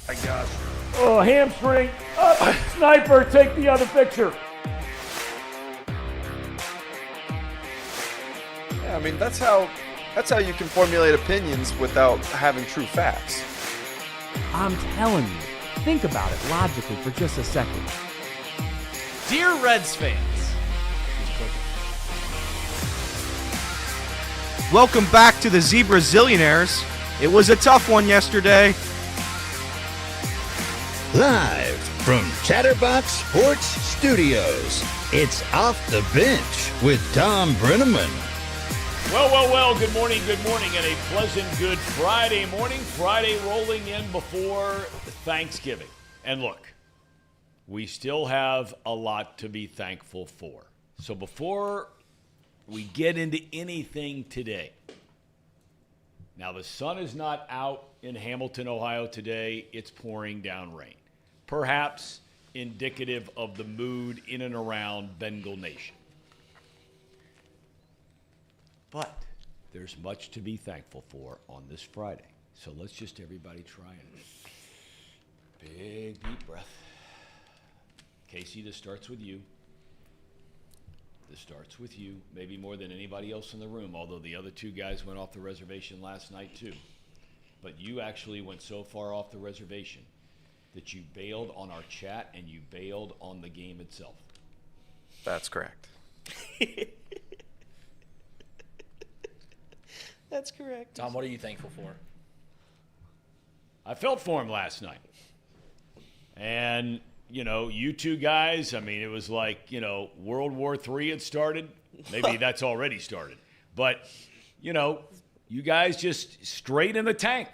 My gosh. Oh, hamstring. Up. Sniper, take the other picture. Yeah, I mean, that's how you can formulate opinions without having true facts. I'm telling you, think about it logically for just a second. Dear Reds fans, welcome back to the Zebra Zillionaires. It was a tough one yesterday. Live from Chatterbox Sports Studios, it's Off the Bench with Thom Brennaman. Well, good morning, and a pleasant good Friday morning. Friday rolling in before Thanksgiving. And look, we still have a lot to be thankful for. So before we get into anything today, now the sun is not out in Hamilton, Ohio today. It's pouring down rain, perhaps indicative of the mood in and around Bengal Nation. But there's much to be thankful for on this Friday. So let's just everybody try and big deep breath. Casey, this starts with you. This starts with you, maybe more than anybody else in the room, although the other two guys went off the reservation last night too. But you actually went so far off the reservation that you bailed on our chat and you bailed on the game itself. That's correct. That's correct. Tom, what are you thankful for? I felt for him last night. And, you two guys, I mean, it was like, World War III had started. Maybe that's already started. But, you guys just straight in the tank.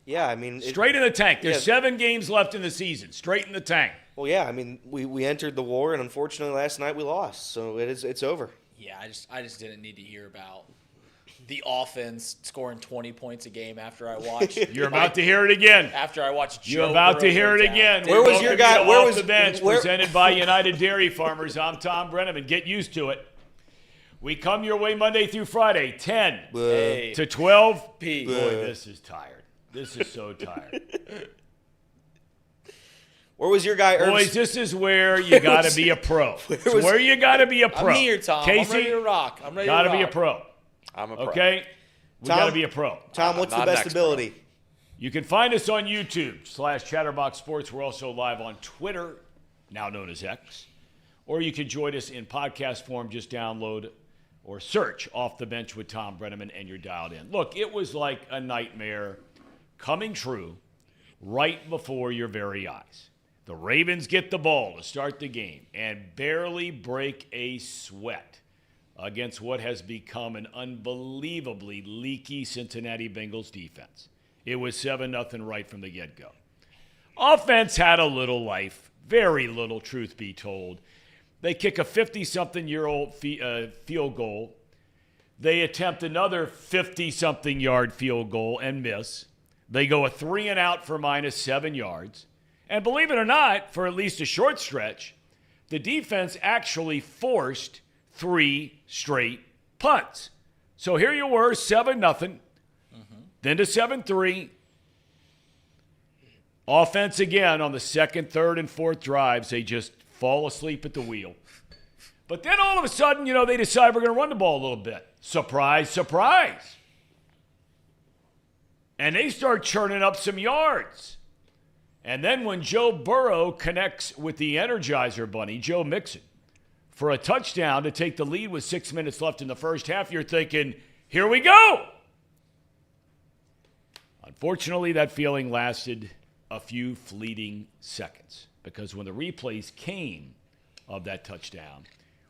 Yeah, I mean... Straight in the tank. There's 7 games left in the season. Straight in the tank. Well, yeah, I mean, we entered the war, and unfortunately last night we lost. So it's over. Yeah, I just didn't need to hear about the offense scoring 20 points a game after I watched. You're about to hear it again. After I watched Joe You're about Burrow to hear it down. again. Where was your guy? Where was the bench? where- Presented by United Dairy Farmers. I'm Thom Brennaman. Get used to it. We come your way Monday through Friday, 10 to 12 p. Boy, this is tired. This is so tired. Where was your guy? Boys, this is where you got to be a pro. It's where you got to be a pro. I'm here, Tom. Casey, I'm ready to rock. got to be a pro. I'm a pro. Okay? We got to be a pro. Tom, what's the not an best expert. ability? You can find us on YouTube /Chatterbox Sports. We're also live on Twitter, now known as X. Or you can join us in podcast form. Just download or search Off the Bench with Thom Brennaman and you're dialed in. Look, it was like a nightmare coming true right before your very eyes. The Ravens get the ball to start the game and barely break a sweat against what has become an unbelievably leaky Cincinnati Bengals defense. It was 7-0 right from the get-go. Offense had a little life, very little, truth be told. They kick a 50-something-year-old field goal. They attempt another 50-something-yard field goal and miss. They go a 3-and-out for -7 yards. And believe it or not, for at least a short stretch, the defense actually forced 3 straight punts. So here you were, 7-0, then to 7-3. Offense again on the second, third, and fourth drives. They just fall asleep at the wheel. But then all of a sudden, they decide we're going to run the ball a little bit. Surprise, surprise. And they start churning up some yards. And then when Joe Burrow connects with the Energizer Bunny, Joe Mixon, for a touchdown to take the lead with 6 minutes left in the first half, you're thinking, here we go. Unfortunately, that feeling lasted a few fleeting seconds because when the replays came of that touchdown,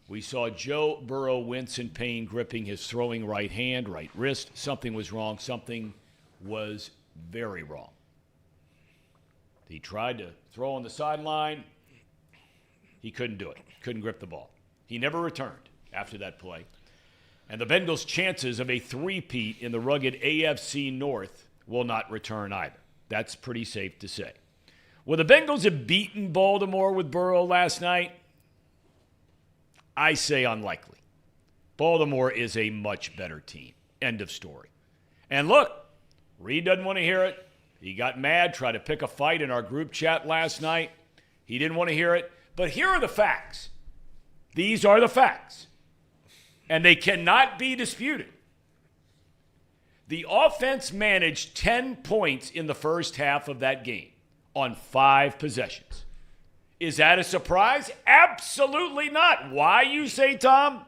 we saw Joe Burrow wince in pain, gripping his throwing right hand, right wrist. Something was wrong. Something was very wrong. He tried to throw on the sideline. He couldn't do it. Couldn't grip the ball. He never returned after that play. And the Bengals' chances of a three-peat in the rugged AFC North will not return either. That's pretty safe to say. Will the Bengals have beaten Baltimore with Burrow last night? I say unlikely. Baltimore is a much better team. End of story. And look, Reed doesn't want to hear it. He got mad, tried to pick a fight in our group chat last night. He didn't want to hear it. But here are the facts. These are the facts. And they cannot be disputed. The offense managed 10 points in the first half of that game on 5 possessions. Is that a surprise? Absolutely not. Why, you say, Tom?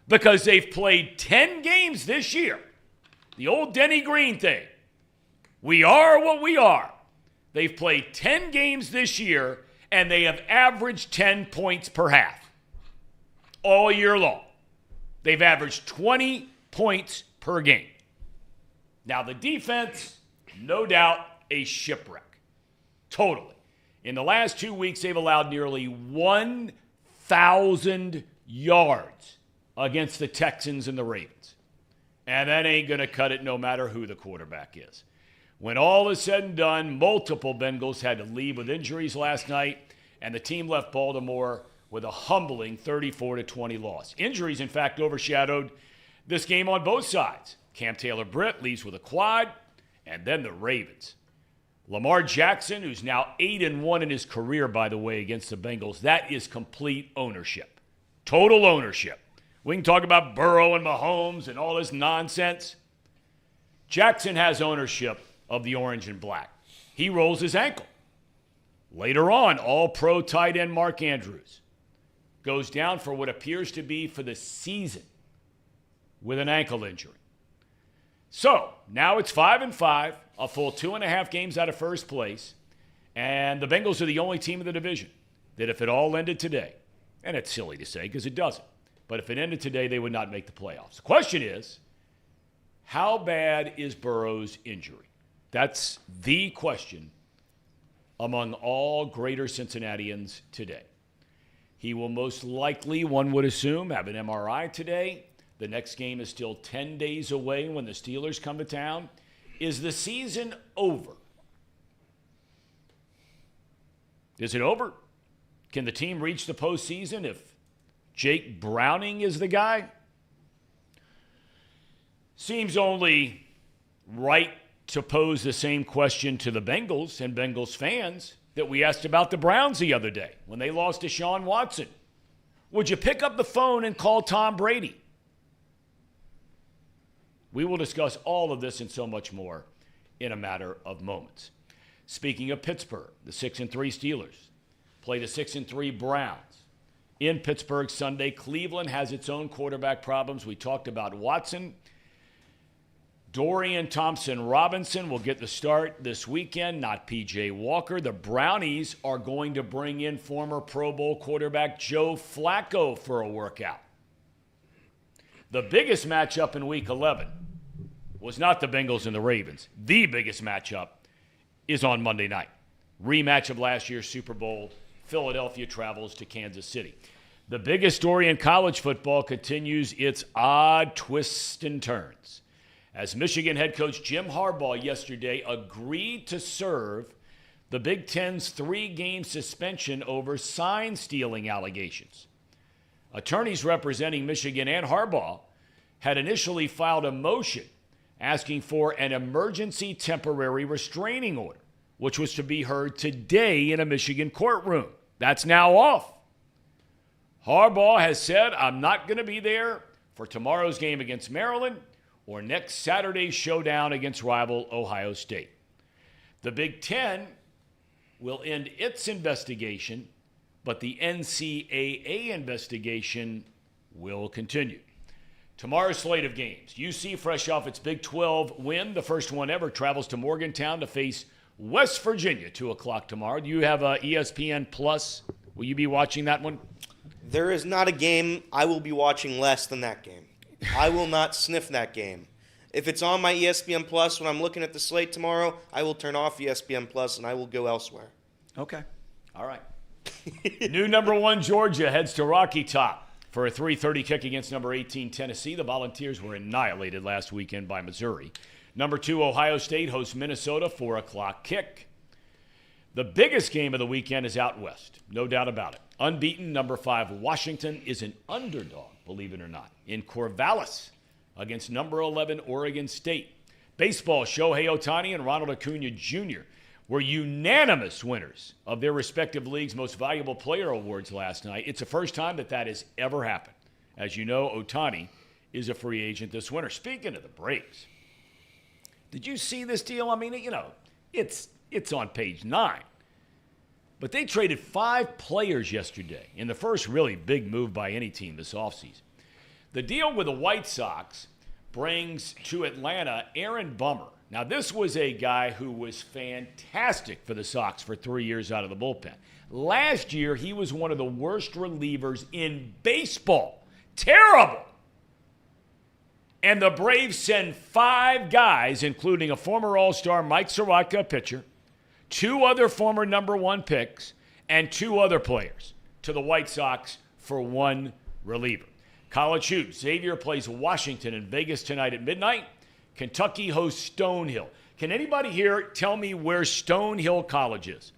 Because they've played 10 games this year. The old Denny Green thing. We are what we are. They've played 10 games this year, and they have averaged 10 points per half all year long. They've averaged 20 points per game. Now, the defense, no doubt, a shipwreck. Totally. In the last 2 weeks, they've allowed nearly 1,000 yards against the Texans and the Ravens. And that ain't going to cut it no matter who the quarterback is. When all is said and done, multiple Bengals had to leave with injuries last night, and the team left Baltimore with a humbling 34-20 loss. Injuries, in fact, overshadowed this game on both sides. Cam Taylor-Britt leaves with a quad, and then the Ravens. Lamar Jackson, who's now 8-1 in his career, by the way, against the Bengals, that is complete ownership. Total ownership. We can talk about Burrow and Mahomes and all this nonsense. Jackson has ownership of the orange and black. He rolls his ankle. Later on, all-pro tight end Mark Andrews goes down for what appears to be for the season with an ankle injury. So, now it's 5-5, a full 2.5 games out of first place, and the Bengals are the only team in the division that if it all ended today, and it's silly to say because it doesn't, but if it ended today, they would not make the playoffs. The question is, how bad is Burrow's injury? That's the question among all greater Cincinnatians today. He will most likely, one would assume, have an MRI today. The next game is still 10 days away when the Steelers come to town. Is the season over? Is it over? Can the team reach the postseason if Jake Browning is the guy? Seems only right to pose the same question to the Bengals and Bengals fans that we asked about the Browns the other day when they lost to Deshaun Watson. Would you pick up the phone and call Tom Brady? We will discuss all of this and so much more in a matter of moments. Speaking of Pittsburgh, the 6-3 Steelers play the 6-3 Browns in Pittsburgh Sunday. Cleveland has its own quarterback problems. We talked about Watson. Dorian Thompson-Robinson will get the start this weekend, not P.J. Walker. The Brownies are going to bring in former Pro Bowl quarterback Joe Flacco for a workout. The biggest matchup in Week 11 was not the Bengals and the Ravens. The biggest matchup is on Monday night. Rematch of last year's Super Bowl. Philadelphia travels to Kansas City. The biggest story in college football continues its odd twists and turns, as Michigan head coach Jim Harbaugh yesterday agreed to serve the Big Ten's 3-game suspension over sign-stealing allegations. Attorneys representing Michigan and Harbaugh had initially filed a motion asking for an emergency temporary restraining order, which was to be heard today in a Michigan courtroom. That's now off. Harbaugh has said, I'm not going to be there for tomorrow's game against Maryland or next Saturday's showdown against rival Ohio State. The Big Ten will end its investigation, but the NCAA investigation will continue. Tomorrow's slate of games. UC, fresh off its Big 12 win, the first one ever, travels to Morgantown to face West Virginia, 2 o'clock tomorrow. Do you have ESPN Plus? Will you be watching that one? There is not a game I will be watching less than that game. I will not sniff that game. If it's on my ESPN Plus when I'm looking at the slate tomorrow, I will turn off ESPN Plus and I will go elsewhere. Okay. All right. New number 1 Georgia heads to Rocky Top for a 3:30 kick against number 18 Tennessee. The Volunteers were annihilated last weekend by Missouri. Number 2 Ohio State hosts Minnesota, 4 o'clock kick. The biggest game of the weekend is out west, no doubt about it. Unbeaten, number 5 Washington is an underdog, believe it or not, in Corvallis against number 11 Oregon State. Baseball, Shohei Ohtani and Ronald Acuna Jr. were unanimous winners of their respective leagues' most valuable player awards last night. It's the first time that has ever happened. As you know, Ohtani is a free agent this winter. Speaking of the Braves, did you see this deal? I mean, it's on page 9. But they traded 5 players yesterday in the first really big move by any team this offseason. The deal with the White Sox brings to Atlanta Aaron Bummer. Now, this was a guy who was fantastic for the Sox for 3 years out of the bullpen. Last year, he was one of the worst relievers in baseball. Terrible. And the Braves send 5 guys, including a former All-Star Mike Soroka, pitcher, 2 other former number 1 picks, and 2 other players to the White Sox for 1 reliever. College hoops. Xavier plays Washington in Vegas tonight at midnight. Kentucky hosts Stonehill. Can anybody here tell me where Stonehill College is?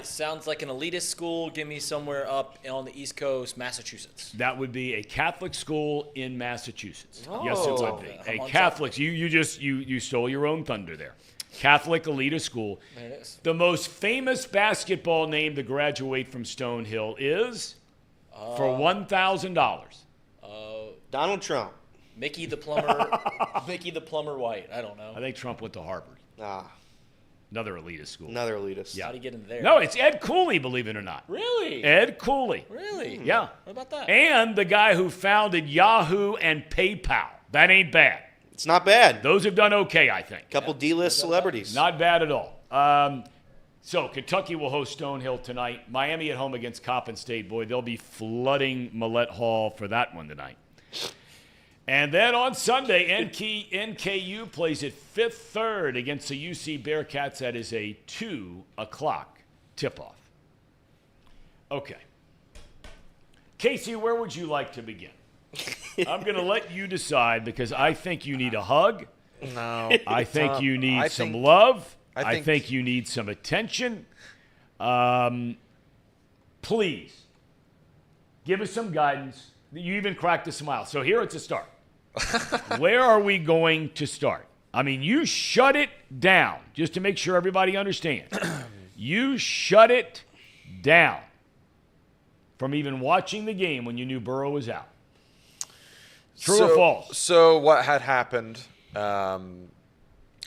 Sounds like an elitist school. Give me somewhere up on the East Coast, Massachusetts. That would be a Catholic school in Massachusetts. Oh. Yes, it would be. A Catholic. You stole your own thunder there. Catholic elitist school. There it is. The most famous basketball name to graduate from Stonehill is, for $1,000. Donald Trump. Mickey the plumber. Mickey the plumber White. I don't know. I think Trump went to Harvard. Another elitist school. Another elitist. Yeah. How do you get in there? No, it's Ed Cooley, believe it or not. Really? Ed Cooley. Really? Yeah. What about that? And the guy who founded Yahoo and PayPal. That ain't bad. It's not bad. Those have done okay, I think. Couple D-list celebrities. Not bad at all. So Kentucky will host Stonehill tonight. Miami at home against Coppin State. Boy, they'll be flooding Millett Hall for that one tonight. And then on Sunday, NKU plays at Fifth Third against the UC Bearcats. That is a 2 o'clock tip-off. Okay. Casey, where would you like to begin? I'm going to let you decide because I think you need a hug. No. I think you need some love. I think think you need some attention. Please, give us some guidance. You even cracked a smile. So here it's a start. Where are we going to start? I mean, you shut it down, just to make sure everybody understands. You shut it down from even watching the game when you knew Burrow was out. True or false? So what had happened, I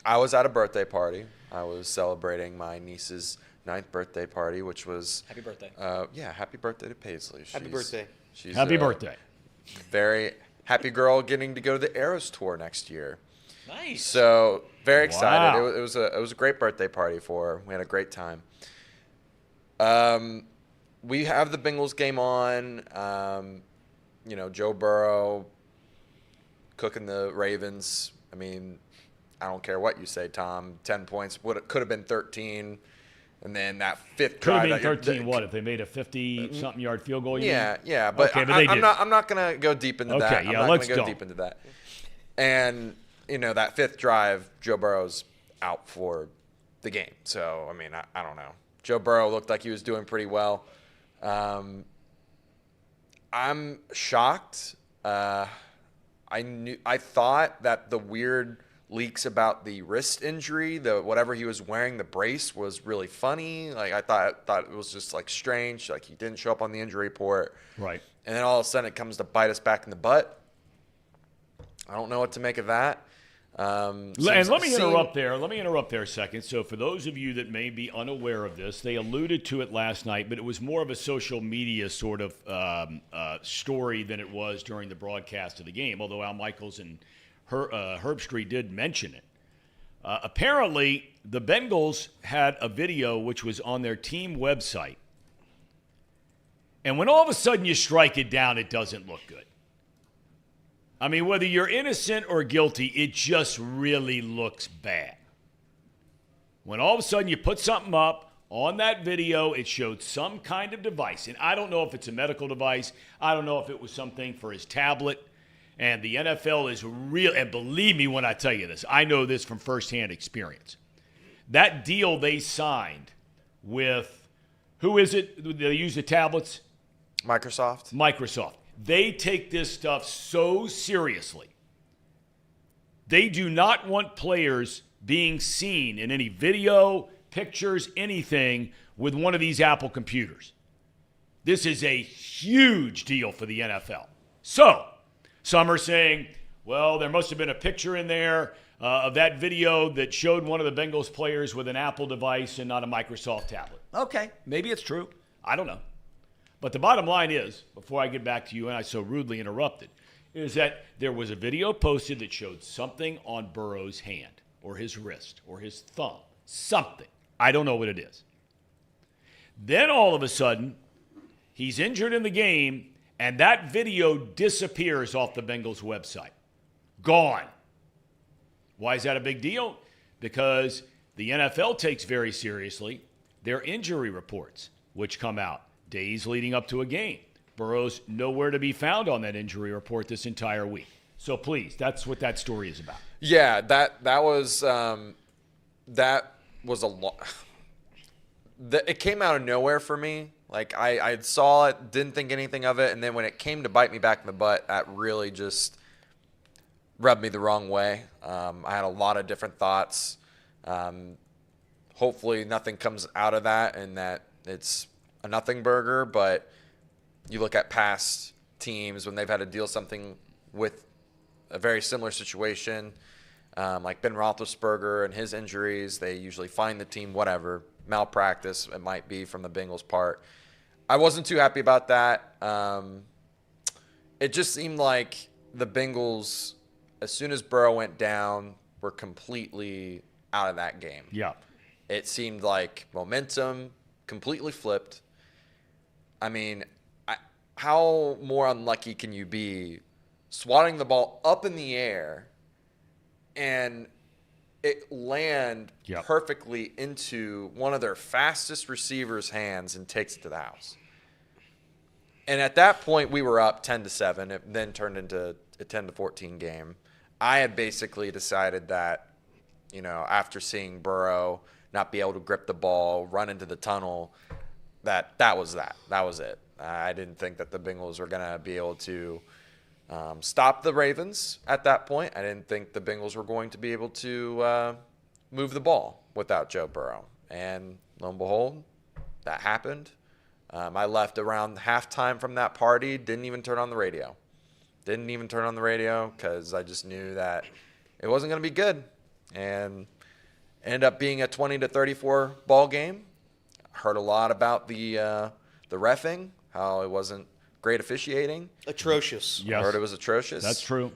was at a birthday party. I was celebrating my niece's 9th birthday party, which was... Happy birthday. Yeah, happy birthday to Paisley. Happy birthday. She's Happy birthday. Very happy girl getting to go to the Eras Tour next year. Nice. So very excited. Wow. It was a great birthday party for her. We had a great time. We have the Bengals game on. Joe Burrow cooking the Ravens. I mean, I don't care what you say, Tom. 10 points could have been 13, and then that fifth Could drive. have been 13. What if they made a 50-something yard field goal? Yeah, but, okay, but they did. I'm not gonna go deep into that. Okay, yeah, I'm not let's gonna go don't. deep into that. And that fifth drive, Joe Burrow's out for the game. So I mean, I don't know. Joe Burrow looked like he was doing pretty well. I'm shocked. I thought that the weird leaks about the wrist injury, whatever he was wearing, the brace, was really funny. Like I thought it was just like strange. Like he didn't show up on the injury report. Right. And then all of a sudden it comes to bite us back in the butt. I don't know what to make of that. And let me interrupt there. Let me interrupt there a second. So for those of you that may be unaware of this, they alluded to it last night, but it was more of a social media sort of story than it was during the broadcast of the game, although Al Michaels and Herbstreit did mention it. Apparently, the Bengals had a video which was on their team website. And when all of a sudden you strike it down, it doesn't look good. I mean, whether you're innocent or guilty, it just really looks bad. When all of a sudden you put something up on that video, it showed some kind of device. And I don't know if it's a medical device. I don't know if it was something for his tablet. And the NFL is real. And believe me when I tell you this, I know this from firsthand experience. That deal they signed with, who is it? They use the tablets? Microsoft. They take this stuff so seriously They do not want players being seen in any video, pictures, anything with one of these Apple computers. This is a huge deal for the NFL. So, some are saying, well, there must have been a picture in there of that video that showed one of the Bengals players with an Apple device and not a Microsoft tablet. Okay, maybe it's true. I don't know. But the bottom line is, before I get back to you and I so rudely interrupted, is that there was a video posted that showed something on Burrow's hand or his wrist or his thumb, something. I don't know what it is. Then all of a sudden, he's injured in the game, and that video disappears off the Bengals website. Gone. Why is that a big deal? Because the NFL takes very seriously their injury reports, which come out days leading up to a game. Burrow's nowhere to be found on that injury report this entire week. So please, that's what that story is about. Yeah, that was a lot. It came out of nowhere for me. Like I saw it, didn't think anything of it, and then when it came to bite me back in the butt, that really just rubbed me the wrong way. I had a lot of different thoughts. Hopefully nothing comes out of that and that it's a nothing burger, but you look at past teams when they've had to deal something with a very similar situation, like Ben Roethlisberger and his injuries, they usually find the team, whatever, malpractice it might be from the Bengals' part. I wasn't too happy about that. It just seemed like the Bengals, as soon as Burrow went down, were completely out of that game. Yeah. It seemed like momentum completely flipped. I mean, how more unlucky can you be swatting the ball up in the air and it land perfectly into one of their fastest receivers' hands and takes it to the house? And at that point, we were up 10-7. It then turned into a 10-14 game. I had basically decided that, after seeing Burrow not be able to grip the ball, run into the tunnel, that was that. That was it. I didn't think that the Bengals were going to be able to stop the Ravens at that point. I didn't think the Bengals were going to be able to move the ball without Joe Burrow. And lo and behold, that happened. I left around halftime from that party, didn't even turn on the radio. Didn't even turn on the radio because I just knew that it wasn't going to be good. And ended up being a 20-34 ball game. Heard a lot about the reffing, how it wasn't great officiating. Atrocious. Yes. I heard it was atrocious. That's true.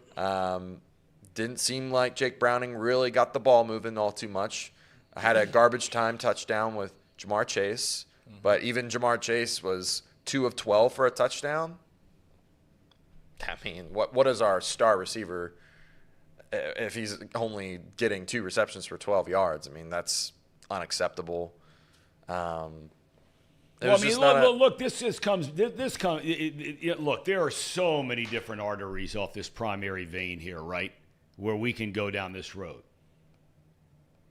Didn't seem like Jake Browning really got the ball moving all too much. I had a garbage time touchdown with Jamar Chase, but even Jamar Chase was 2 of 12 for a touchdown. I mean, what is our star receiver if he's only getting 2 receptions for 12 yards? I mean, that's unacceptable. Look, there are so many different arteries off this primary vein here, right, where we can go down this road.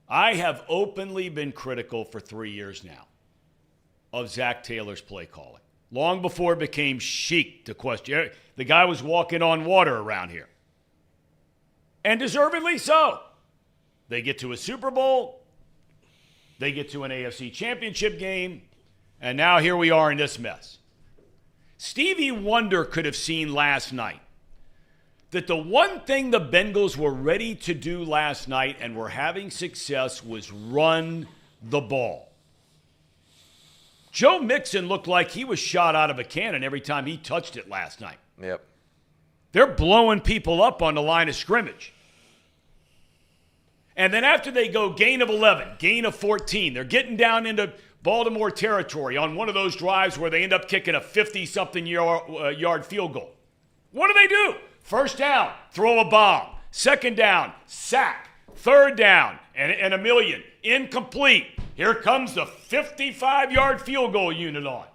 I have openly been critical for 3 years now of Zach Taylor's play calling. Long before it became chic to question. The guy was walking on water around here. And deservedly so. They get to a Super Bowl. They get to an AFC Championship game. And now here we are in this mess. Stevie Wonder could have seen last night that the one thing the Bengals were ready to do last night and were having success was run the ball. Joe Mixon looked like he was shot out of a cannon every time he touched it last night. Yep. They're blowing people up on the line of scrimmage. And then after they go gain of 11, gain of 14, they're getting down into Baltimore territory on one of those drives where they end up kicking a 50-something yard field goal. What do? First down, throw a bomb. Second down, sack. Third down, and a million. Incomplete. Here comes the 55-yard field goal unit on.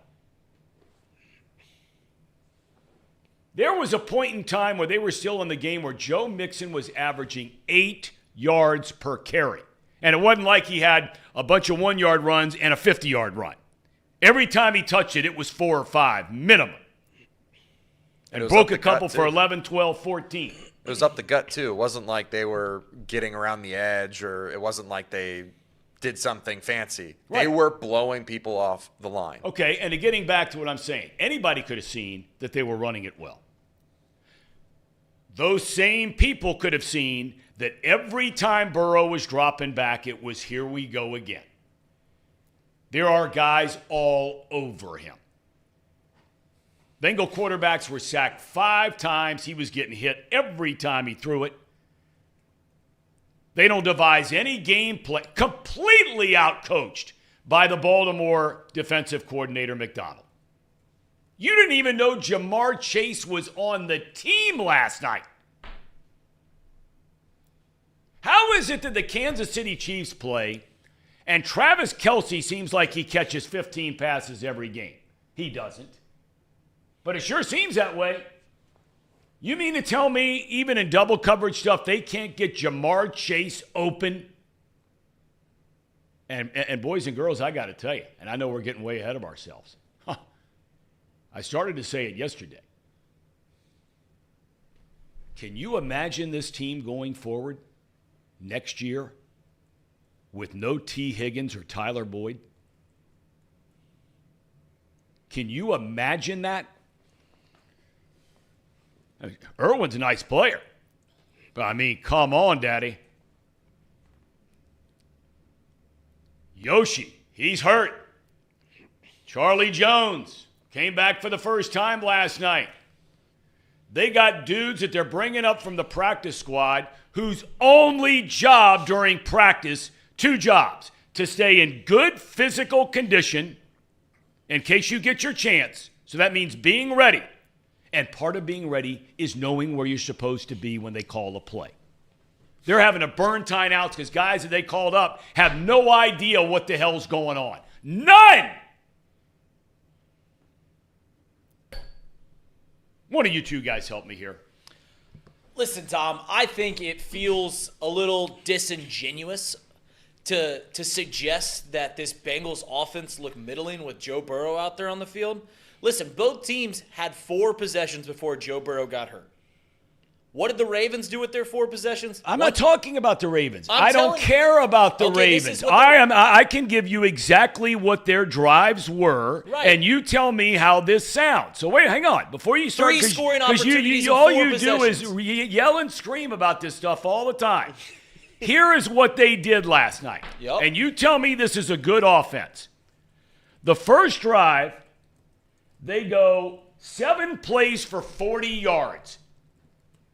There was a point in time where they were still in the game where Joe Mixon was averaging 8 yards per carry. And it wasn't like he had a bunch of 1-yard runs and a 50-yard run. Every time he touched it, it was 4 or 5 minimum. And broke a couple for 11, 12, 14. It was up the gut, too. It wasn't like they were getting around the edge, or it wasn't like they did something fancy. Right. They were blowing people off the line. Okay, and getting back to what I'm saying, anybody could have seen that they were running it well. Those same people could have seen that every time Burrow was dropping back, it was here we go again. There are guys all over him. Bengal quarterbacks were sacked 5 times. He was getting hit every time he threw it. They don't devise any game play. Completely outcoached by the Baltimore defensive coordinator, McDonald. You didn't even know Jamar Chase was on the team last night. How is it that the Kansas City Chiefs play and Travis Kelce seems like he catches 15 passes every game? He doesn't. But it sure seems that way. You mean to tell me, even in double coverage stuff, they can't get Jamar Chase open? And boys and girls, I got to tell you, and I know we're getting way ahead of ourselves. I started to say it yesterday. Can you imagine this team going forward next year with no T. Higgins or Tyler Boyd? Can you imagine that? Irwin's a nice player. But, I mean, come on, Daddy. Yoshi, he's hurt. Charlie Jones came back for the first time last night. They got dudes that they're bringing up from the practice squad whose only job during practice, 2 jobs, to stay in good physical condition in case you get your chance. So that means being ready. And part of being ready is knowing where you're supposed to be when they call a play. They're having to burn timeouts because guys that they called up have no idea what the hell's going on. None! One of you two guys help me here. Listen, Tom, I think it feels a little disingenuous to suggest that this Bengals offense looked middling with Joe Burrow out there on the field. Listen, both teams had 4 possessions before Joe Burrow got hurt. What did the Ravens do with their 4 possessions? I'm not talking about the Ravens. I don't telling- care about the Okay, Ravens. I can give you exactly what their drives were, Right. and you tell me how this sounds. So wait, hang on. Before you start, 3 scoring because opportunities in all 4 you do is possessions. yell and scream about this stuff all the time. Here is what they did last night. Yep. And you tell me this is a good offense. The first drive, they go 7 plays for 40 yards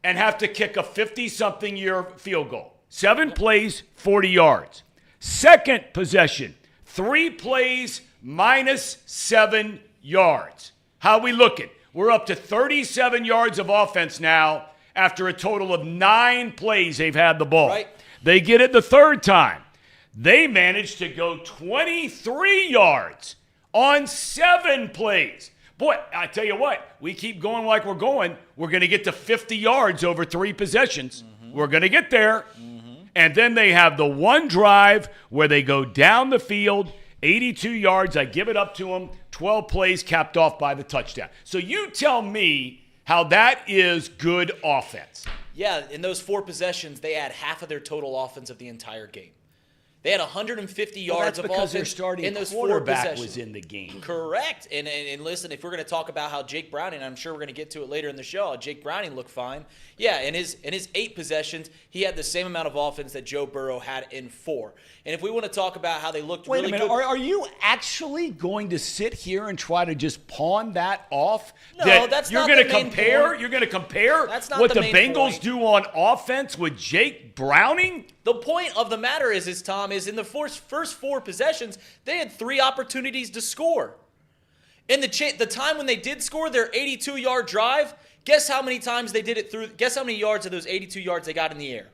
and have to kick a 50-something-yard field goal. 7 plays, 40 yards. Second possession, 3 plays, minus 7 yards. How we looking? We're up to 37 yards of offense now after a total of 9 plays they've had the ball. Right. They get it the third time. They managed to go 23 yards on 7 plays. Boy, I tell you what, we keep going like we're going. We're going to get to 50 yards over 3 possessions. We're going to get there. And then they have the one drive where they go down the field, 82 yards. I give it up to them. 12 plays capped off by the touchdown. So you tell me how that is good offense. Yeah, in those 4 possessions, they had half of their total offense of the entire game. They had 150 yards of offense their starting in those 4 quarterback possessions. was in the game. Correct. And listen, if we're going to talk about how Jake Browning, I'm sure we're going to get to it later in the show, how Jake Browning looked fine. Yeah, in his 8 possessions, he had the same amount of offense that Joe Burrow had in 4. And if we want to talk about how they looked Wait really a minute. good. Are you actually going to sit here and try to just pawn that off? No, that's you're not gonna the main compare. point. You're going to compare That's not what the the main Bengals point. do on offense with Jake Browning? The point of the matter is Tom, is in the first 4 possessions, they had 3 opportunities to score. In the time when they did score their 82-yard drive, guess how many times they did it through? Guess how many yards of those 82 yards they got in the air?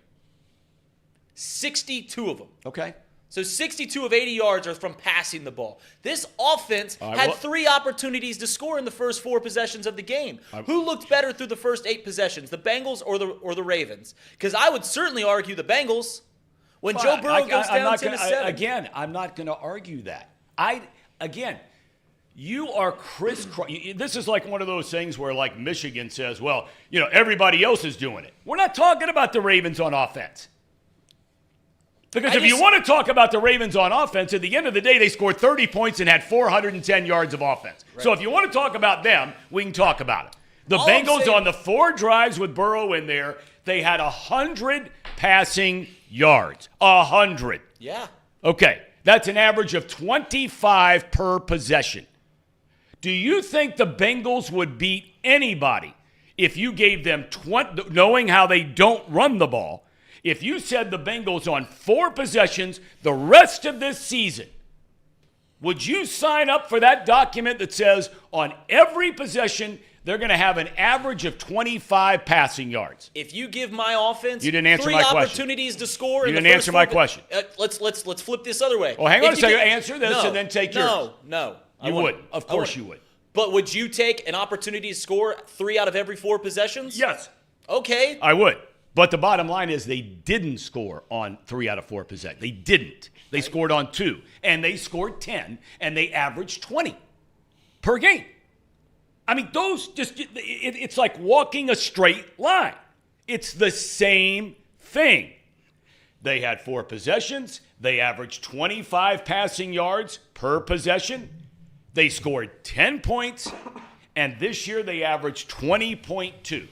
62 of them. Okay. So 62 of 80 yards are from passing the ball. This offense right, had well- 3 opportunities to score in the first 4 possessions of the game. Who looked better through the first 8 possessions, the Bengals or the Ravens? Because I would certainly argue the Bengals. When Joe Burrow goes down 10-7. Again, I'm not going to argue that. You are This is like one of those things where, like, Michigan says, well, everybody else is doing it. We're not talking about the Ravens on offense. Because if you want to talk about the Ravens on offense, at the end of the day, they scored 30 points and had 410 yards of offense. Right. So if you want to talk about them, we can talk about it. The Bengals on the 4 drives with Burrow in there, they had 100 passing yards. 100. Yeah. Okay. That's an average of 25 per possession. Do you think the Bengals would beat anybody if you gave them 20, knowing how they don't run the ball? If you said the Bengals on 4 possessions the rest of this season, would you sign up for that document that says on every possession they're going to have an average of 25 passing yards? If you give my offense you didn't answer 3 my question. opportunities to score, you didn't answer my question. Let's flip this other way. Well, hang on a second. Answer this and then take yours. No. You would. Of course you would. But would you take an opportunity to score 3 out of every 4 possessions? Yes. Okay. I would. But the bottom line is they didn't score on 3 out of 4 possessions. They didn't. They scored on 2. And they scored 10. And they averaged 20 per game. I mean, those it's like walking a straight line. It's the same thing. They had 4 possessions. They averaged 25 passing yards per possession. They scored 10 points. And this year they averaged 20.2.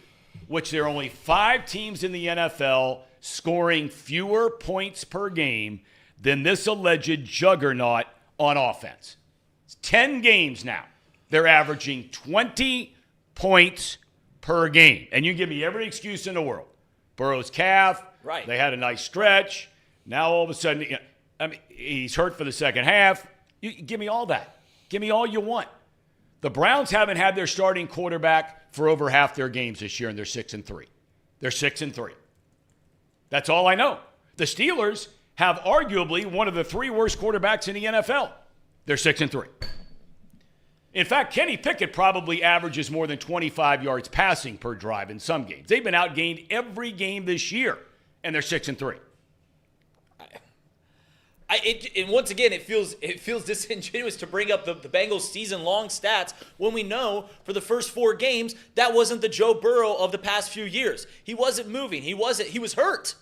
Which there are only 5 teams in the NFL scoring fewer points per game than this alleged juggernaut on offense. It's 10 games now. They're averaging 20 points per game. And you give me every excuse in the world. Burrow's calf. Right. They had a nice stretch. Now all of a sudden, he's hurt for the second half. You give me all that. Give me all you want. The Browns haven't had their starting quarterback for over half their games this year, and they're 6-3. They're 6-3. That's all I know. The Steelers have arguably one of the 3 worst quarterbacks in the NFL. They're 6-3. In fact, Kenny Pickett probably averages more than 25 yards passing per drive in some games. They've been outgained every game this year, and they're 6-3. And once again, it feels disingenuous to bring up the Bengals season-long stats when we know for the first 4 games that wasn't the Joe Burrow of the past few years. He wasn't moving. He was hurt.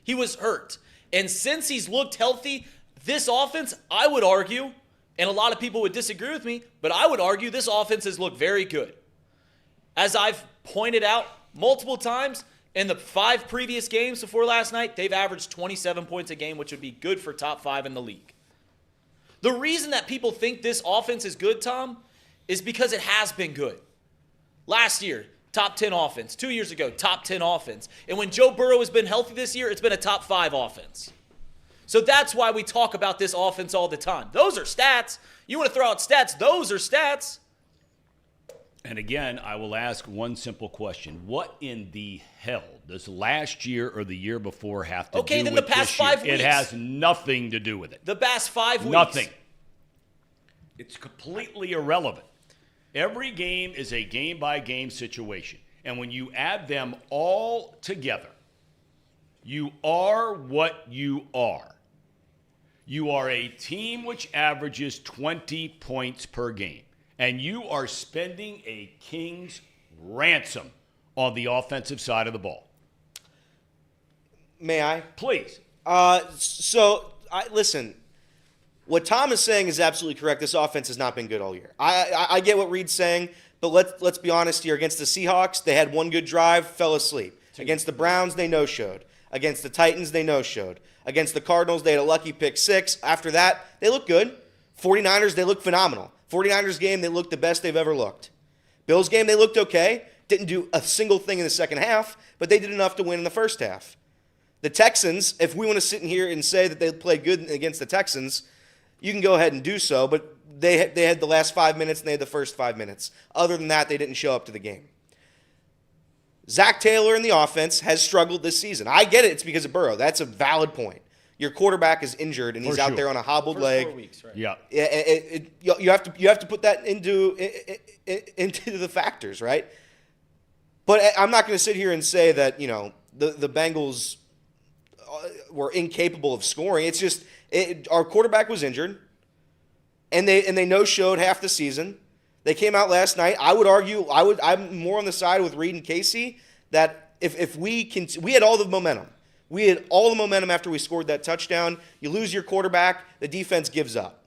He was hurt. And since he's looked healthy, this offense, I would argue, and a lot of people would disagree with me, but I would argue this offense has looked very good. As I've pointed out multiple times, in the 5 previous games before last night, they've averaged 27 points a game, which would be good for top 5 in the league. The reason that people think this offense is good, Tom, is because it has been good. Last year, top 10 offense. 2 years ago, top 10 offense. And when Joe Burrow has been healthy this year, it's been a top 5 offense. So that's why we talk about this offense all the time. Those are stats. You want to throw out stats, those are stats. And again, I will ask one simple question. What in the hell does last year or the year before have to do with this year? Okay, then the past 5 weeks. It has nothing to do with it. The past 5 weeks. Nothing. It's completely irrelevant. Every game is a game-by-game situation. And when you add them all together, you are what you are. You are a team which averages 20 points per game. And you are spending a king's ransom on the offensive side of the ball. May I? Please. Listen, what Tom is saying is absolutely correct. This offense has not been good all year. I get what Reed's saying, but let's be honest here. Against the Seahawks, they had one good drive, fell asleep. Against the Browns, they no-showed. Against the Titans, they no-showed. Against the Cardinals, they had a lucky pick 6. After that, they look good. 49ers, they look phenomenal. 49ers game, they looked the best they've ever looked. Bills game, they looked okay. Didn't do a single thing in the second half, but they did enough to win in the first half. The Texans, if we want to sit in here and say that they played good against the Texans, you can go ahead and do so, but they had the last 5 minutes and they had the first 5 minutes. Other than that, they didn't show up to the game. Zach Taylor in the offense has struggled this season. I get it. It's because of Burrow. That's a valid point. Your quarterback is injured and he's out there on a hobbled leg. 4 weeks, right? Yeah. You have to put that into the factors, right? But I'm not going to sit here and say that the Bengals were incapable of scoring. It's just our quarterback was injured. and they no-showed half the season. They came out last night. I would argue I'm more on the side with Reed and Casey that if we had all the momentum. We had all the momentum after we scored that touchdown. You lose your quarterback, the defense gives up.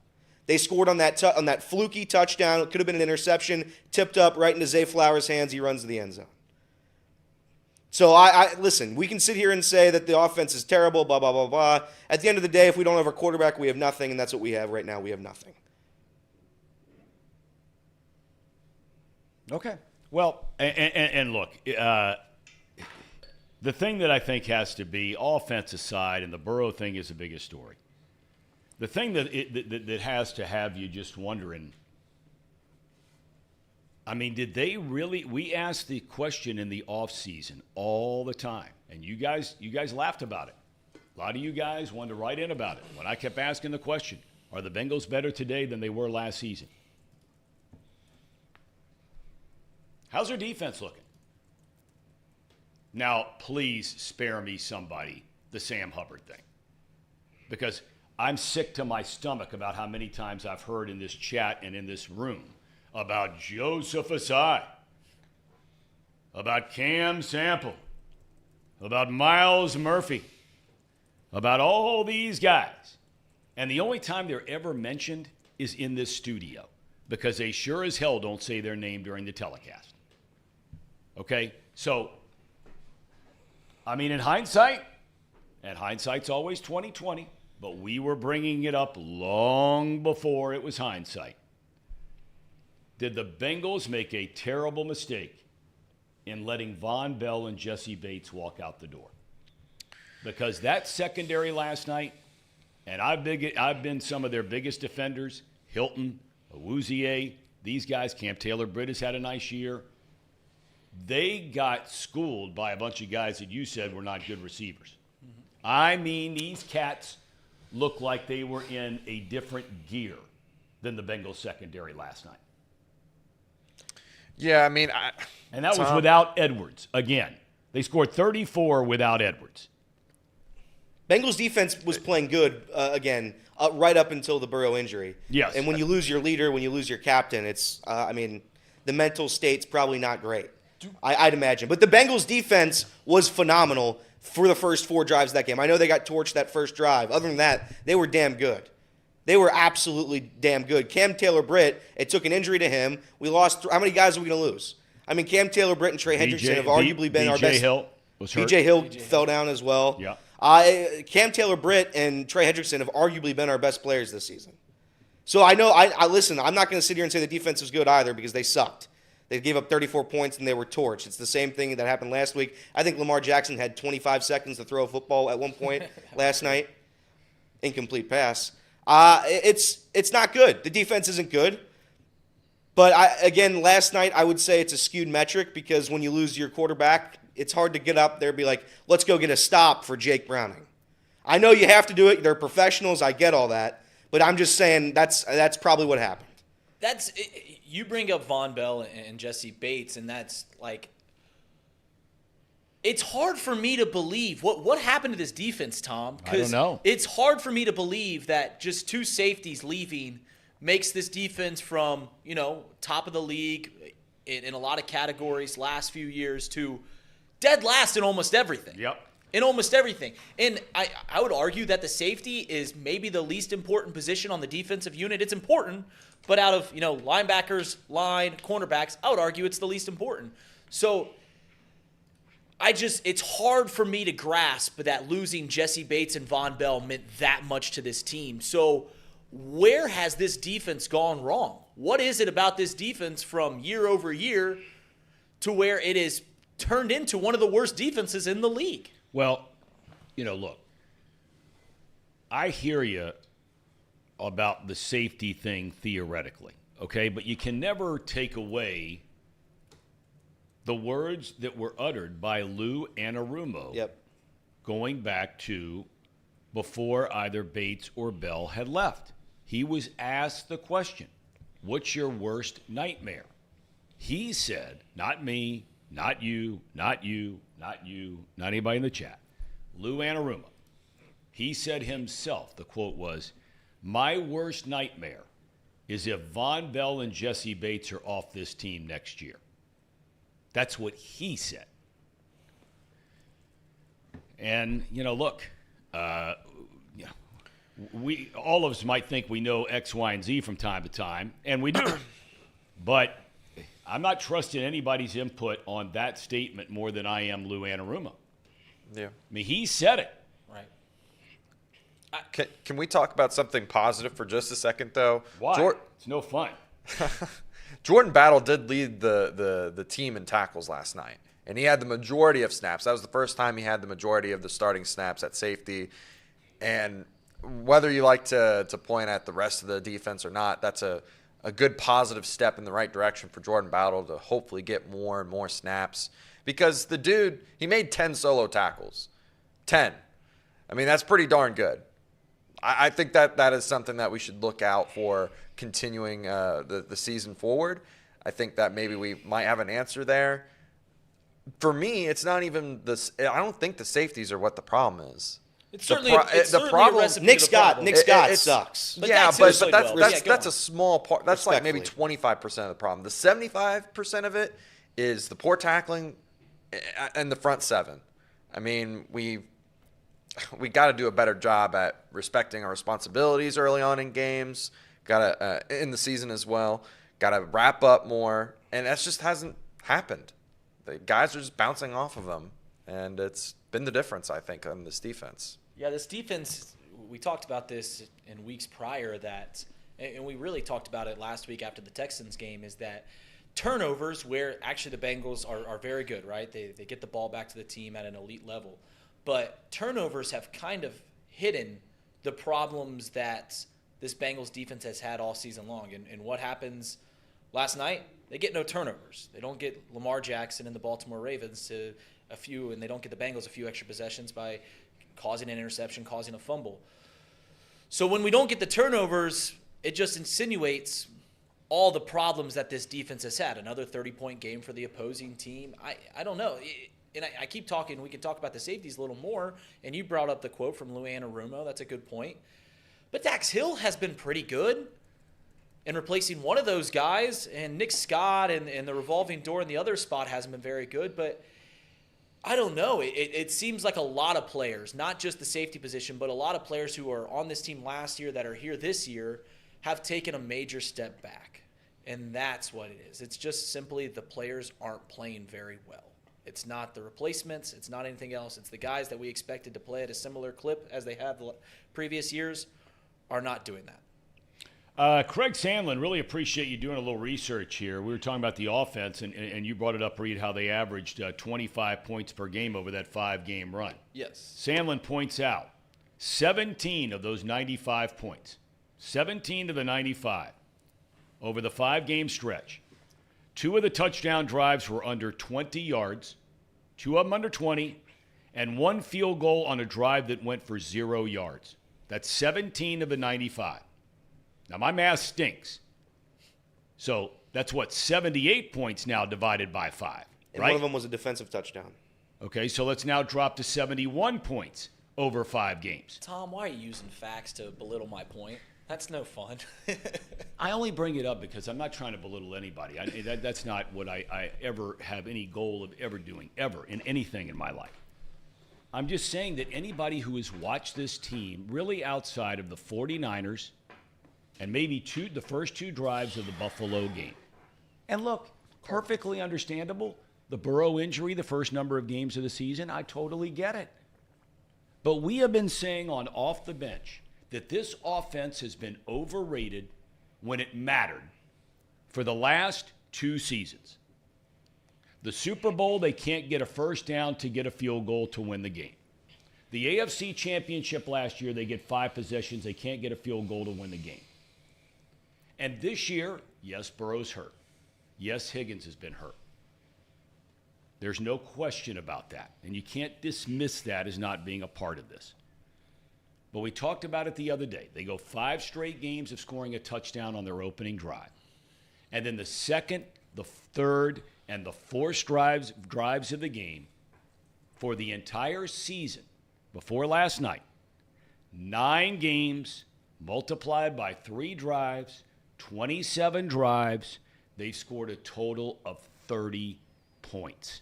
They scored on that fluky touchdown. It could have been an interception, tipped up right into Zay Flowers' hands. He runs to the end zone. So I listen, we can sit here and say that the offense is terrible, blah, blah, blah, blah. At the end of the day, if we don't have a quarterback, we have nothing, and that's what we have right now. We have nothing. Okay. Well, and look, the thing that I think has to be, offense aside, and the Burrow thing is the biggest story. The thing that has to have you just wondering, I mean, did they really? We asked the question in the offseason all the time, and you guys laughed about it. A lot of you guys wanted to write in about it. When I kept asking the question, are the Bengals better today than they were last season? How's their defense looking? Now, please spare me somebody the Sam Hubbard thing, because I'm sick to my stomach about how many times I've heard in this chat and in this room about Joseph Asai, about Cam Sample, about Miles Murphy, about all these guys. And the only time they're ever mentioned is in this studio, because they sure as hell don't say their name during the telecast. Okay? So, I mean, in hindsight, and hindsight's always 20/20, but we were bringing it up long before it was hindsight. Did the Bengals make a terrible mistake in letting Von Bell and Jesse Bates walk out the door? Because that secondary last night, and I've been some of their biggest defenders, Hilton, Awuzie, these guys, Camp Taylor-Britt has had a nice year. They got schooled by a bunch of guys that you said were not good receivers. Mm-hmm. I mean, these cats look like they were in a different gear than the Bengals secondary last night. Yeah, I mean, and that was without Edwards. Again, they scored 34 without Edwards. Bengals defense was playing good again, right up until the Burrow injury. Yes. And when you lose your leader, when you lose your captain, it's, I mean, the mental state's probably not great. I'd imagine. But the Bengals defense was phenomenal for the first 4 drives of that game. I know they got torched that first drive. Other than that, they were damn good. They were absolutely damn good. Cam Taylor-Britt, it took an injury to him. We lost. How many guys are we going to lose? I mean, Cam Taylor-Britt and Trey Hendrickson have arguably been our best. Hill was hurt. BJ Hill fell down as well. Yeah. Cam Taylor-Britt and Trey Hendrickson have arguably been our best players this season. So I know, I listen, I'm not going to sit here and say the defense was good either, because they sucked. They gave up 34 points and they were torched. It's the same thing that happened last week. I think Lamar Jackson had 25 seconds to throw a football at one point last night. Incomplete pass. It's not good. The defense isn't good. But again, last night I would say it's a skewed metric, because when you lose your quarterback, it's hard to get up there and be like, let's go get a stop for Jake Browning. I know you have to do it. They're professionals. I get all that. But I'm just saying that's probably what happened. You bring up Von Bell and Jesse Bates, and that's like, it's hard for me to believe what happened to this defense, Tom. I don't know. It's hard for me to believe that just 2 safeties leaving makes this defense from, top of the league in a lot of categories last few years to dead last in almost everything. Yep. In almost everything. And I would argue that the safety is maybe the least important position on the defensive unit. It's important, but out of, linebackers, line, cornerbacks, I would argue it's the least important. So it's hard for me to grasp that losing Jesse Bates and Von Bell meant that much to this team. So where has this defense gone wrong? What is it about this defense from year over year to where it is turned into one of the worst defenses in the league? Well, look, I hear you about the safety thing theoretically, okay? But you can never take away the words that were uttered by Lou Anarumo going back to before either Bates or Bell had left. He was asked the question, what's your worst nightmare? He said, not me, not you, not you, not you, not anybody in the chat. Lou Anarumo. He said himself, the quote was, my worst nightmare is if Von Bell and Jesse Bates are off this team next year. That's what he said. And, look, we all of us might think we know X, Y, and Z from time to time, and we do. But I'm not trusting anybody's input on that statement more than I am Lou Anarumo. Yeah. I mean, he said it. Right. Can we talk about something positive for just a second, though? Why? It's no fun. Jordan Battle did lead the team in tackles last night, and he had the majority of snaps. That was the first time he had the majority of the starting snaps at safety. And whether you like to point at the rest of the defense or not, that's a good positive step in the right direction for Jordan Battle to hopefully get more and more snaps. Because the dude, he made 10 solo tackles. 10. I mean, that's pretty darn good. I think that is something that we should look out for continuing the season forward. I think that maybe we might have an answer there. For me, it's not even this. I don't think the safeties are what the problem is. It's certainly the problem. Nick Scott sucks. But that's a small part. That's like maybe 25% of the problem. The 75% of it is the poor tackling and the front seven. I mean, we got to do a better job at respecting our responsibilities early on in games. Got to in the season as well. Got to wrap up more, and that just hasn't happened. The guys are just bouncing off of them, and it's been the difference, I think, on this defense. Yeah, this defense, we talked about this in weeks prior and we really talked about it last week after the Texans game, is that turnovers, where actually the Bengals are very good, right? They get the ball back to the team at an elite level. But turnovers have kind of hidden the problems that this Bengals defense has had all season long. And what happens last night? They get no turnovers. They don't get Lamar Jackson and the Baltimore Ravens and they don't get the Bengals a few extra possessions by causing an interception, causing a fumble. So when we don't get the turnovers, it just insinuates all the problems that this defense has had. Another 30-point game for the opposing team. I don't know. And I keep talking. We can talk about the safeties a little more. And you brought up the quote from Lou Anarumo. That's a good point. But Dax Hill has been pretty good in replacing one of those guys. And Nick Scott and the revolving door in the other spot hasn't been very good. But I don't know. It seems like a lot of players, not just the safety position, but a lot of players who are on this team last year that are here this year have taken a major step back. And that's what it is. It's just simply the players aren't playing very well. It's not the replacements. It's not anything else. It's the guys that we expected to play at a similar clip as they have the previous years are not doing that. Craig Sandlin, really appreciate you doing a little research here. We were talking about the offense, and you brought it up, Reed, how they averaged 25 points per game over that 5-game run. Yes. Sandlin points out 17 of those 95 points, 17 of the 95 over the 5-game stretch. 2 of the touchdown drives were under 20 yards, 2 of them under 20, and 1 field goal on a drive that went for 0 yards. That's 17 of the 95. Now, my math stinks. So that's 78 points now divided by 5, and right? One of them was a defensive touchdown. Okay, so let's now drop to 71 points over 5 games. Tom, why are you using facts to belittle my point? That's no fun. I only bring it up because I'm not trying to belittle anybody. That's not what I ever have any goal of ever doing, ever, in anything in my life. I'm just saying that anybody who has watched this team, really outside of the 49ers and maybe the first 2 drives of the Buffalo game. And look, perfectly understandable. The Burrow injury, the first number of games of the season, I totally get it. But we have been saying on Off the Bench that this offense has been overrated when it mattered for the last 2 seasons. The Super Bowl, they can't get a first down to get a field goal to win the game. The AFC Championship last year, they get 5 possessions. They can't get a field goal to win the game. And this year, yes, Burrow's hurt. Yes, Higgins has been hurt. There's no question about that. And you can't dismiss that as not being a part of this. But we talked about it the other day. They go 5 straight games of scoring a touchdown on their opening drive. And then the second, the third, and the fourth drives of the game for the entire season before last night, 9 games multiplied by 3 drives, 27 drives. They've scored a total of 30 points.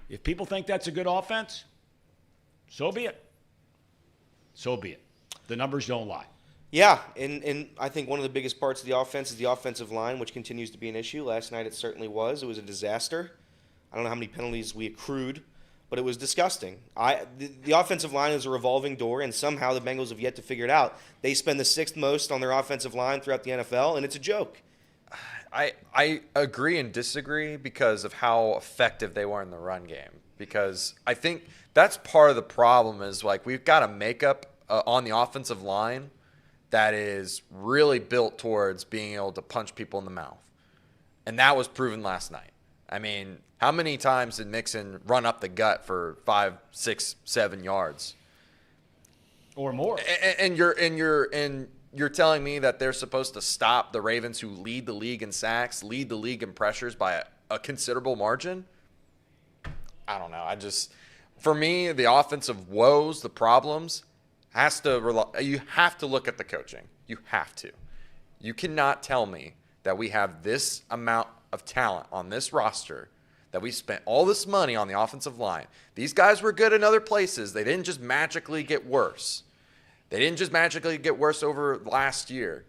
If people think that's a good offense, so be it. So be it. The numbers don't lie. Yeah, and I think one of the biggest parts of the offense is the offensive line, which continues to be an issue. Last night it certainly was. It was a disaster. I don't know how many penalties we accrued, but it was disgusting. The offensive line is a revolving door, and somehow the Bengals have yet to figure it out. They spend the 6th most on their offensive line throughout the NFL, and it's a joke. I agree and disagree because of how effective they were in the run game. Because I think that's part of the problem is, like, we've got a makeup on the offensive line that is really built towards being able to punch people in the mouth. And that was proven last night. I mean, how many times did Mixon run up the gut for 5, 6, 7 yards? Or more. And you're telling me that they're supposed to stop the Ravens, who lead the league in sacks, lead the league in pressures by a considerable margin? I don't know. For me, the offensive woes, the problems, you have to look at the coaching. You have to. You cannot tell me that we have this amount of talent on this roster, that we spent all this money on the offensive line. These guys were good in other places. They didn't just magically get worse. They didn't just magically get worse over last year.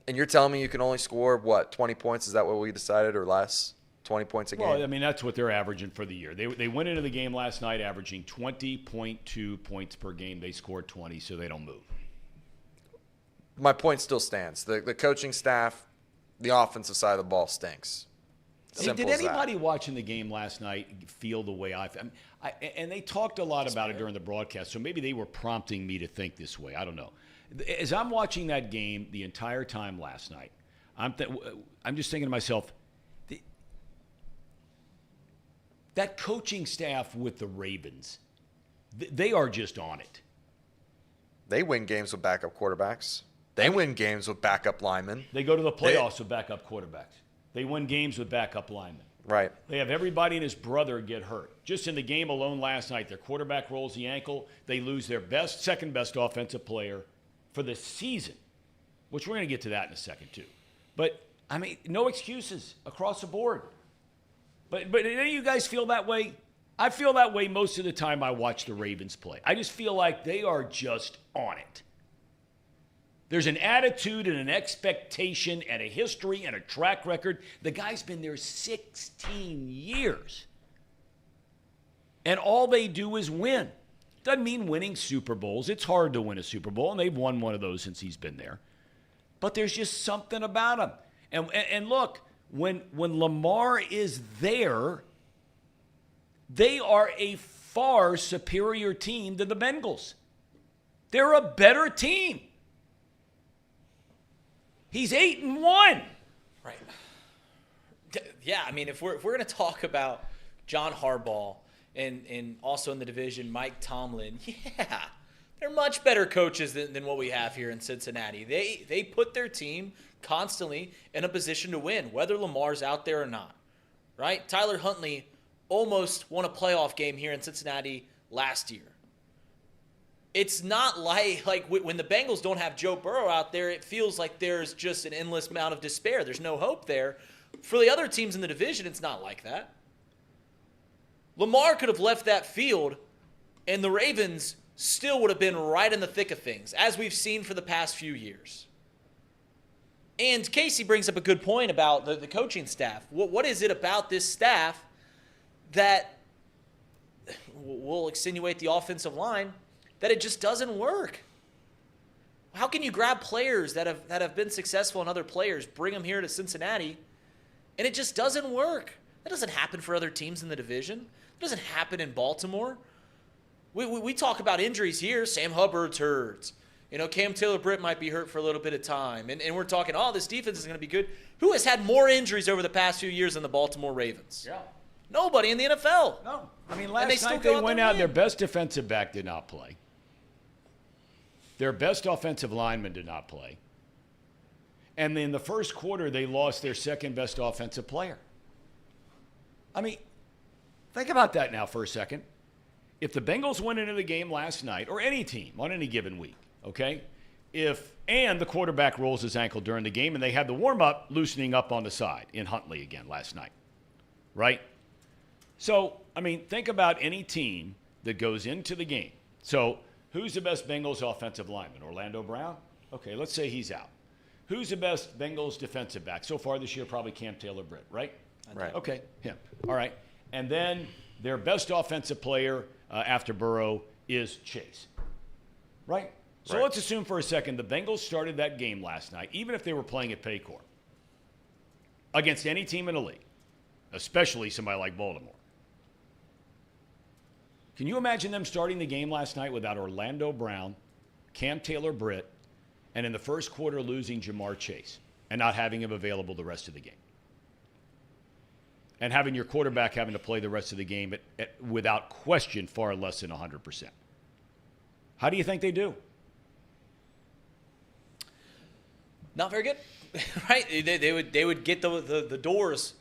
And you're telling me you can only score, 20 points? Is that what we decided, or less? 20 points a game? Well, I mean, that's what they're averaging for the year. They went into the game last night averaging 20.2 points per game. They scored 20, so they don't move. My point still stands. The coaching staff, the offensive side of the ball stinks. Simple Did as that. anybody watching the game last night feel the way I felt? And they talked a lot about it during the broadcast, so maybe they were prompting me to think this way. I don't know. As I'm watching that game the entire time last night, I'm just thinking to myself, that coaching staff with the Ravens, they are just on it. They win games with backup quarterbacks. They win games with backup linemen. They go to the playoffs with backup quarterbacks. They win games with backup linemen. Right. They have everybody and his brother get hurt. Just in the game alone last night, their quarterback rolls the ankle. They lose their second best offensive player for the season, which we're going to get to that in a second too. But, I mean, no excuses across the board. But did any of you guys feel that way? I feel that way most of the time I watch the Ravens play. I just feel like they are just on it. There's an attitude and an expectation and a history and a track record. The guy's been there 16 years. And all they do is win. Doesn't mean winning Super Bowls. It's hard to win a Super Bowl, and they've won one of those since he's been there. But there's just something about him. And look, when Lamar is there, they are a far superior team than the Bengals. They're a better team. He's 8-1. Right. Yeah, I mean, if we're going to talk about John Harbaugh and also in the division, Mike Tomlin, yeah, they're much better coaches than what we have here in Cincinnati. They put their team constantly in a position to win, whether Lamar's out there or not, right? Tyler Huntley almost won a playoff game here in Cincinnati last year. It's not like when the Bengals don't have Joe Burrow out there, it feels like there's just an endless amount of despair. There's no hope there. For the other teams in the division, it's not like that. Lamar could have left that field, and the Ravens still would have been right in the thick of things, as we've seen for the past few years. And Casey brings up a good point about the coaching staff. What is it about this staff that will insinuate the offensive line that it just doesn't work? How can you grab players that have been successful in other players, bring them here to Cincinnati, and it just doesn't work? That doesn't happen for other teams in the division. It doesn't happen in Baltimore. We talk about injuries here. Sam Hubbard's hurt. Cam Taylor-Britt might be hurt for a little bit of time. And we're talking, this defense is going to be good. Who has had more injuries over the past few years than the Baltimore Ravens? Yeah. Nobody in the NFL. No. I mean, last night they went out, their best defensive back did not play. Their best offensive lineman did not play. And in the first quarter, they lost their second best offensive player. I mean, think about that now for a second. If the Bengals went into the game last night, or any team on any given week, okay? And the quarterback rolls his ankle during the game, and they had the warm-up loosening up on the side in Huntley again last night, right? So, I mean, think about any team that goes into the game. So, who's the best Bengals offensive lineman? Orlando Brown? Okay, let's say he's out. Who's the best Bengals defensive back? So far this year, probably Cam Taylor-Britt, right? Right. Okay, him. All right. And then their best offensive player after Burrow is Chase, right? So let's assume for a second the Bengals started that game last night, even if they were playing at Paycor, against any team in the league, especially somebody like Baltimore. Can you imagine them starting the game last night without Orlando Brown, Cam Taylor-Britt, and in the first quarter losing Jamar Chase and not having him available the rest of the game? And having your quarterback having to play the rest of the game without question far less than 100%. How do you think they do? Not very good, right? They would get the doors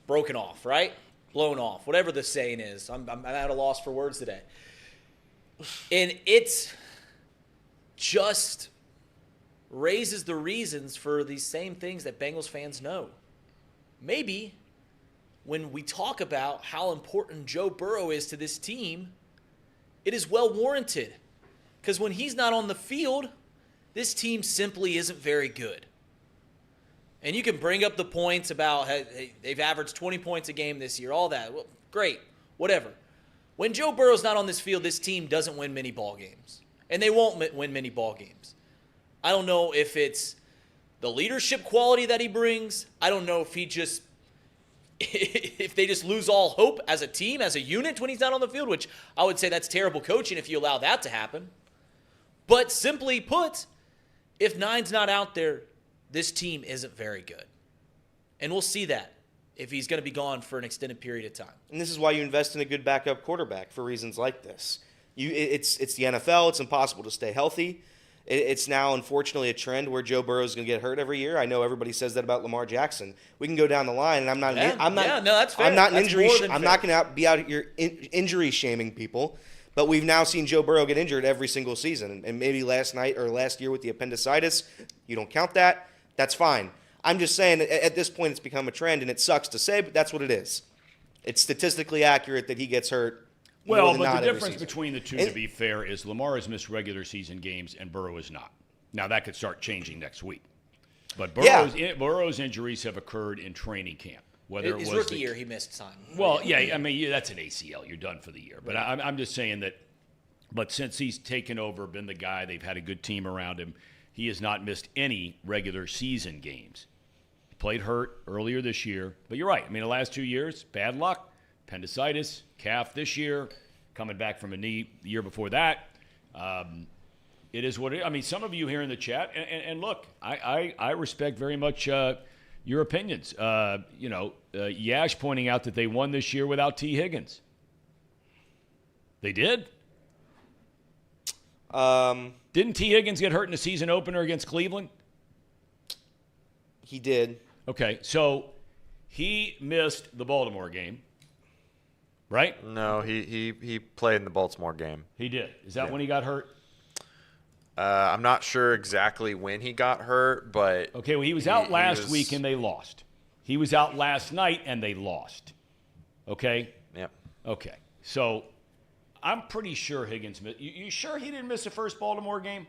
broken off, right? Blown off, whatever the saying is. I'm at a loss for words today. And it's just raises the reasons for these same things that Bengals fans know. Maybe when we talk about how important Joe Burrow is to this team, it is well warranted. Because when he's not on the field, this team simply isn't very good. And you can bring up the points about hey, they've averaged 20 points a game this year, all that. Well, great, whatever. When Joe Burrow's not on this field, this team doesn't win many ball games. And they won't win many ball games. I don't know if it's the leadership quality that he brings. I don't know if if they just lose all hope as a team, as a unit when he's not on the field, which I would say that's terrible coaching if you allow that to happen. But simply put, if Nine's not out there, this team isn't very good. And we'll see that if he's going to be gone for an extended period of time. And this is why you invest in a good backup quarterback for reasons like this. It's the NFL. It's impossible to stay healthy. It's now, unfortunately, a trend where Joe Burrow is going to get hurt every year. I know everybody says that about Lamar Jackson. We can go down the line, and I'm not that's fair. I'm not an That's injury. more than I'm fair. not going to be out here injury shaming people. But we've now seen Joe Burrow get injured every single season, and maybe last night or last year with the appendicitis, you don't count that. That's fine. I'm just saying at this point it's become a trend, and it sucks to say, but that's what it is. It's statistically accurate that he gets hurt. Well, but the difference between the two, to be fair, is Lamar has missed regular season games and Burrow is not. Now, that could start changing next week. But Burrow's injuries have occurred in training camp. Whether His it was rookie year, he missed time. Well, yeah, I mean, that's an ACL. You're done for the year. But I'm just saying that, but since he's taken over, been the guy, they've had a good team around him, he has not missed any regular season games. He played hurt earlier this year. But you're right. I mean, the last 2 years, bad luck. Appendicitis, calf this year, coming back from a knee the year before that. It is what it is. I mean, some of you here in the chat, and look, I respect very much your opinions. Yash pointing out that they won this year without T. Higgins. They did? Didn't T. Higgins get hurt in the season opener against Cleveland? He did. Okay, so he missed the Baltimore game. Right? No, he played in the Baltimore game. He did. Is that when he got hurt? I'm not sure exactly when he got hurt, but okay. Well, he was out last week and they lost. He was out last night and they lost. Okay. Yep. Okay. So I'm pretty sure Higgins missed. You sure he didn't miss the first Baltimore game?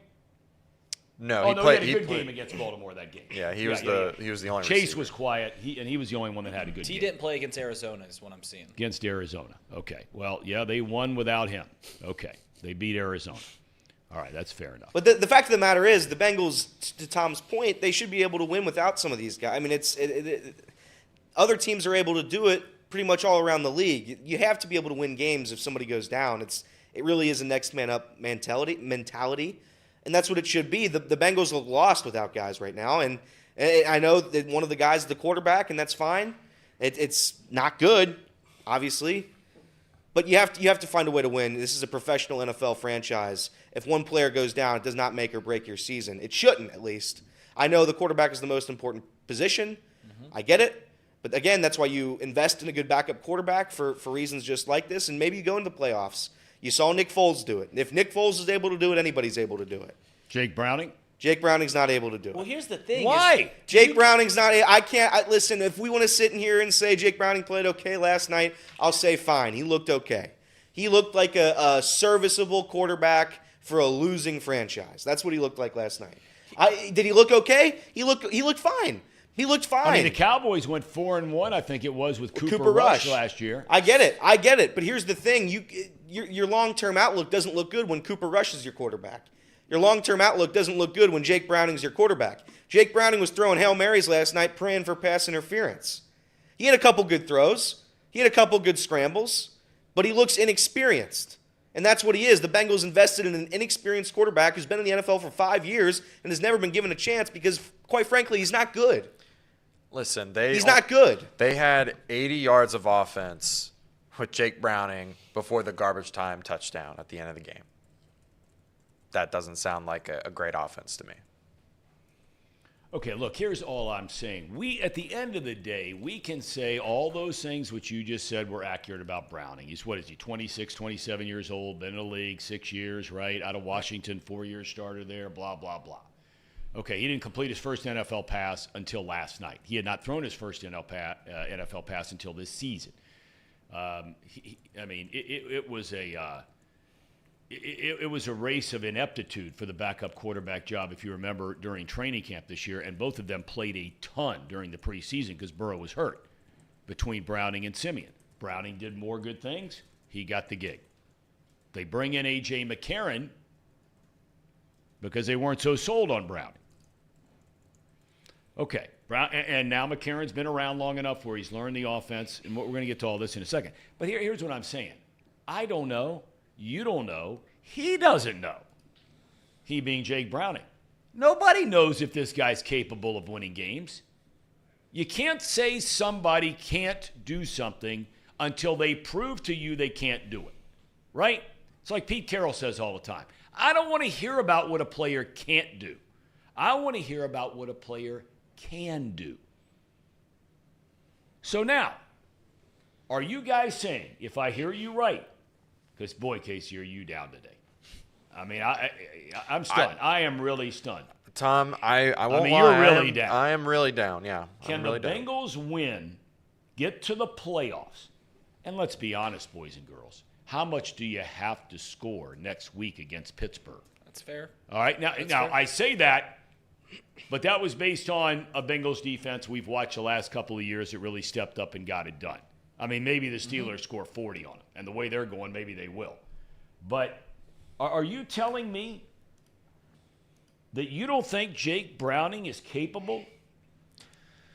No, he had a good game against Baltimore that game. Yeah, he was the only Chase receiver. was quiet. He was the only one that had a good game. He didn't play against Arizona is what I'm seeing. Against Arizona. Okay. Well, yeah, they won without him. Okay. They beat Arizona. All right, that's fair enough. But the fact of the matter is, the Bengals, to Tom's point, they should be able to win without some of these guys. I mean, other teams are able to do it pretty much all around the league. You have to be able to win games if somebody goes down. It really is a next man up mentality. And that's what it should be. The Bengals are lost without guys right now. And I know that one of the guys is the quarterback, and that's fine. It's not good, obviously. But you have to find a way to win. This is a professional NFL franchise. If one player goes down, it does not make or break your season. It shouldn't, at least. I know the quarterback is the most important position. I get it. But, again, that's why you invest in a good backup quarterback for reasons just like this, and maybe you go into the playoffs. You saw Nick Foles do it. If Nick Foles is able to do it, anybody's able to do it. Jake Browning? Jake Browning's not able to do it. Well, here's the thing. Why? Jake Browning's not. Listen, if we want to sit in here and say Jake Browning played okay last night, I'll say fine. He looked okay. He looked like a serviceable quarterback for a losing franchise. That's what he looked like last night. Did he look okay? He looked fine. He looked fine. I mean, the Cowboys went 4-1, I think it was, with Cooper Rush last year. I get it. But here's the thing. Your long-term outlook doesn't look good when Cooper Rush is your quarterback. Your long-term outlook doesn't look good when Jake Browning's your quarterback. Jake Browning was throwing Hail Marys last night praying for pass interference. He had a couple good throws. He had a couple good scrambles. But he looks inexperienced. And that's what he is. The Bengals invested in an inexperienced quarterback who's been in the NFL for 5 years and has never been given a chance because, quite frankly, he's not good. Listen, he's not good. They had 80 yards of offense with Jake Browning before the garbage time touchdown at the end of the game. That doesn't sound like a great offense to me. Okay, look, here's all I'm saying. At the end of the day, we can say all those things which you just said were accurate about Browning. He's, 26, 27 years old, been in the league 6 years, right? Out of Washington, 4-year starter there, blah, blah, blah. Okay, he didn't complete his first NFL pass until last night. He had not thrown his first NFL pass until this season. It was a... It was a race of ineptitude for the backup quarterback job, if you remember, during training camp this year, and both of them played a ton during the preseason because Burrow was hurt between Browning and Simeon. Browning did more good things. He got the gig. They bring in A.J. McCarron because they weren't so sold on Browning. Okay, and now McCarron's been around long enough where he's learned the offense, and we're going to get to all this in a second. But here's what I'm saying. I don't know. You don't know. He doesn't know. He being Jake Browning. Nobody knows if this guy's capable of winning games. You can't say somebody can't do something until they prove to you they can't do it. Right? It's like Pete Carroll says all the time. I don't want to hear about what a player can't do. I want to hear about what a player can do. So now, are you guys saying, if I hear you right, because, boy, Casey, are you down today? I mean, I'm stunned. I am really stunned. Tom, I won't lie. You're really down. I am really down, yeah. Can the Bengals win, get to the playoffs? And let's be honest, boys and girls, how much do you have to score next week against Pittsburgh? That's fair. All right, now fair. I say that, but that was based on a Bengals defense we've watched the last couple of years that really stepped up and got it done. I mean, maybe the Steelers score 40 on them, and the way they're going, maybe they will. But are you telling me that you don't think Jake Browning is capable?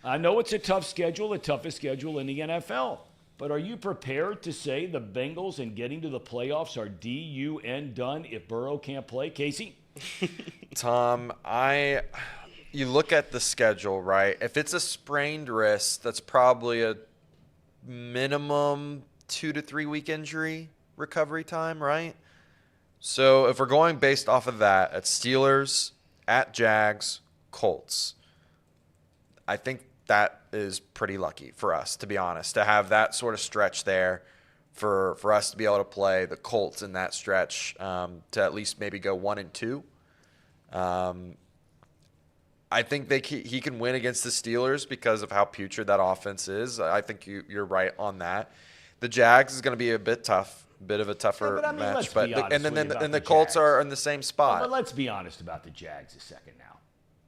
I know it's a tough schedule, the toughest schedule in the NFL. But are you prepared to say the Bengals and getting to the playoffs are D-U-N done if Burrow can't play? Casey? Tom, you look at the schedule, right? If it's a sprained wrist, that's probably a minimum 2 to 3 week injury recovery time, right? So if we're going based off of that, at Steelers, at Jags, Colts, I think that is pretty lucky for us, to be honest, to have that sort of stretch there for us to be able to play the Colts in that stretch, to at least maybe go 1-2. I think he can win against the Steelers because of how putrid that offense is. I think you're right on that. The Jags is going to be a bit of a tougher match. But the Colts are in the same spot. But let's be honest about the Jags a second now.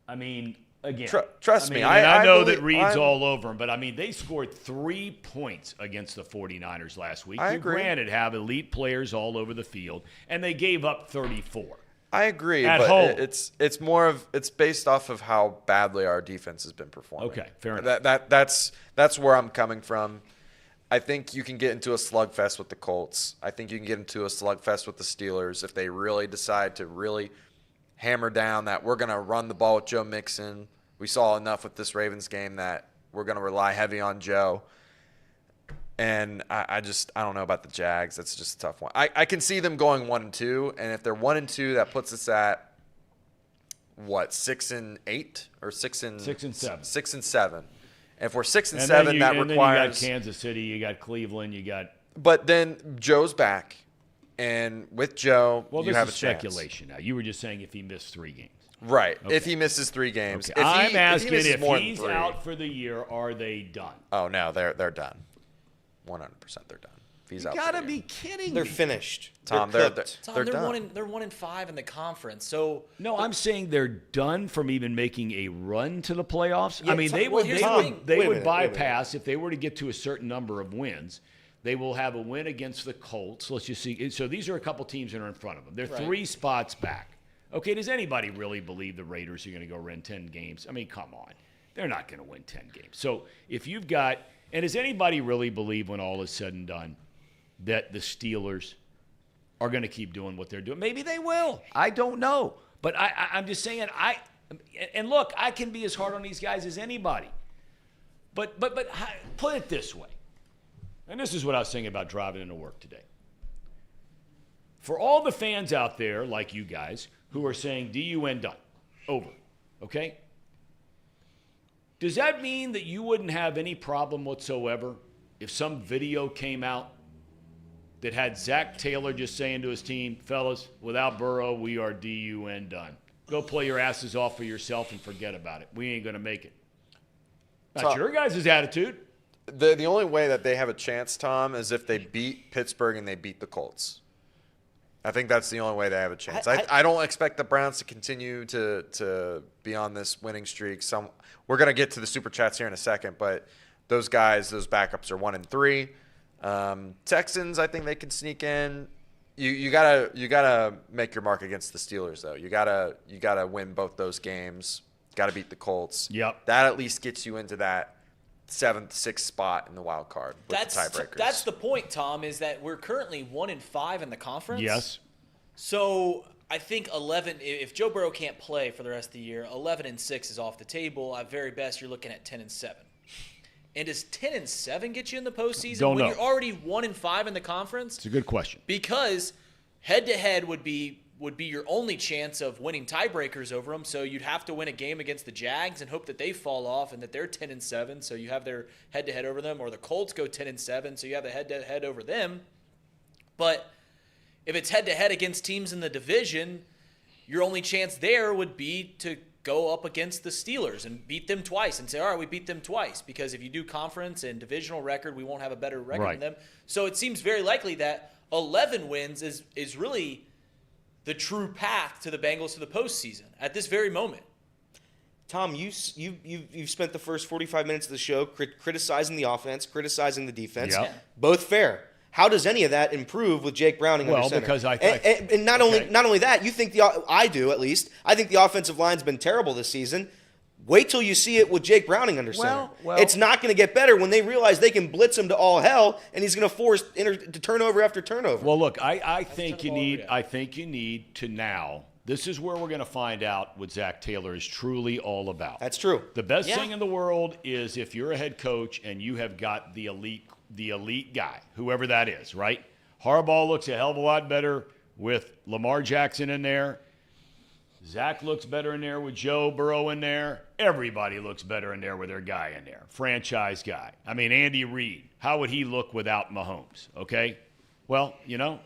I mean, again, trust me. I know that Reed's all over them, but I mean, they scored 3 points against the 49ers last week. I agree. Granted, have elite players all over the field, and they gave up 34. I agree, At but home. it's based off of how badly our defense has been performing. Okay, fair enough. That's where I'm coming from. I think you can get into a slugfest with the Colts. I think you can get into a slugfest with the Steelers if they really decide to really hammer down that we're going to run the ball with Joe Mixon. We saw enough with this Ravens game that we're going to rely heavy on Joe. And I don't know about the Jags. That's just a tough one. I can see them going 1-2, and if they're 1-2, that puts us at what, 6-8 or 6-7? 6-7. If we're 6-7, that requires. Then you got Kansas City, you got Cleveland, you got. But then Joe's back. And with Joe, Well, you this have is a chance. speculation now. You were just saying if he missed 3 games. Right. Okay. If he misses 3 games. Okay. If he, I'm asking if, he if more than he's 3, out for the year, are they done? Oh, no, they're done. 100% they're done. If he's out You for gotta the be year. kidding They're me. finished. Tom, they're they're cooked. Tom, they're they're done. 1-5 in the conference. So No, I'm saying they're done from even making a run to the playoffs. Yeah, I mean, Tom, they well, would here's they the would thing. they Wait a would minute, wait a minute. bypass if they were to get to a certain number of wins. They will have a win against the Colts. Let's just see. So these are a couple teams that are in front of them. They're Right. 3 spots back. Okay, does anybody really believe the Raiders are going to go win 10 games? I mean, come on. They're not going to win 10 games. So if you've got – and does anybody really believe when all is said and done that the Steelers are going to keep doing what they're doing? Maybe they will. I don't know. But I'm just saying and look, I can be as hard on these guys as anybody. But put it this way. And this is what I was saying about driving into work today. For all the fans out there, like you guys, who are saying DUN done, over, okay? Does that mean that you wouldn't have any problem whatsoever if some video came out that had Zach Taylor just saying to his team, fellas, without Burrow, we are DUN done. Go play your asses off for yourself and forget about it. We ain't going to make it. That's your guys' attitude. The only way that they have a chance, Tom, is if they beat Pittsburgh and they beat the Colts. I think that's the only way they have a chance. I don't expect the Browns to continue to be on this winning streak. We're going to get to the Super Chats here in a second, but those guys, those backups are 1-3. Texans, I think they can sneak in. You gotta make your mark against the Steelers, though. You gotta win both those games. Got to beat the Colts. Yep. That at least gets you into that 7th, 6th spot in the wild card with the tiebreakers. That's the point, Tom, is that we're currently 1-5 in the conference. Yes. So I think 11. If Joe Burrow can't play for the rest of the year, 11-6 is off the table. At very best, you're looking at 10-7. And does 10-7 get you in the postseason Don't when know. you're already 1-5 in the conference? It's a good question. Because head-to-head would be your only chance of winning tiebreakers over them. So you'd have to win a game against the Jags and hope that they fall off and that they're 10-7, so you have their head-to-head over them, or the Colts go 10-7, so you have the head-to-head over them. But if it's head-to-head against teams in the division, your only chance there would be to go up against the Steelers and beat them twice and say, all right, we beat them twice, because if you do conference and divisional record, we won't have a better record Right. than them. So it seems very likely that 11 wins is really the true path to the Bengals to the postseason at this very moment. Tom, you've spent the first 45 minutes of the show criticizing the offense, criticizing the defense. Yep. Both fair. How does any of that improve with Jake Browning under Well, center? because and not only that, you think I do at least. I think the offensive line's been terrible this season. Wait till you see it with Jake Browning under center. Well, it's not going to get better when they realize they can blitz him to all hell, and he's going to force to turnover after turnover. Well, look, I think you need to now. This is where we're going to find out what Zach Taylor is truly all about. That's true. The best thing in the world is if you're a head coach and you have got the elite guy, whoever that is, right? Harbaugh looks a hell of a lot better with Lamar Jackson in there. Zach looks better in there with Joe Burrow in there. Everybody looks better in there with their guy in there. Franchise guy. I mean, Andy Reid. How would he look without Mahomes? Okay? Well,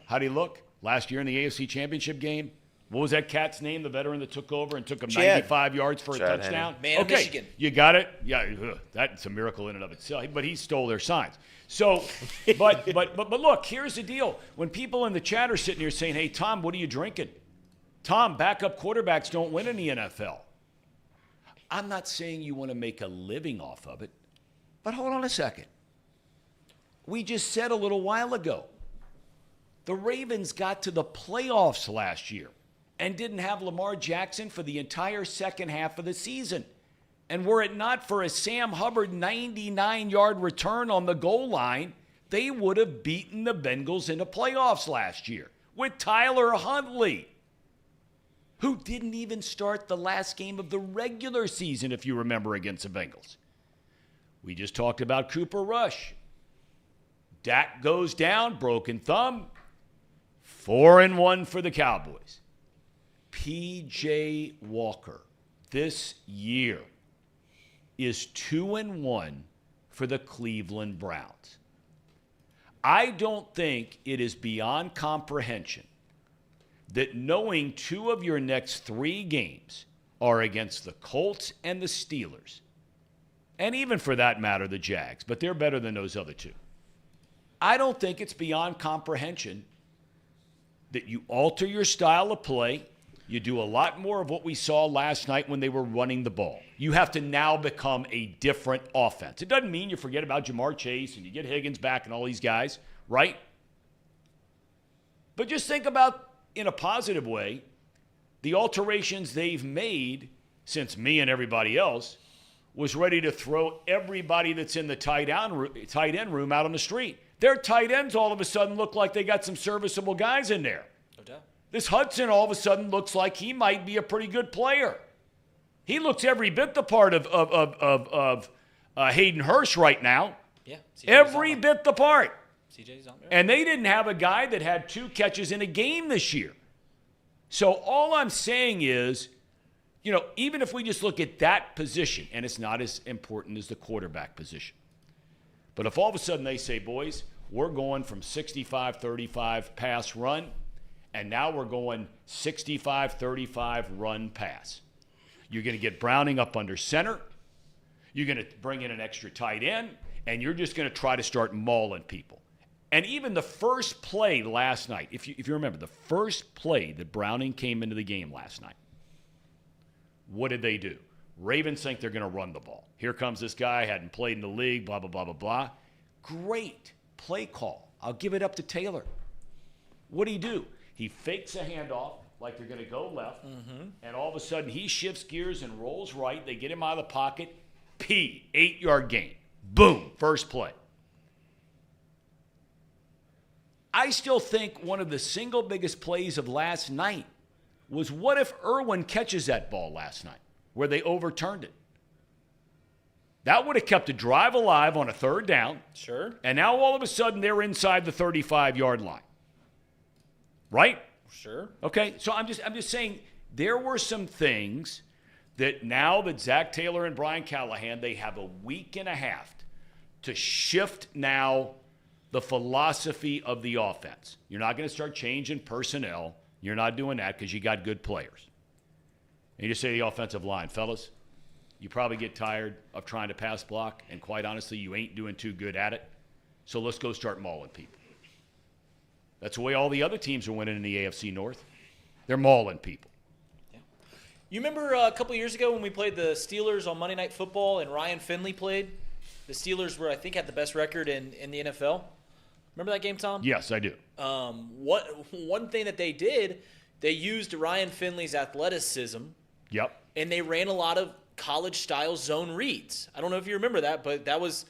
how'd he look? Last year in the AFC Championship game, what was that cat's name, the veteran that took over and took him 95 yards for a Chad touchdown? Man of Michigan. You got it? Yeah, that's a miracle in and of itself. But he stole their signs. So, but look, here's the deal. When people in the chat are sitting here saying, hey, Tom, what are you drinking? Tom, backup quarterbacks don't win in the NFL. I'm not saying you want to make a living off of it, but hold on a second. We just said a little while ago, the Ravens got to the playoffs last year and didn't have Lamar Jackson for the entire second half of the season. And were it not for a Sam Hubbard 99-yard return on the goal line, they would have beaten the Bengals in the playoffs last year with Tyler Huntley, who didn't even start the last game of the regular season, if you remember, against the Bengals. We just talked about Cooper Rush. Dak goes down, broken thumb. 4-1 for the Cowboys. P.J. Walker this year is 2-1 for the Cleveland Browns. I don't think it is beyond comprehension that knowing 2 of your next 3 games are against the Colts and the Steelers, and even for that matter, the Jags, but they're better than those other 2. I don't think it's beyond comprehension that you alter your style of play. You do a lot more of what we saw last night when they were running the ball. You have to now become a different offense. It doesn't mean you forget about Jamar Chase and you get Higgins back and all these guys, right? But just think about, in a positive way, the alterations they've made since me and everybody else was ready to throw everybody that's in the tight end room out on the street. Their tight ends all of a sudden look like they got some serviceable guys in there. No doubt. This Hudson all of a sudden looks like he might be a pretty good player. He looks every bit the part of Hayden Hurst right now. Yeah. Every bit the part. CJ's on there. And they didn't have a guy that had 2 catches in a game this year. So all I'm saying is, even if we just look at that position, and it's not as important as the quarterback position, but if all of a sudden they say, boys, we're going from 65-35 pass run, and now we're going 65-35 run pass. You're going to get Browning up under center. You're going to bring in an extra tight end, and you're just going to try to start mauling people. And even the first play last night, if you remember, the first play that Browning came into the game last night, what did they do? Ravens think they're going to run the ball. Here comes this guy, hadn't played in the league, blah, blah, blah, blah, blah. Great play call. I'll give it up to Taylor. What do he do? He fakes a handoff like they're going to go left, and all of a sudden he shifts gears and rolls right. They get him out of the pocket. 8-yard gain. Boom, first play. I still think one of the single biggest plays of last night was what if Irwin catches that ball last night where they overturned it? That would have kept a drive alive on a 3rd down. Sure. And now all of a sudden they're inside the 35-yard line. Right? Sure. Okay, so I'm just saying there were some things that now that Zach Taylor and Brian Callahan, they have a week and a half to shift now the philosophy of the offense. You're not going to start changing personnel. You're not doing that because you got good players. And you just say to the offensive line, fellas, you probably get tired of trying to pass block, and quite honestly, you ain't doing too good at it. So let's go start mauling people. That's the way all the other teams are winning in the AFC North. They're mauling people. Yeah. You remember a couple years ago when we played the Steelers on Monday Night Football and Ryan Finley played? The Steelers were, I think, had the best record in the NFL. Remember that game, Tom? Yes, I do. One thing that they did, they used Ryan Finley's athleticism. Yep. And they ran a lot of college-style zone reads. I don't know if you remember that, but that was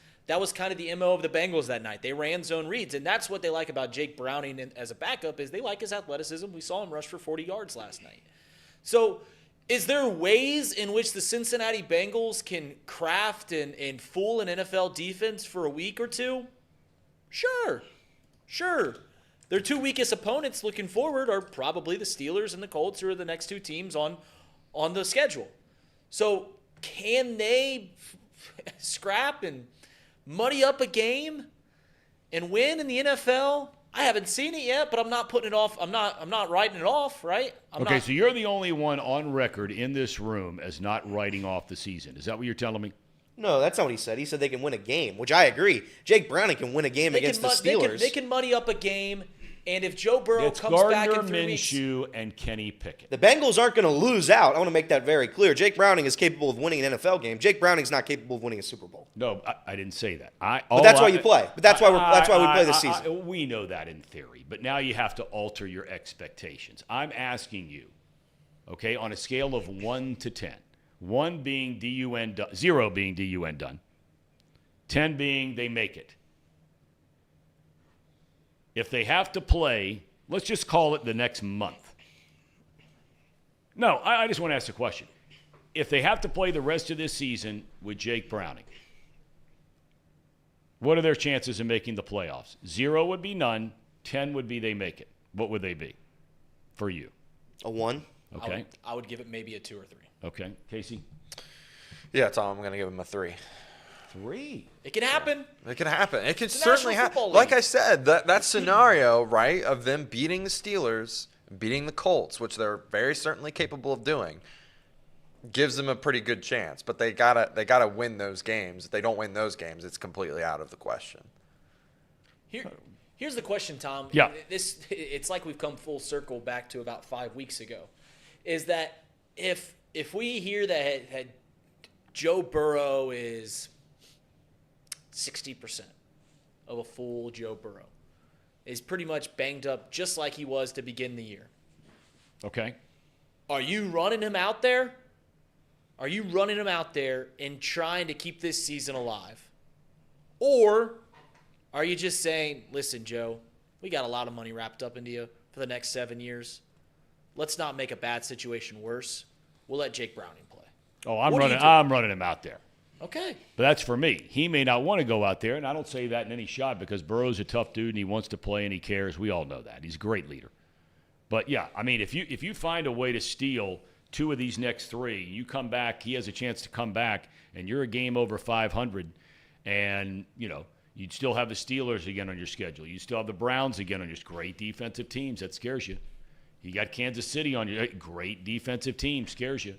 kind of the MO of the Bengals that night. They ran zone reads, and that's what they like about Jake Browning as a backup is they like his athleticism. We saw him rush for 40 yards last night. So is there ways in which the Cincinnati Bengals can craft and fool an NFL defense for a week or two? Sure. Their 2 weakest opponents looking forward are probably the Steelers and the Colts, who are the next 2 teams on the schedule. So can they scrap and muddy up a game and win in the NFL? I haven't seen it yet, but I'm not putting it off. I'm not writing it off, right? So you're the only one on record in this room as not writing off the season. Is that what you're telling me? No, that's not what he said. He said they can win a game, which I agree. Jake Browning can win a game against the Steelers. They can muddy up a game, and if Joe Burrow it's comes back in 3 weeks. Minshew and Kenny Pickett. The Bengals aren't going to lose out. I want to make that very clear. Jake Browning is capable of winning an NFL game. Jake Browning's not capable of winning a Super Bowl. No, I didn't say that. But that's why you play. But that's why we play this season. We know that in theory, but now you have to alter your expectations. I'm asking you, okay, on a scale of 1 to 10, 1 being DUN done, 0 being DUN done, 10 being they make it. If they have to play, let's just call it the next month. No, I just want to ask a question. If they have to play the rest of this season with Jake Browning, what are their chances of making the playoffs? 0 would be none. 10 would be they make it. What would they be for you? A 1. Okay. I would give it maybe a 2 or 3. Okay. Casey? Yeah, Tom, I'm going to give him a 3. 3. It can happen. It can happen. It can It's the certainly National happen. Football Like League. I said, that scenario, right, of them beating the Steelers, beating the Colts, which they're very certainly capable of doing, gives them a pretty good chance. But they gotta win those games. If they don't win those games, it's completely out of the question. Here's the question, Tom. Yeah. It's like we've come full circle back to about 5 weeks ago. Is that if we hear that Joe Burrow is 60% of a full Joe Burrow, is pretty much banged up just like he was to begin the year. Okay. Are you running him out there? Are you running him out there and trying to keep this season alive? Or are you just saying, listen, Joe, we got a lot of money wrapped up into you for the next 7 years. Let's not make a bad situation worse. We'll let Jake Browning play. Oh, What do you do? I'm running him out there. Okay. But that's for me. He may not want to go out there, and I don't say that in any shot because Burrow's a tough dude and he wants to play and he cares. We all know that. He's a great leader. But, yeah, I mean, if you find a way to steal 2 of these next 3, you come back, he has a chance to come back, and you're a game over 500, and, you'd still have the Steelers again on your schedule. You still have the Browns again on your great defensive teams. That scares you. You got Kansas City on your great defensive team. Scares you.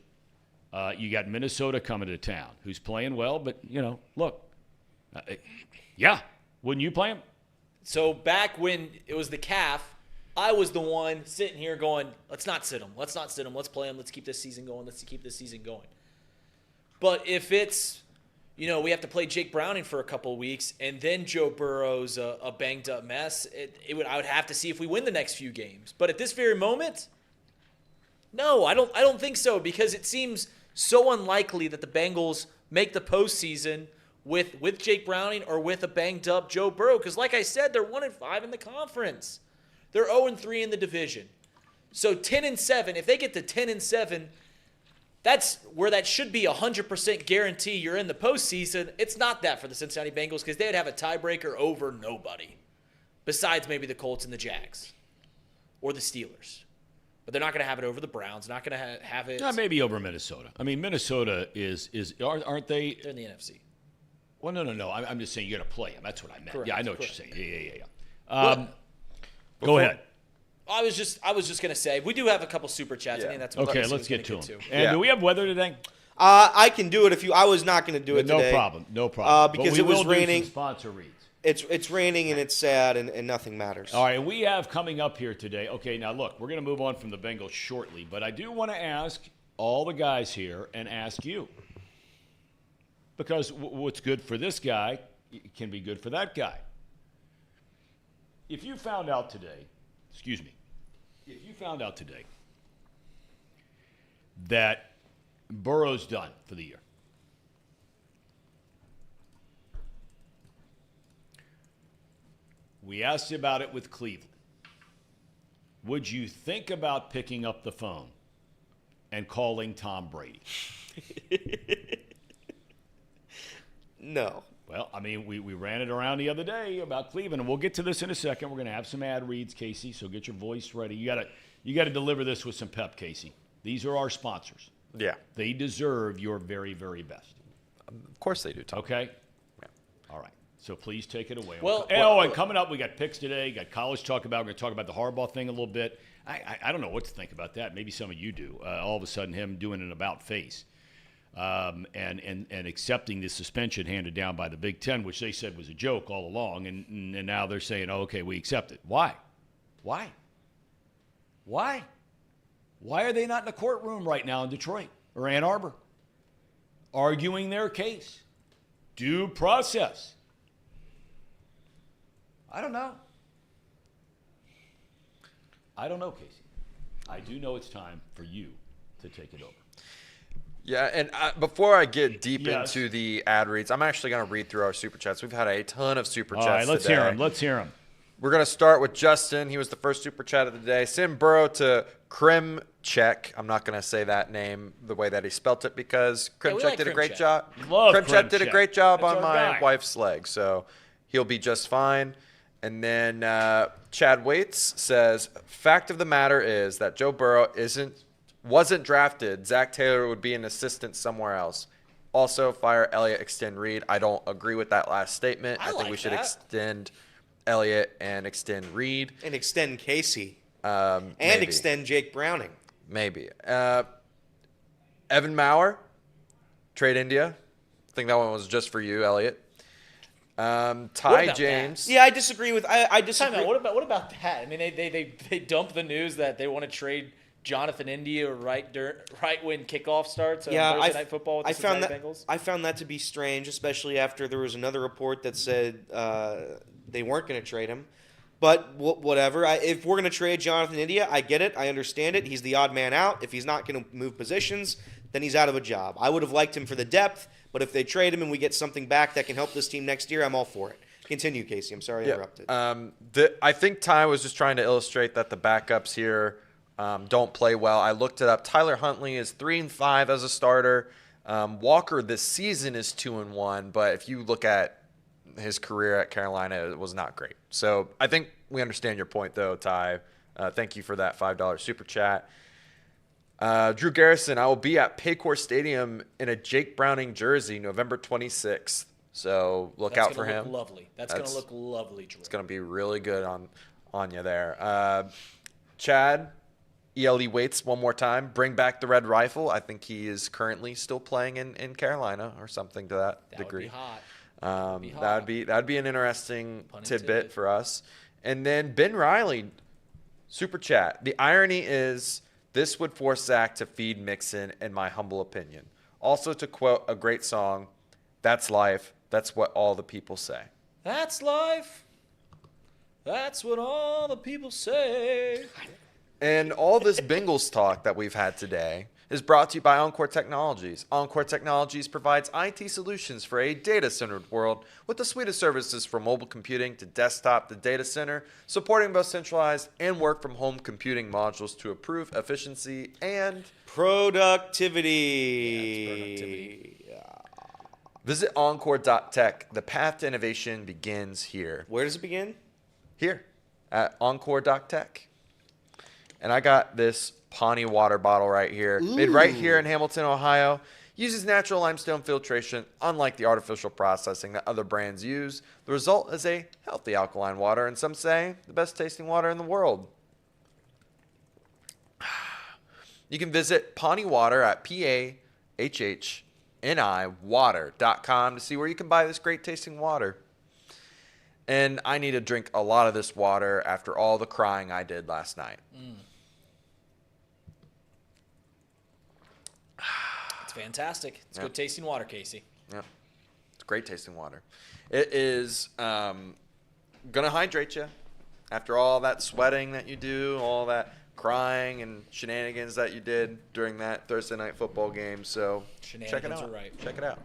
You got Minnesota coming to town, who's playing well, but, look. Yeah. Wouldn't you play him? So back when it was the calf, I was the one sitting here going, let's not sit him. Let's not sit him. Let's play him. Let's keep this season going. Let's keep this season going. But if it's, we have to play Jake Browning for a couple of weeks, and then Joe Burrow's a banged up mess, I would have to see if we win the next few games. But at this very moment, no, I don't think so, because it seems so unlikely that the Bengals make the postseason with Jake Browning or with a banged up Joe Burrow. Because like I said, they're 1-5 in the conference. They're 0-3 in the division. So 10-7, if they get to 10-7, that's where that should be 100% guarantee you're in the postseason. It's not that for the Cincinnati Bengals because they'd have a tiebreaker over nobody, besides maybe the Colts and the Jags or the Steelers. But they're not going to have it over the Browns. Not going to have it. Maybe over Minnesota. I mean, Minnesota aren't they? They're in the NFC. Well, no. I'm just saying you got to play them. That's what I meant. Correct, Yeah, I know correct. what you're saying. Yeah. Go ahead. I was just going to say we do have a couple super chats. I think that's what Okay, Legacy let's was get to gonna them. get And do we have weather today? I can do it if you. I was not going to do it No today. problem. But because we it was will do raining. some sponsor reads. It's raining and it's sad and nothing matters. All right, we have coming up here today. Okay, now look, we're going to move on from the Bengals shortly, but I do want to ask all the guys here and ask you. Because what's good for this guy can be good for that guy. If you found out today that Burrow's done for the year, we asked you about it with Cleveland. Would you think about picking up the phone and calling Tom Brady? No. Well, I mean, we ran it around the other day about Cleveland, and we'll get to this in a second. We're going to have some ad reads, Casey, so get your voice ready. You got to deliver this with some pep, Casey. These are our sponsors. Yeah. They deserve your very, very best. Of course they do, Tom. Okay? Yeah. All right. So please take it away. Well- and coming up, we got picks today. Got college to talk about. We're going to talk about the Harbaugh thing a little bit. I don't know what to think about that. Maybe some of you do. All of a sudden, him doing an about face. And accepting the suspension handed down by the Big Ten, which they said was a joke all along, and now they're saying, oh, okay, we accept it. Why? Why are they not in the courtroom right now in Detroit or Ann Arbor arguing their case? Due process. I don't know. Casey. I do know it's time for you to take it over. Yeah, and before I get deep Yes. into the ad reads, I'm actually going to read through our super chats. We've had a ton of super All chats right, let's today. hear him. We're going to start with Justin. He was the first super chat of the day. Send Burrow to Krimchek. I'm not going to say that name the way that he spelt it because we Krimchek like did a great Krimchek. job. Love Krimchek did a Krimchek. great job That's on our my guy. wife's leg, so he'll be just fine. And then Chad Waits says, fact of the matter is that Joe Burrow wasn't drafted. Zach Taylor would be an assistant somewhere else. Also, fire Elliott, extend Reed. I don't agree with that last statement. I think like we should that. extend Elliott and extend Reed. And extend Casey. And Extend Jake Browning. Maybe. Evan Maurer, trade India. I think that one was just for you, Elliott. Ty about James. Yeah, I disagree with. I disagree. What about that? I mean, they dump the news that they want to trade Jonathan India right when kickoff starts on Thursday Night Football with the Cincinnati Bengals. I found that to be strange, especially after there was another report that said they weren't going to trade him. But whatever. If we're going to trade Jonathan India, I get it. I understand it. He's the odd man out. If he's not going to move positions, then he's out of a job. I would have liked him for the depth, but if they trade him and we get something back that can help this team next year, I'm all for it. Continue, Casey. I'm sorry I interrupted. I think Ty was just trying to illustrate that the backups here don't play well. I looked it up. Tyler Huntley is 3-5 as a starter. Walker this season is 2-1, but if you look at his career at Carolina, it was not great. So I think we understand your point, though, Ty. Thank you for that $5 super chat. Drew Garrison, I will be at Paycor Stadium in a Jake Browning jersey November 26th. So look out for him. Lovely. That's going to look lovely, Drew. It's going to be really good on you there. Chad, ELE waits one more time. Bring back the red rifle. I think he is currently still playing in Carolina or something to that degree. Would be hot. That'd be an interesting tidbit for us. And then Ben Riley, super chat. The irony is this would force Zach to feed Mixon, in my humble opinion. Also, to quote a great song, "That's life. That's what all the people say." That's life. That's what all the people say. And all this Bengals talk that we've had today is brought to you by Encore Technologies. Encore Technologies provides IT solutions for a data-centered world with the suite of services from mobile computing to desktop to data center, supporting both centralized and work-from-home computing modules to improve efficiency and productivity. Visit encore.tech. The path to innovation begins here. Where does it begin? Here at encore.tech. And I got this Pawnee water bottle right here. Made right here in Hamilton, Ohio. Uses natural limestone filtration, unlike the artificial processing that other brands use. The result is a healthy alkaline water, and some say the best tasting water in the world. You can visit Pawnee Water at PAHHNIwater.com to see where you can buy this great tasting water. And I need to drink a lot of this water after all the crying I did last night. It's fantastic. It's good tasting water, Casey. Yeah, it's great tasting water. It is going to hydrate you after all that sweating that you do, all that crying and shenanigans that you did during that Thursday night football game. So check it out. Are right. Check it out.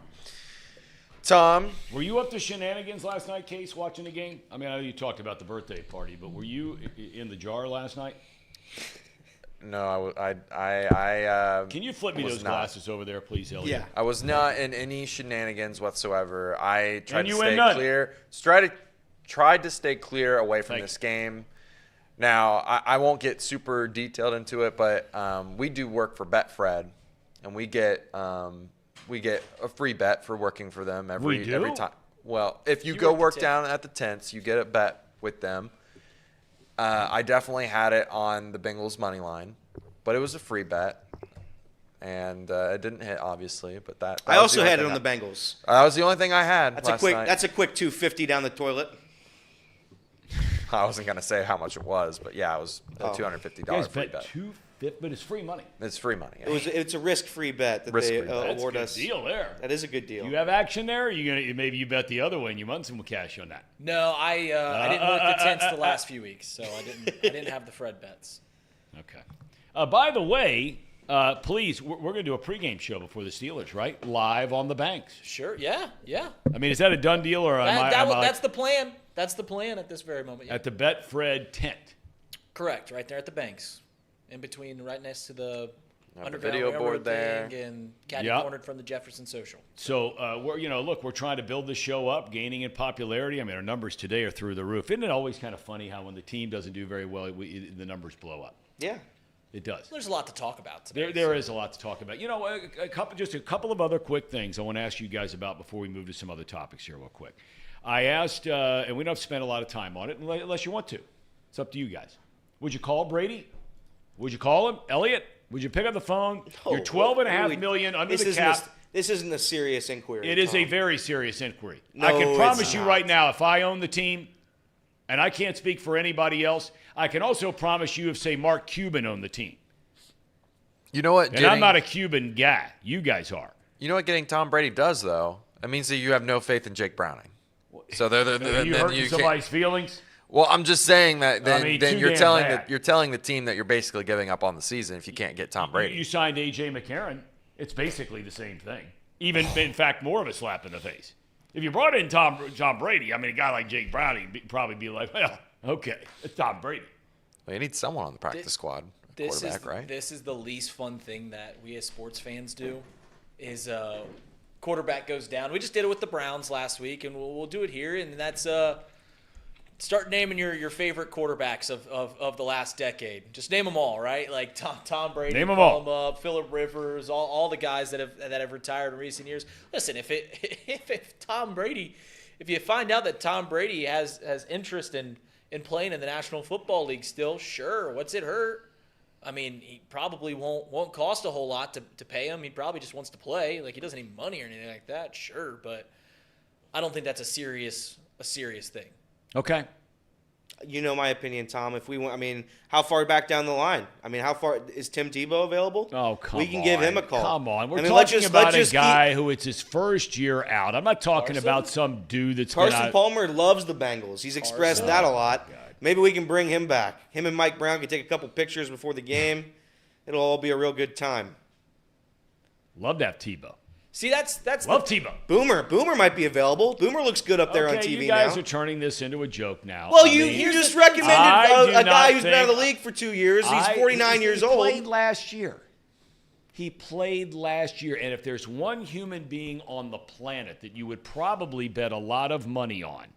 Tom, were you up to shenanigans last night, Case, watching the game? I mean, I know you talked about the birthday party, but were you in the jar last night? No, I Can you flip me those glasses over there, please, Elliot? Yeah. I was not in any shenanigans whatsoever. I tried to stay none. clear. Tried to stay clear away from this game. Now, I won't get super detailed into it, but we do work for Betfred, and we get a free bet for working for them every time. Well, if you go work down at the tents, you get a bet with them. I definitely had it on the Bengals money line, but it was a free bet, and it didn't hit obviously. But that I also had it on the Bengals. That was the only thing I had. That's last night. That's a quick $250 down the toilet. I wasn't gonna say how much it was, but yeah, it was a $250 free bet. But it's free money. It's free money. Yeah. It's a risk-free bet that they award us. That's a good deal there. That is a good deal. You have action there? Or maybe you bet the other way and you won some cash on that. No, I didn't work the tents the last few weeks, so I didn't have the Fred bets. Okay. By the way, please, we're going to do a pregame show before the Steelers, right? Live on the Banks. Sure. Yeah. I mean, is that a done deal or that's the plan? That's the plan at this very moment. Yeah. At the Betfred tent? Correct. Right there at the Banks. In between, right next to the Underground video board there, and catty-cornered from the Jefferson Social. So we're trying to build the show up, gaining in popularity. I mean, our numbers today are through the roof. Isn't it always kind of funny how when the team doesn't do very well, the numbers blow up? Yeah. It does. There's a lot to talk about today. There is a lot to talk about. You know, a couple of other quick things I want to ask you guys about before we move to some other topics here real quick. I asked, and we don't have to spend a lot of time on it unless you want to. It's up to you guys. Would you call Brady? Would you call him? Elliot, would you pick up the phone? No, You're $12.5 million under the cap. This isn't a serious inquiry. It is Tom. a very serious inquiry. No, I can promise it's you not. right now, if I own the team, and I can't speak for anybody else, I can also promise you if, say, Mark Cuban owned the team. You know what? And I'm not a Cuban guy. You guys are. You know what getting Tom Brady does, though? It means that you have no faith in Jake Browning. So Are you hurting somebody's feelings? Well, I'm just saying that then you're too damn telling the team that you're basically giving up on the season if you can't get Tom Brady. You signed A.J. McCarron. It's basically the same thing. Even, in fact, more of a slap in the face. If you brought in Tom Brady, I mean, a guy like Jake Browning would probably be like, well, okay, it's Tom Brady. Well, you need someone on the practice squad. Quarterback, right? This is the least fun thing that we as sports fans do is quarterback goes down. We just did it with the Browns last week, and we'll do it here, and that's start naming your favorite quarterbacks of the last decade. Just name them all, right? Like Tom Brady, name them all. Up, Phillip Rivers, all the guys that have retired in recent years. Listen, if Tom Brady, if you find out that Tom Brady has interest in playing in the National Football League still, sure, what's it hurt? I mean, he probably won't cost a whole lot to pay him. He probably just wants to play. Like, he doesn't need money or anything like that, sure, but I don't think that's a serious thing. Okay. You know my opinion, Tom. If we want, I mean, how far back down the line? I mean, how far is Tim Tebow available? Oh, come on. We can give him a call. Come on. We're I mean, talking about a guy who it's his first year out. I'm not talking about some dude that's going to... Carson Palmer loves the Bengals. He's expressed that a lot. Maybe we can bring him back. Him and Mike Brown can take a couple pictures before the game. It'll all be a real good time. Love to have Tebow. See, that's Love Tebow. Boomer might be available. Boomer looks good up there on TV now. You guys are turning this into a joke now. Well, you just recommended a guy who's been out of the league for 2 years. He's 49 years old. He played last year. And if there's one human being on the planet that you would probably bet a lot of money on,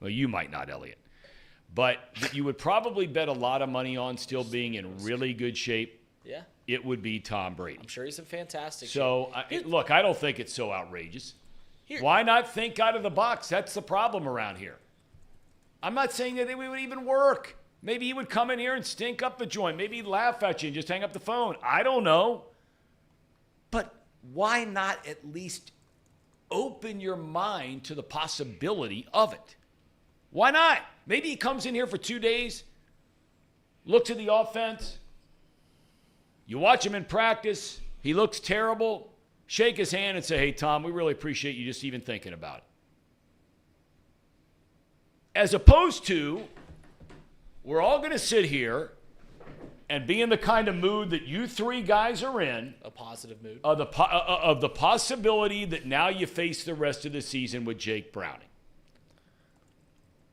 well, you might not, Elliot, but that you would probably bet a lot of money on still being in really good shape, yeah, it would be Tom Brady. I'm sure he's in fantastic shape. So, look, I don't think it's so outrageous. Why not think out of the box? That's the problem around here. I'm not saying that it would even work. Maybe he would come in here and stink up the joint. Maybe he'd laugh at you and just hang up the phone. I don't know. But why not at least open your mind to the possibility of it? Why not? Maybe he comes in here for 2 days, look to the offense. You watch him in practice. He looks terrible. Shake his hand and say, hey, Tom, we really appreciate you just even thinking about it. As opposed to, we're all going to sit here and be in the kind of mood that you three guys are in. A positive mood. Of the possibility that now you face the rest of the season with Jake Browning.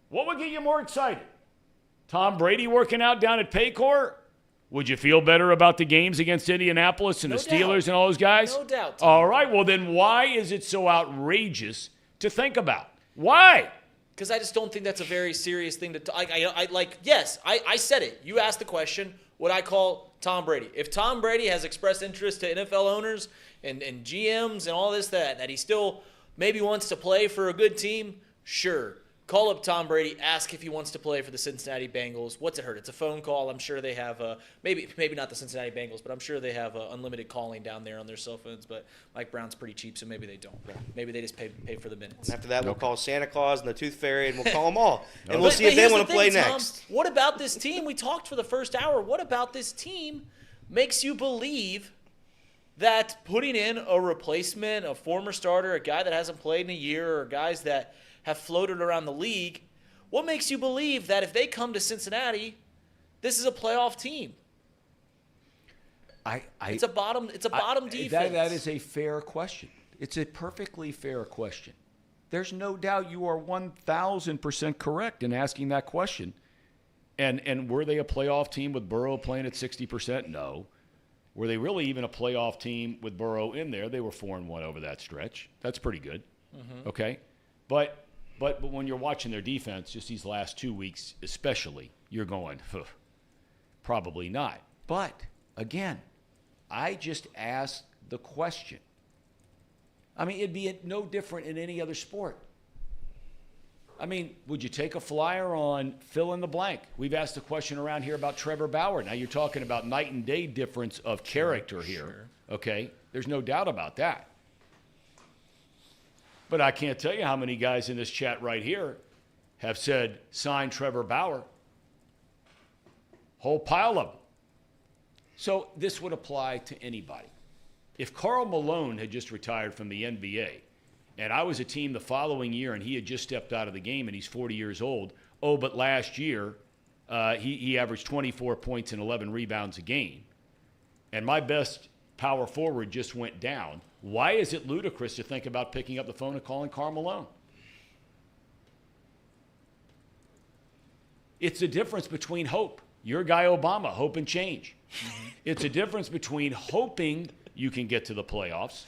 What would get you more excited? Tom Brady working out down at Paycor? Would you feel better about the games against Indianapolis and the Steelers and all those guys? No doubt. Tom. All right, well then why is it so outrageous to think about? Why? Because I just don't think that's a very serious thing to I said it. You asked the question, would I call Tom Brady? If Tom Brady has expressed interest to NFL owners and GMs and all this, that he still maybe wants to play for a good team, sure. Call up Tom Brady, ask if he wants to play for the Cincinnati Bengals. What's it hurt? It's a phone call. I'm sure they have maybe not the Cincinnati Bengals, but I'm sure they have unlimited calling down there on their cell phones. But Mike Brown's pretty cheap, so maybe they don't. Maybe they just pay for the minutes. And after that, we'll call Santa Claus and the Tooth Fairy, and we'll call them all. And we'll see if they want to play next. Tom, what about this team? We talked for the first hour. What about this team makes you believe that putting in a replacement, a former starter, a guy that hasn't played in a year, or guys that have floated around the league, what makes you believe that if they come to Cincinnati, this is a playoff team? It's a bottom defense. That is a fair question. It's a perfectly fair question. There's no doubt you are 1,000% correct in asking that question. And were they a playoff team with Burrow playing at 60%? No. Were they really even a playoff team with Burrow in there? They were 4-1 over that stretch. That's pretty good. Mm-hmm. Okay? But when you're watching their defense, just these last 2 weeks especially, you're going, probably not. But, again, I just asked the question. I mean, it'd be no different in any other sport. I mean, would you take a flyer on fill in the blank? We've asked a question around here about Trevor Bauer. Now you're talking about night and day difference of character here. Okay? There's no doubt about that. But I can't tell you how many guys in this chat right here have said, sign Trevor Bauer. Whole pile of them. So this would apply to anybody. If Karl Malone had just retired from the NBA, and I was a team the following year and he had just stepped out of the game and he's 40 years old, but last year he averaged 24 points and 11 rebounds a game, and my best power forward just went down, why is it ludicrous to think about picking up the phone and calling Karl Malone? It's the difference between hope. Your guy Obama, hope and change. It's a difference between hoping you can get to the playoffs,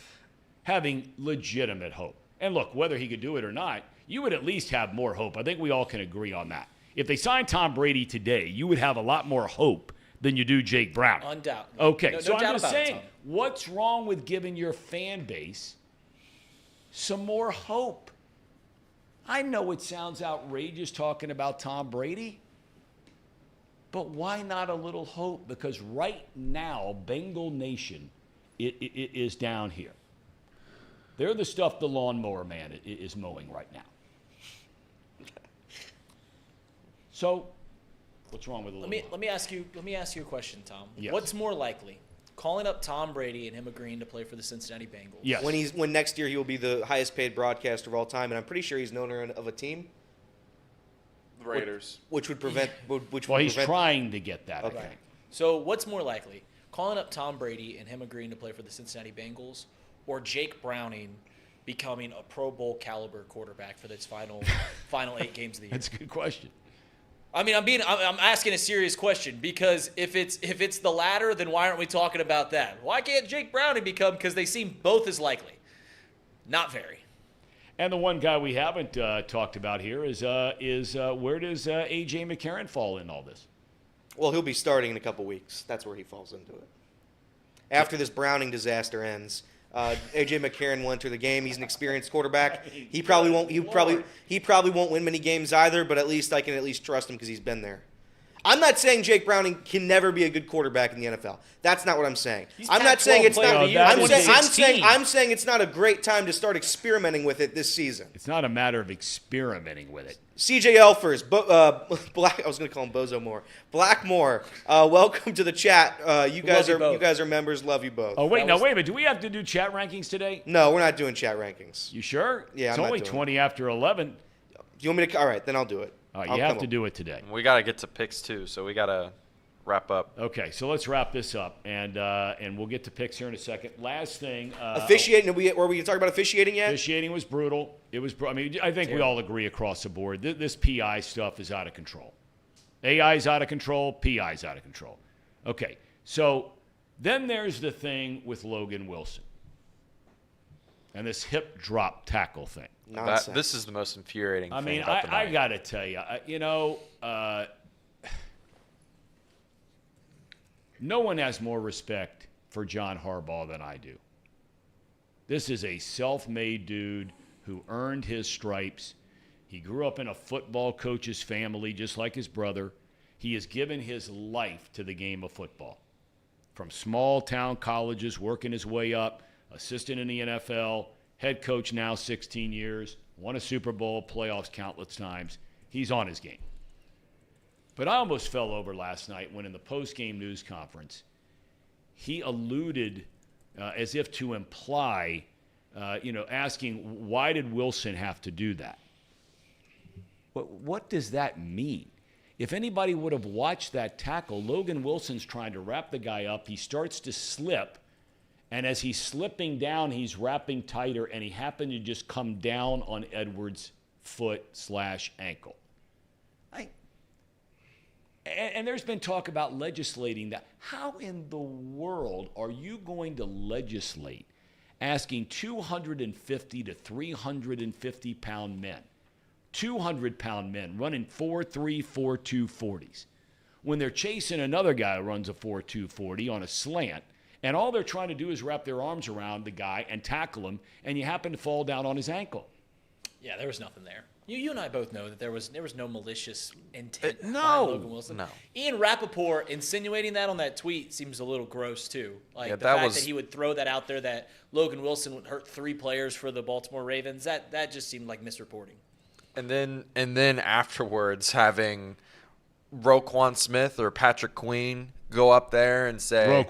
having legitimate hope. And look, whether he could do it or not, you would at least have more hope. I think we all can agree on that. If they signed Tom Brady today, you would have a lot more hope than you do Jake Brown. Undoubtedly. Okay, no so I'm doubt just about it, saying, Tom. what's wrong with giving your fan base some more hope? I know it sounds outrageous talking about Tom Brady, but why not a little hope? Because right now, Bengal Nation it is down here. They're the stuff the lawnmower man is mowing right now. So, what's wrong with a little hope? Let me ask you a question, Tom. Yes. What's more likely, calling up Tom Brady and him agreeing to play for the Cincinnati Bengals? Yes. When next year he will be the highest paid broadcaster of all time, and I'm pretty sure he's an owner of a team, The Raiders. which would prevent. Well, he's trying to get that, Okay. I think. So what's more likely, calling up Tom Brady and him agreeing to play for the Cincinnati Bengals, or Jake Browning becoming a Pro Bowl caliber quarterback for its final 8 games of the year? That's a good question. I mean, I'm asking a serious question, because if it's the latter, then why aren't we talking about that? Why can't Jake Browning become? Because they seem both as likely. Not very. And the one guy we haven't talked about here is where does A.J. McCarron fall in all this? Well, he'll be starting in a couple weeks. That's where he falls into it. After this Browning disaster ends, A.J. McCarron will enter the game. He's an experienced quarterback. He probably won't win many games either, but at least I can trust him because he's been there. I'm not saying Jake Browning can never be a good quarterback in the NFL. That's not what I'm saying. I'm not saying it's not. I'm saying it's not a great time to start experimenting with it this season. It's not a matter of experimenting with it. CJ Elfers, I was going to call him Bozo Moore. Blackmore, welcome to the chat. You guys are members. Love you both. Oh wait a minute. Do we have to do chat rankings today? No, we're not doing chat rankings. You sure? Yeah, it's I'm not only doing 20 after 11. Do you want me to? All right, then I'll do it. You have to do it today. We got to get to picks too, so we got to wrap up. Okay, so let's wrap this up, and we'll get to picks here in a second. Last thing, officiating. Were we talking about officiating yet? Officiating was brutal. It was. I mean, I think we all agree across the board. This PI stuff is out of control. AI is out of control. PI is out of control. Okay, so then there's the thing with Logan Wilson and this hip drop tackle thing. This is the most infuriating thing. I mean, I got to tell you, no one has more respect for John Harbaugh than I do. This is a self-made dude who earned his stripes. He grew up in a football coach's family, just like his brother. He has given his life to the game of football. From small-town colleges, working his way up, assistant in the NFL, head coach now 16 years, won a Super Bowl, playoffs countless times. He's on his game. But I almost fell over last night when in the post-game news conference, he alluded as if to imply, asking, why did Wilson have to do that? What does that mean? If anybody would have watched that tackle, Logan Wilson's trying to wrap the guy up. He starts to slip. And as he's slipping down, he's wrapping tighter, and he happened to just come down on Edwards' foot/ankle. And there's been talk about legislating that. How in the world are you going to legislate asking 250 to 350-pound men, 200-pound men running 4.3, 4.2 40s? when they're chasing another guy who runs a 4.2 40 on a slant, and all they're trying to do is wrap their arms around the guy and tackle him, and you happen to fall down on his ankle. Yeah, there was nothing there. You and I both know that there was no malicious intent No. behind Logan Wilson. No. Ian Rappaport insinuating that on that tweet seems a little gross too. Like Yeah, the that fact was- that he would throw that out there that Logan Wilson would hurt 3 players for the Baltimore Ravens. That just seemed like misreporting. And then afterwards having Roquan Smith or Patrick Queen go up there and say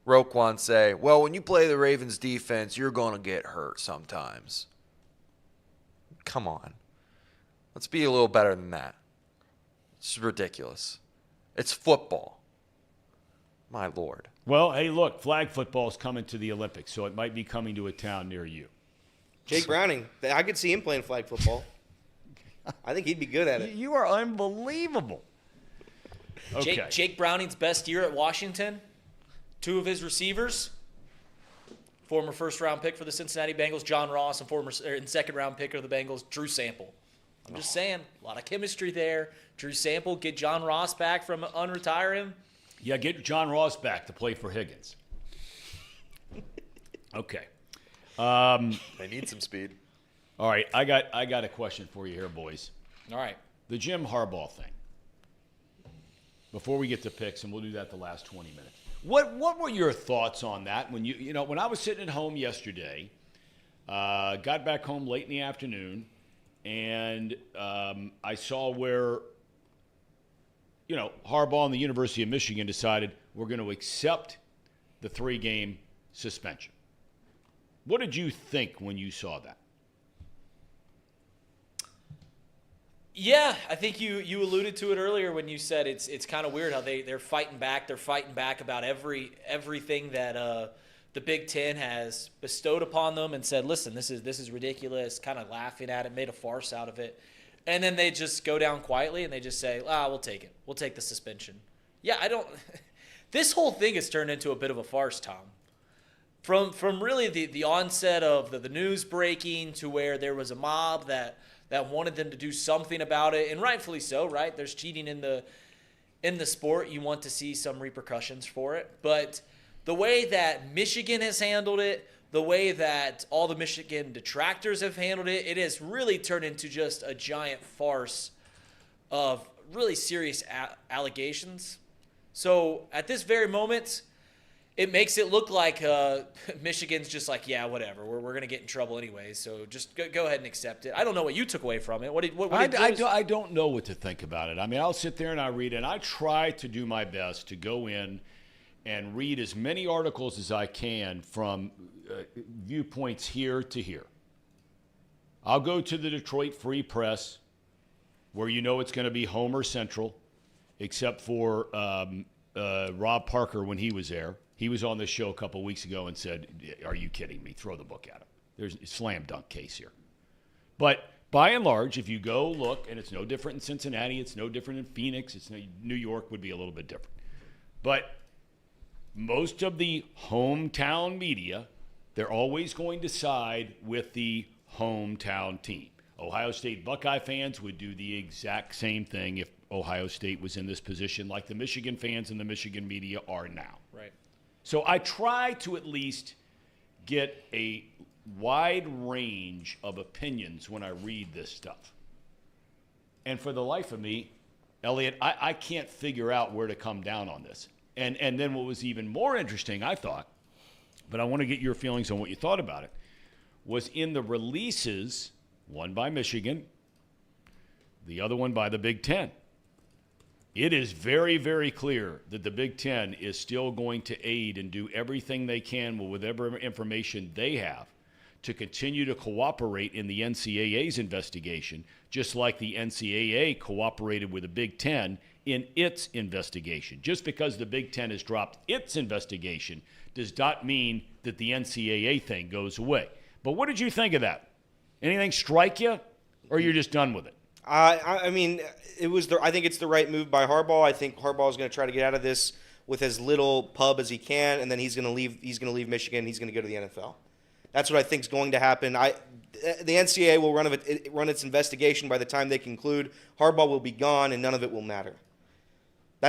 Roquan say, well, when you play the Ravens defense, you're going to get hurt sometimes. Come on. Let's be a little better than that. It's ridiculous. It's football. My Lord. Well, hey, look, flag football is coming to the Olympics, so it might be coming to a town near you. Jake Browning, I could see him playing flag football. I think he'd be good at it. You are unbelievable. Okay. Jake Browning's best year at Washington, 2 of his receivers, former first-round pick for the Cincinnati Bengals, John Ross, and second-round pick of the Bengals, Drew Sample. I'm just saying, a lot of chemistry there. Drew Sample, get John Ross back from unretire him. Yeah, get John Ross back to play for Higgins. Okay. They need some speed. All right, I got a question for you here, boys. All right. The Jim Harbaugh thing. Before we get to picks, and we'll do that the last 20 minutes. What were your thoughts on that when when I was sitting at home yesterday, got back home late in the afternoon, and I saw where Harbaugh and the University of Michigan decided we're going to accept the 3-game suspension. What did you think when you saw that? Yeah, I think you alluded to it earlier when you said it's kind of weird how they're fighting back. They're fighting back about everything that the Big Ten has bestowed upon them and said, listen, this is ridiculous, kind of laughing at it, made a farce out of it. And then they just go down quietly and they just say, we'll take it. We'll take the suspension. Yeah, this whole thing has turned into a bit of a farce, Tom. From really the onset of the news breaking to where there was a mob that wanted them to do something about it, and rightfully so, right? There's cheating in the sport. You want to see some repercussions for it. But the way that Michigan has handled it, the way that all the Michigan detractors have handled it, it has really turned into just a giant farce of really serious allegations. So at this very moment, it makes it look like Michigan's just like, yeah, whatever. We're going to get in trouble anyway, so just go ahead and accept it. I don't know what you took away from it. I don't know what to think about it. I mean, I'll sit there and I read it, and I try to do my best to go in and read as many articles as I can from viewpoints here to here. I'll go to the Detroit Free Press, where it's going to be Homer Central, except for Rob Parker when he was there. He was on this show a couple weeks ago and said, are you kidding me? Throw the book at him. There's a slam dunk case here. But by and large, if you go look, and it's no different in Cincinnati, it's no different in Phoenix, New York would be a little bit different. But most of the hometown media, they're always going to side with the hometown team. Ohio State Buckeye fans would do the exact same thing if Ohio State was in this position, like the Michigan fans and the Michigan media are now. Right. So I try to at least get a wide range of opinions when I read this stuff. And for the life of me, Elliot, I can't figure out where to come down on this. And then what was even more interesting, I thought, but I want to get your feelings on what you thought about it, was in the releases, one by Michigan, the other one by the Big Ten. It is very, very clear that the Big Ten is still going to aid and do everything they can with whatever information they have to continue to cooperate in the NCAA's investigation, just like the NCAA cooperated with the Big Ten in its investigation. Just because the Big Ten has dropped its investigation does not mean that the NCAA thing goes away. But what did you think of that? Anything strike you, or you're just done with it? I mean, I think it's the right move by Harbaugh. I think Harbaugh is going to try to get out of this with as little pub as he can, and then he's going to leave. He's going to leave Michigan. He's going to go to the NFL. That's what I think is going to happen. The NCAA will run its investigation by the time they conclude. Harbaugh will be gone, and none of it will matter.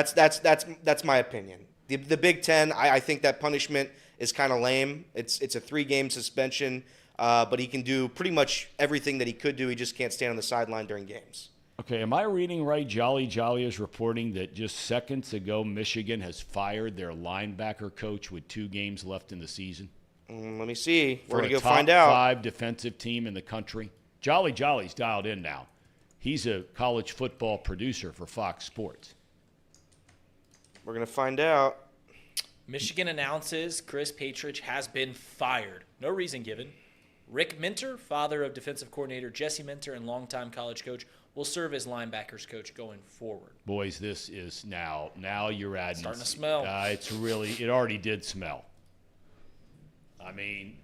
That's my opinion. The Big Ten, I think that punishment is kind of lame. It's a 3-game suspension, but he can do pretty much everything that he could do. He just can't stand on the sideline during games. Okay, am I reading right? Jolly is reporting that just seconds ago, Michigan has fired their linebacker coach with 2 games left in the season. Let me see. We're going For to a go find out. top 5 defensive team in the country. Jolly's dialed in now. He's a college football producer for Fox Sports. We're going to find out. Michigan announces Chris Patridge has been fired. No reason given. Rick Minter, father of defensive coordinator Jesse Minter and longtime college coach, will serve as linebackers coach going forward. Boys, this is now you're adding. Starting to smell. It already did smell. I mean,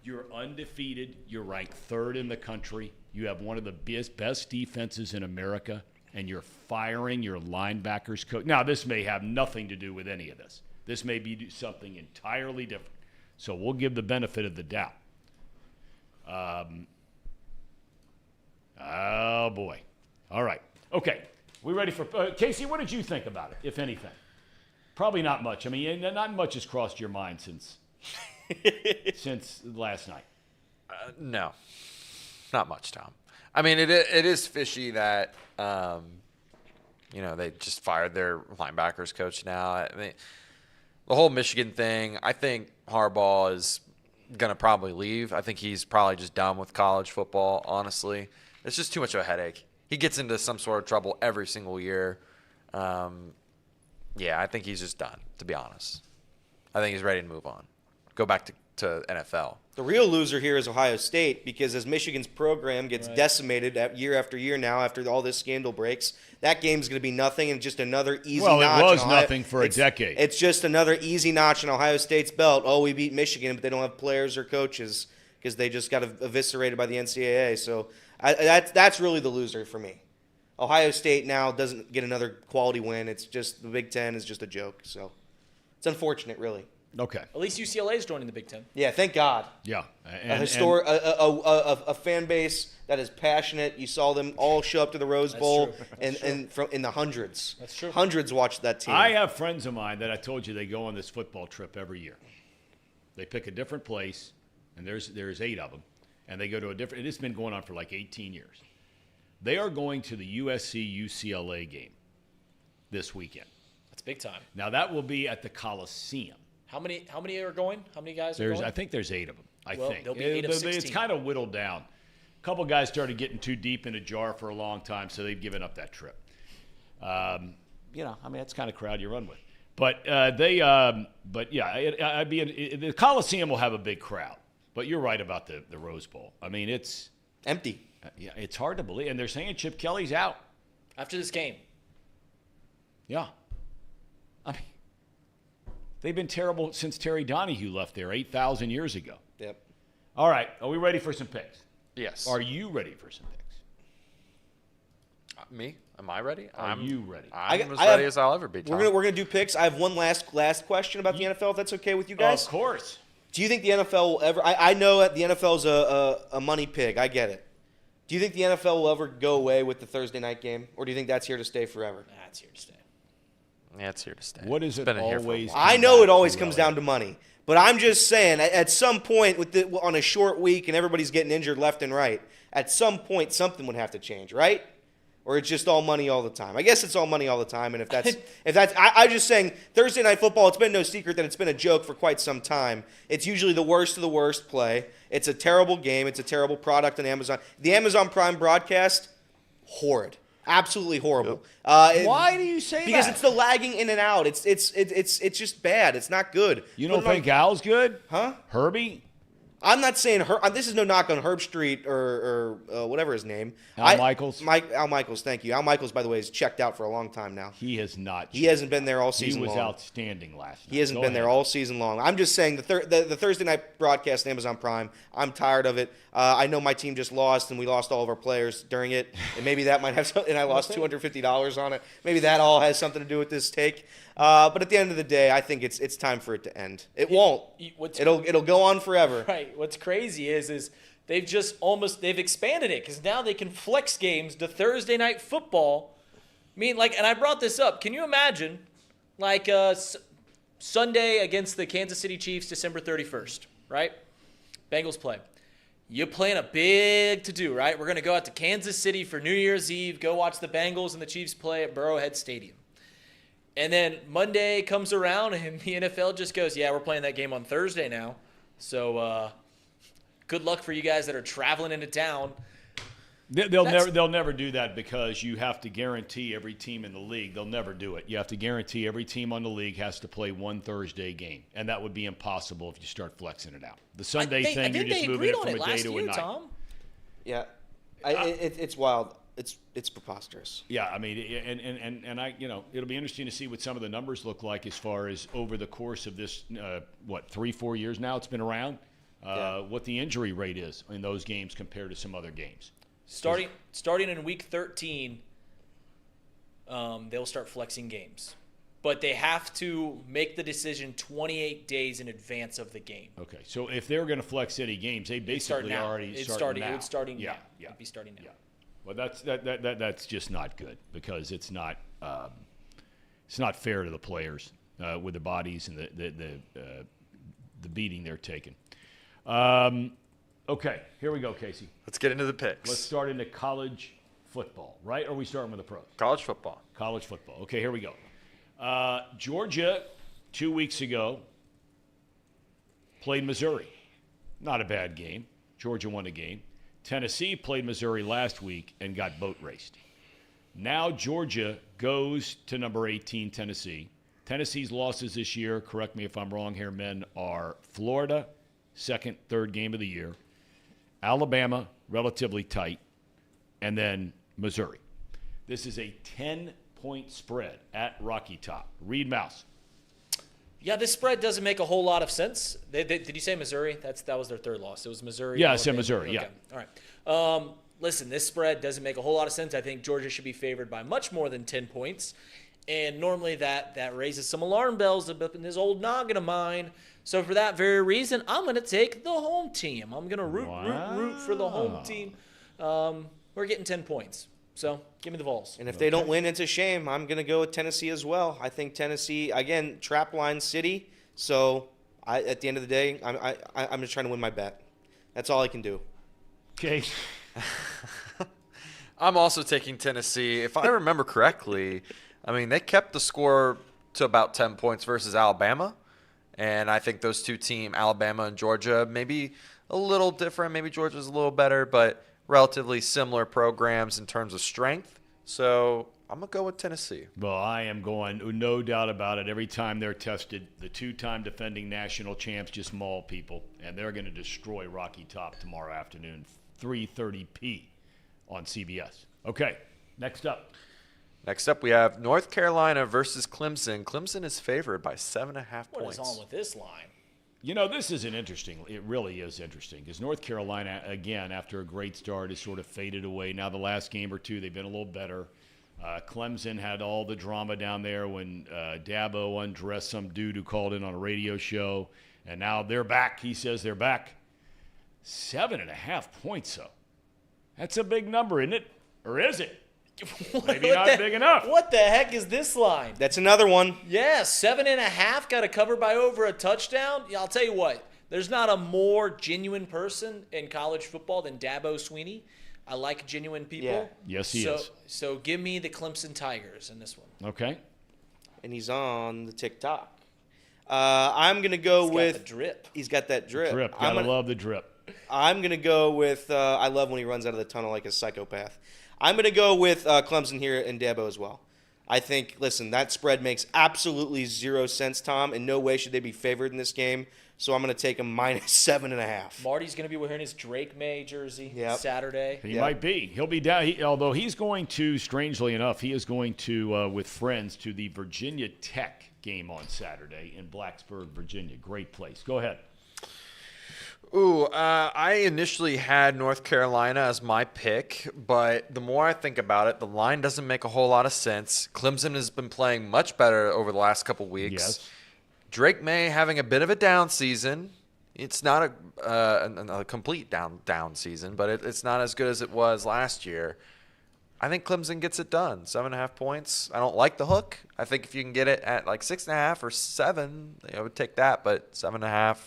you're undefeated. You're ranked 3rd in the country. You have one of the best defenses in America, and you're firing your linebackers coach. Now, this may have nothing to do with any of this. This may be something entirely different. So we'll give the benefit of the doubt. Oh, boy. All right. Okay. We ready for Casey, what did you think about it, if anything? Probably not much. I mean, not much has crossed your mind since last night. No, not much, Tom. I mean, it is fishy that they just fired their linebackers coach now. I mean, the whole Michigan thing, I think Harbaugh is going to probably leave. I think he's probably just done with college football, honestly. It's just too much of a headache. He gets into some sort of trouble every single year. I think he's just done, to be honest. I think he's ready to move on. Go back to NFL. The real loser here is Ohio State, because as Michigan's program gets decimated year after year now after all this scandal breaks, that game's going to be nothing and just another easy notch. Well, it was nothing for a decade. It's just another easy notch in Ohio State's belt. Oh, we beat Michigan, but they don't have players or coaches because they just got eviscerated by the NCAA. So that's really the loser for me. Ohio State now doesn't get another quality win. It's just the Big Ten is just a joke. So it's unfortunate, really. Okay. At least UCLA is joining the Big Ten. Yeah, thank God. Yeah. A fan base that is passionate. You saw them all show up to the Rose Bowl in the hundreds. That's true. Hundreds watched that team. I have friends of mine that I told you they go on this football trip every year. They pick a different place, and there's 8 of them, and they go to a different. It's been going on for like 18 years. They are going to the USC-UCLA game this weekend. That's big time. Now that will be at the Coliseum. How many are going? How many guys are going? I think there's 8 of them. I think there'll be 8 of 16. It's kind of whittled down. A couple guys started getting too deep in a jar for a long time, so they've given up that trip. That's the kind of crowd you run with. But the Coliseum will have a big crowd. But you're right about the Rose Bowl. I mean, it's empty. It's hard to believe, and they're saying Chip Kelly's out after this game. Yeah, I mean, they've been terrible since Terry Donahue left there 8,000 years ago. Yep. All right, are we ready for some picks? Yes. Are you ready for some picks? Me? Am I ready? Are you ready? I'm as ready as I'll ever be, Tom. We're gonna do picks. I have one last question about the NFL, if that's okay with you guys. Of course. Do you think the NFL will ever? I know that the NFL is a money pig. I get it. Do you think the NFL will ever go away with the Thursday night game, or do you think that's here to stay forever? That's here to stay. Yeah, it's here to stay. What is it always? I know it always comes down to money, but I'm just saying, at some point, on a short week and everybody's getting injured left and right, at some point something would have to change, right? Or it's just all money all the time. I guess it's all money all the time, and if I'm just saying, Thursday Night Football, it's been no secret that it's been a joke for quite some time. It's usually the worst of the worst play. It's a terrible game. It's a terrible product on Amazon. The Amazon Prime broadcast, horrid. Absolutely horrible. Yep. Why do you say that? Because it's the lagging in and out. It's just bad. It's not good. You don't think Al's good? Huh? Herbie? I'm not saying this is no knock on Herb Street or whatever his name. Al Michaels? Al Michaels, thank you. Al Michaels, by the way, is checked out for a long time now. He has not. He hasn't been there all season long. He was outstanding last night. He hasn't been there all season long. I'm just saying the Thursday night broadcast on Amazon Prime, I'm tired of it. I know my team just lost, and we lost all of our players during it, and maybe that might have something, and I lost $250 on it. Maybe that all has something to do with this take. But at the end of the day, I think it's time for it to end. It won't. It'll go on forever. Right. What's crazy is they've expanded it because now they can flex games to Thursday night football I mean, like, and I brought this up. Can you imagine, like, Sunday against the Kansas City Chiefs, December 31st, right? Bengals play. You plan a big to-do, right? We're going to go out to Kansas City for New Year's Eve, go watch the Bengals and the Chiefs play at Burrowhead Stadium. And then Monday comes around and the NFL just goes, yeah, we're playing that game on Thursday now. So good luck for you guys that are traveling into town. They'll never do that because you have to guarantee every team in the league. They'll never do it. You have to guarantee every team on the league has to play one Thursday game, and that would be impossible if you start flexing it out. The Sunday thing, you're just moving it from a day to a night. Tom? Yeah, it's wild. It's preposterous. Yeah, I mean, and I, it'll be interesting to see what some of the numbers look like as far as over the course of this, 3-4 years now it's been around, what the injury rate is in those games compared to some other games. Starting in week 13, they'll start flexing games. But they have to make the decision 28 days in advance of the game. Okay, so if they're going to flex any games, they basically already starting now. It's starting now. now. Yeah. It'd be starting now. Yeah. Well, that's just not good because it's not fair to the players with the bodies and the beating they're taking. Okay, here we go, Casey. Let's get into the picks. Let's start into college football, right? Or are we starting with the pros? College football. College football. Okay, here we go. Georgia, 2 weeks ago, played Missouri. Not a bad game. Georgia won a game. Tennessee played Missouri last week and got boat raced. Now Georgia goes to number 18, Tennessee. Tennessee's losses this year, correct me if I'm wrong here, men, are Florida, second, third game of the year. Alabama, relatively tight, and then Missouri. This is a 10-point spread at Rocky Top. Reed Mouse. Yeah, this spread doesn't make a whole lot of sense. Did you say Missouri? That was their third loss. It was Missouri. Yeah, I said Missouri, okay. Yeah. All right. Listen, this spread doesn't make a whole lot of sense. I think Georgia should be favored by much more than 10 points. And normally that raises some alarm bells up in this old noggin of mine. So for that very reason, I'm going to take the home team. I'm going to root for the home team. We're getting 10 points. So give me the Vols. And if they don't win, it's a shame. I'm going to go with Tennessee as well. I think Tennessee, again, trap line city. So at the end of the day, I'm just trying to win my bet. That's all I can do. Okay. I'm also taking Tennessee. If I remember correctly, I mean, they kept the score to about 10 points versus Alabama. And I think those two teams, Alabama and Georgia, maybe a little different. Maybe Georgia's a little better, but relatively similar programs in terms of strength. So I'm going to go with Tennessee. Well, I am going, no doubt about it. Every time they're tested, the two-time defending national champs just maul people, and they're going to destroy Rocky Top tomorrow afternoon, 3:30 p. on CBS. Okay, next up. Next up, we have North Carolina versus Clemson. Clemson is favored by 7.5 points. What is on with this line? This is it really is interesting because North Carolina, again, after a great start, has sort of faded away. Now the last game or two, they've been a little better. Clemson had all the drama down there when Dabo undressed some dude who called in on a radio show, and now they're back. He says they're back. 7.5 points, though. That's a big number, isn't it? Or is it? Maybe not big enough. What the heck is this line? That's another one. Yeah, 7.5 got to cover by over a touchdown. Yeah, I'll tell you what. There's not a more genuine person in college football than Dabo Swinney. I like genuine people. Yeah. Yes, he is. So give me the Clemson Tigers in this one. Okay. And he's on the TikTok. I'm going to go with the drip. He's got that drip. Gotta love the drip. I'm going to go with I love when he runs out of the tunnel like a psychopath. I'm going to go with Clemson here and Dabo as well. I think, listen, that spread makes absolutely zero sense, Tom. In no way should they be favored in this game. So I'm going to take them -7.5. Marty's going to be wearing his Drake May jersey Saturday. He might be. He'll be down. Although he's going to, strangely enough, he is going to, with friends, to the Virginia Tech game on Saturday in Blacksburg, Virginia. Great place. Go ahead. I initially had North Carolina as my pick, but the more I think about it, the line doesn't make a whole lot of sense. Clemson has been playing much better over the last couple weeks. Yes. Drake May having a bit of a down season. It's not a complete down season, but it's not as good as it was last year. I think Clemson gets it done. 7.5 points. I don't like the hook. I think if you can get it at like 6.5 or 7, I would take that. But 7.5,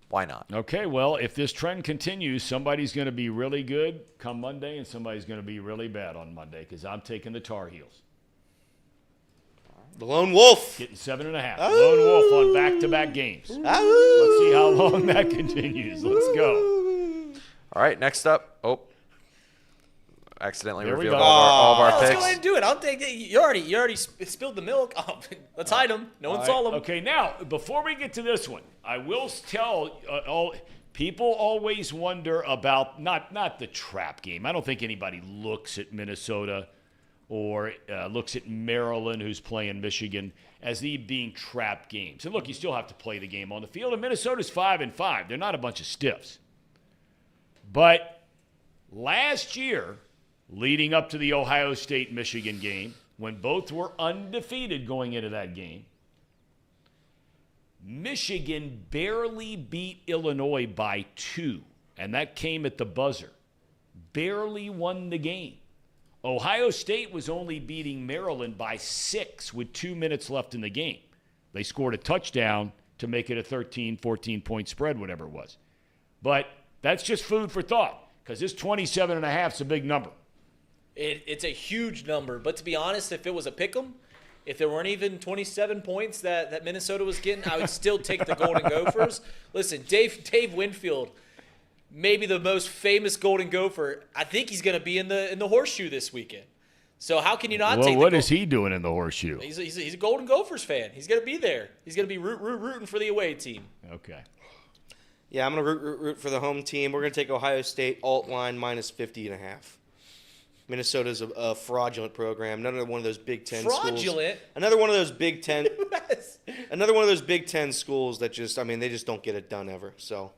why not? Okay, well, if this trend continues, somebody's going to be really good come Monday and somebody's going to be really bad on Monday because I'm taking the Tar Heels. The Lone Wolf. Getting 7.5. Lone Wolf on back-to-back games. Let's see how long that continues. Let's go. All right, next up. Oh, accidentally There we revealed go. all of our Let's picks. go ahead and do it. I'll take it. You already spilled the milk. Oh, let's hide them. No one saw them. Okay, now, before we get to this one, I will tell people always wonder about not the trap game. I don't think anybody looks at Minnesota or looks at Maryland, who's playing Michigan, as the being trap games. And look, you still have to play the game on the field. And Minnesota's 5-5. They're not a bunch of stiffs. But last year, leading up to the Ohio State-Michigan game, when both were undefeated going into that game, Michigan barely beat Illinois by 2, and that came at the buzzer. Barely won the game. Ohio State was only beating Maryland by 6 with 2 minutes left in the game. They scored a touchdown to make it a 13, 14-point spread, whatever it was. But that's just food for thought because this 27.5 is a big number. It's a huge number. But to be honest, if it was a pick 'em, if there weren't even 27 points that Minnesota was getting, I would still take the Golden Gophers. Listen, Dave Winfield, maybe the most famous Golden Gopher. I think he's going to be in the horseshoe this weekend. So how can you not take? What is he doing in the horseshoe? He's a Golden Gophers fan. He's going to be there. He's going to be rooting for the away team. Okay. Yeah, I'm going to root for the home team. We're going to take Ohio State alt line minus 50.5. Minnesota's a fraudulent program. Another one of those Big Ten schools. Fraudulent? Another one of those Big Ten. Another one of those Big Ten schools that they just don't get it done ever. So.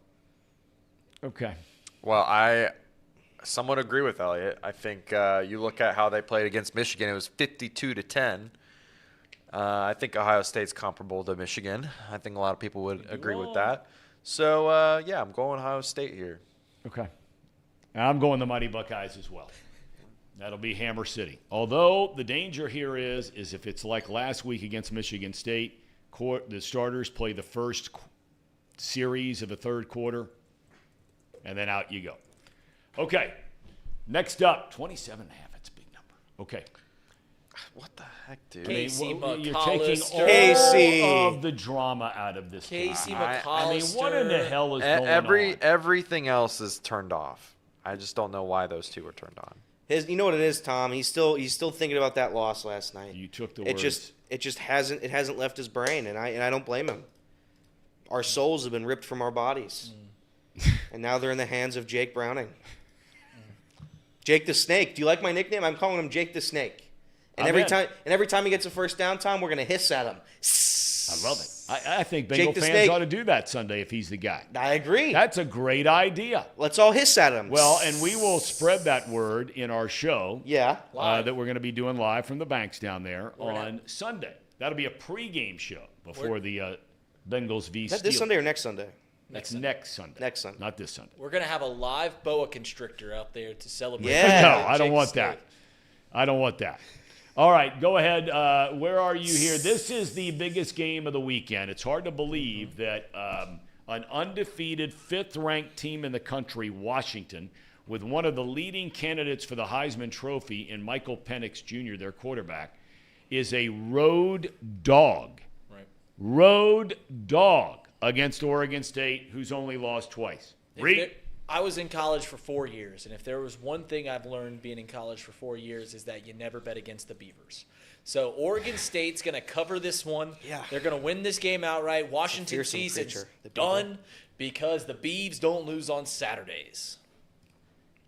Okay. Well, I somewhat agree with Elliot. I think you look at how they played against Michigan. It was 52-10. I think Ohio State's comparable to Michigan. I think a lot of people would agree with that. So, yeah, I'm going Ohio State here. Okay. And I'm going the Mighty Buckeyes as well. That'll be Hammer City. Although the danger here is if it's like last week against Michigan State, the starters play the first series of the third quarter, and then out you go. Okay. Next up, 27.5. That's a big number. Okay. What the heck, dude? Casey you're taking Casey. all of the drama out of this game. Casey I mean, McCollister. what in the hell is going on? Everything else is turned off. I just don't know why those two were turned on. You know what it is, Tom? He's still thinking about that loss last night. You took the words. It just hasn't left his brain, and I don't blame him. Our souls have been ripped from our bodies, and now they're in the hands of Jake Browning. Jake the Snake. Do you like my nickname? I'm calling him Jake the Snake. And every time he gets a first down, Tom, we're gonna hiss at him. I love it. I think Jake Bengal the fans Snake. ought to do that Sunday if he's the guy. I agree. That's a great idea. Let's all hiss at him. Well, and we will spread that word in our show. Yeah. That we're going to be doing live from the banks down there on Sunday. That'll be a pregame show before the Bengals v. Is that Steelers. this Sunday or next Sunday? That's next Sunday. Next Sunday. Not this Sunday. We're going to have a live boa constrictor out there to celebrate. Yeah. No, I don't Jake want Snake. that. I don't want that. All right, go ahead. Where are you here? This is the biggest game of the weekend. It's hard to believe that an undefeated fifth-ranked team in the country, Washington, with one of the leading candidates for the Heisman Trophy in Michael Penix Jr., their quarterback, is a road dog. Right. Road dog against Oregon State, who's only lost twice. I was in college for 4 years, and if there was one thing I've learned being in college for 4 years is that you never bet against the Beavers. So Oregon State's going to cover this one. Yeah. They're going to win this game outright. Washington season's done because the Beavs don't lose on Saturdays.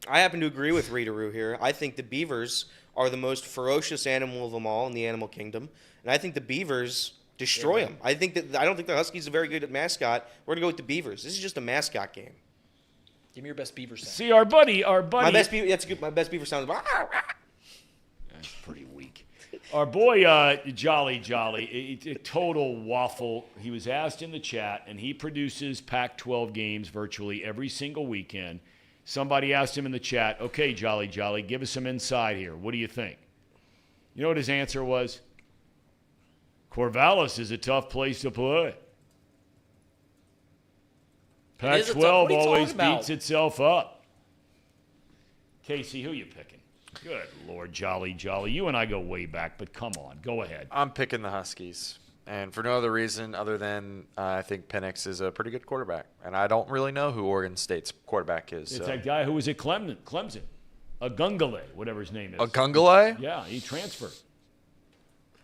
I happen to agree with Readeroo here. I think the Beavers are the most ferocious animal of them all in the animal kingdom, and I think the Beavers destroy them. I don't think the Huskies are very good at mascot. We're going to go with the Beavers. This is just a mascot game. Give me your best Beaver sound. See, our buddy. My best Beaver. That's good. My best Beaver sound is. That's pretty weak. Our boy, Jolly, a total waffle. He was asked in the chat, and he produces Pac-12 games virtually every single weekend. Somebody asked him in the chat, okay, Jolly, give us some insight here. What do you think? You know what his answer was? Corvallis is a tough place to play. Pac-12 always beats itself up. Casey, who you picking? Good Lord, Jolly. You and I go way back, but come on. Go ahead. I'm picking the Huskies. And for no other reason other than I think Penix is a pretty good quarterback. And I don't really know who Oregon State's quarterback is. It's that guy who was at Clemson. Agungale, whatever his name is. Agungale? Yeah, he transferred.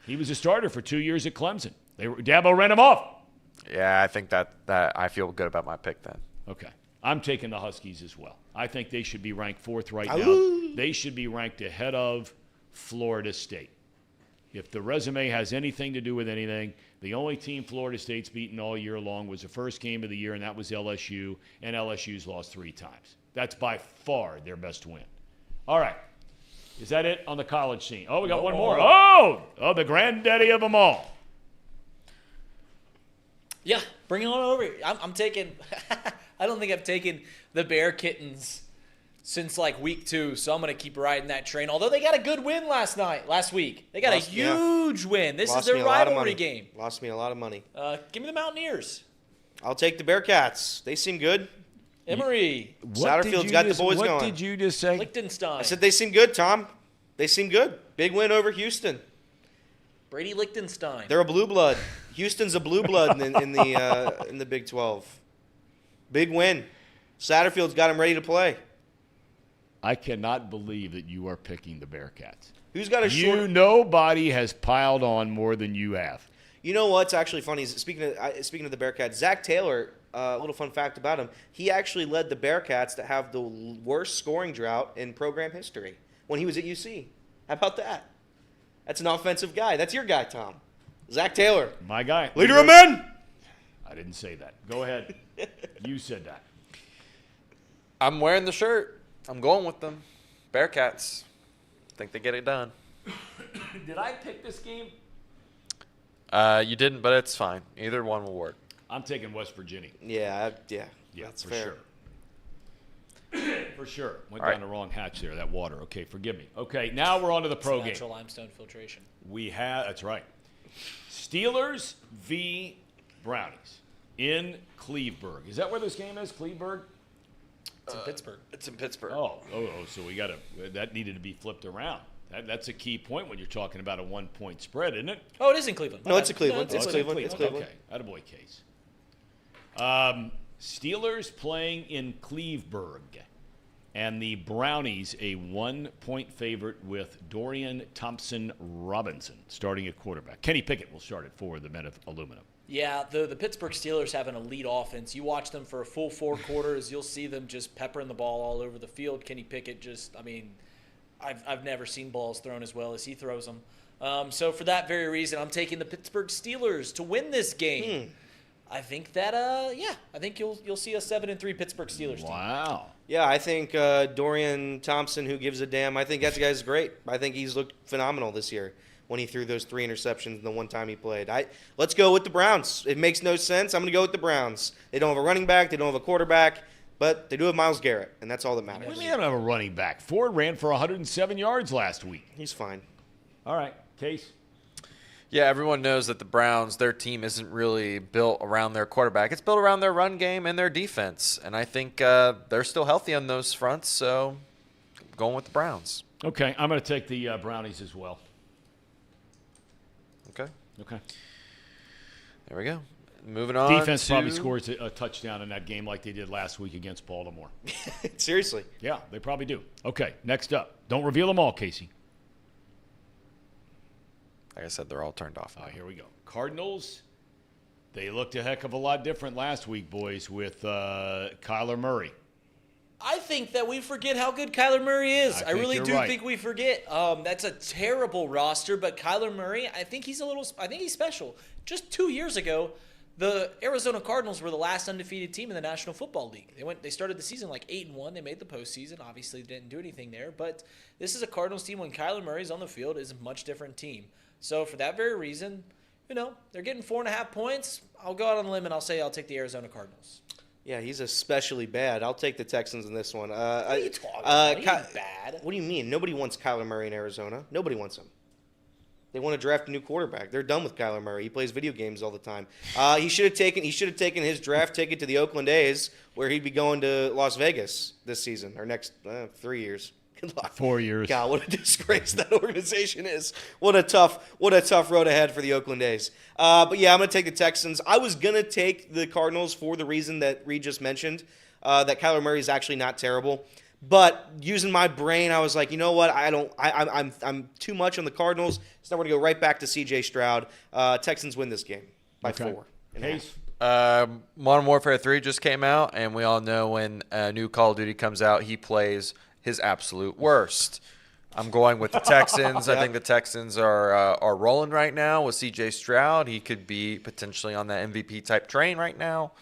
He was a starter for 2 years at Clemson. Dabo ran him off. Yeah, I think that I feel good about my pick then. Okay. I'm taking the Huskies as well. I think they should be ranked 4th right now. They should be ranked ahead of Florida State. If the resume has anything to do with anything, the only team Florida State's beaten all year long was the first game of the year, and that was LSU, and LSU's lost 3 times. That's by far their best win. All right. Is that it on the college scene? Oh, we got one more. Oh, the granddaddy of them all. Yeah, bring it on over. I'm taking – I don't think I've taken the Bear Kittens since like week 2, so I'm going to keep riding that train. Although they got a good win last week. They got a huge win. This is their rivalry game. Lost me a lot of money. Give me the Mountaineers. I'll take the Bearcats. They seem good. Emory. Satterfield's got the boys going. What did you just say? Liechtenstein. I said they seem good, Tom. They seem good. Big win over Houston. Brady Liechtenstein. They're a blue blood. Houston's a blue blood in the Big 12. Big win. Satterfield's got him ready to play. I cannot believe that you are picking the Bearcats. Who's got a short? Nobody has piled on more than you have. You know what's actually funny is speaking of the Bearcats, Zach Taylor. A little fun fact about him: he actually led the Bearcats to have the worst scoring drought in program history when he was at UC. How about that? That's an offensive guy. That's your guy, Tom. Zach Taylor. My guy. Leader of men. I didn't say that. Go ahead. You said that. I'm wearing the shirt. I'm going with them. Bearcats. Think they get it done. Did I pick this game? You didn't, but it's fine. Either one will work. I'm taking West Virginia. Yeah, That's for fair. Sure. For sure. Went All down the wrong hatch there, that water. Okay, forgive me. Okay, now we're on to the pro game. Natural limestone filtration. That's right. Steelers v. Brownies in Cleveburg. Is that where this game is, Cleveburg? It's in Pittsburgh. It's in Pittsburgh. Oh, so that needed to be flipped around. That's a key point when you're talking about a 1-point spread, isn't it? Oh, it is in Cleveland. No, it's in Cleveland. No, It's Cleveland. It's Cleveland. Okay, attaboy case. Steelers playing in Cleveburg, and the Brownies a 1-point favorite with Dorian Thompson-Robinson starting at quarterback. Kenny Pickett will start it for the men of aluminum. Yeah, the Pittsburgh Steelers have an elite offense. You watch them for a full 4 quarters, you'll see them just peppering the ball all over the field. Kenny Pickett I've never seen balls thrown as well as he throws them. So for that very reason, I'm taking the Pittsburgh Steelers to win this game. I think that I think you'll see a 7-3 Pittsburgh Steelers team. Wow. Yeah, I think Dorian Thompson, who gives a damn, I think that guy's great. I think he's looked phenomenal this year when he threw those 3 interceptions the one time he played. Let's go with the Browns. It makes no sense. I'm going to go with the Browns. They don't have a running back. They don't have a quarterback. But they do have Myles Garrett, and that's all that matters. What do you mean I don't have a running back? Ford ran for 107 yards last week. He's fine. All right, Case. Yeah, everyone knows that the Browns, their team isn't really built around their quarterback. It's built around their run game and their defense. And I think they're still healthy on those fronts, so I'm going with the Browns. Okay, I'm going to take the Brownies as well. Okay. There we go. Moving on. Defense probably scores a touchdown in that game like they did last week against Baltimore. Seriously. Yeah, they probably do. Okay, next up. Don't reveal them all, Casey. Like I said, they're all turned off. Here we go. Cardinals, they looked a heck of a lot different last week, boys, with Kyler Murray. I think that we forget how good Kyler Murray is. I really do right. think we forget. That's a terrible roster, but Kyler Murray, I think he's special. Just 2 years ago, the Arizona Cardinals were the last undefeated team in the National Football League. They started the season like 8-1. They made the postseason. Obviously, didn't do anything there. But this is a Cardinals team when Kyler Murray's on the field is a much different team. So for that very reason, they're getting 4.5 points. I'll go out on a limb and I'll say I'll take the Arizona Cardinals. Yeah, he's especially bad. I'll take the Texans in this one. What are you talking about? He's bad. What do you mean? Nobody wants Kyler Murray in Arizona. Nobody wants him. They want to draft a new quarterback. They're done with Kyler Murray. He plays video games all the time. He should have taken his draft ticket to the Oakland A's, where he'd be going to Las Vegas this season or next 3 years. Good luck. 4 years. God, what a disgrace that organization is. What a tough road ahead for the Oakland A's. But yeah, I'm going to take the Texans. I was going to take the Cardinals for the reason that Reed just mentioned, that Kyler Murray is actually not terrible. But using my brain, I was like, you know what? I'm too much on the Cardinals, so I'm going to go right back to C.J. Stroud. Texans win this game by 4. Case. Modern Warfare 3 just came out, and we all know when a new Call of Duty comes out, he plays his absolute worst. I'm going with the Texans. I think the Texans are rolling right now with C.J. Stroud. He could be potentially on that MVP-type train right now.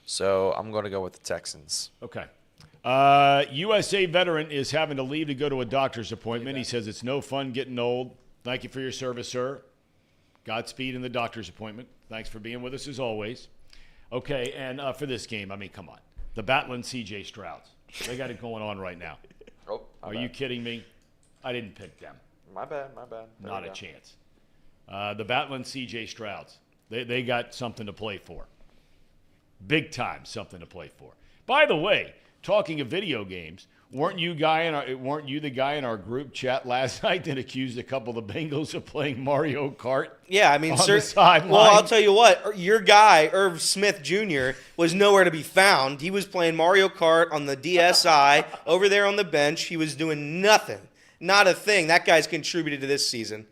So I'm going to go with the Texans. Okay. USA veteran is having to leave to go to a doctor's appointment. He says it's no fun getting old. Thank you for your service, sir. Godspeed in the doctor's appointment. Thanks for being with us as always. Okay, and for this game, I mean, come on. The Battling C.J. Strouds. They got it going on right now. Oh, Are you kidding me? I didn't pick them. My bad. There Not a chance. The Battling C.J. Strouds. They got something to play for. Big time something to play for. By the way, talking of video games, weren't you the guy in our group chat last night that accused a couple of the Bengals of playing Mario Kart? Yeah, I mean, on the sideline? Well, I'll tell you what. Your guy, Irv Smith Jr., was nowhere to be found. He was playing Mario Kart on the DSi over there on the bench. He was doing nothing. Not a thing. That guy's contributed to this season.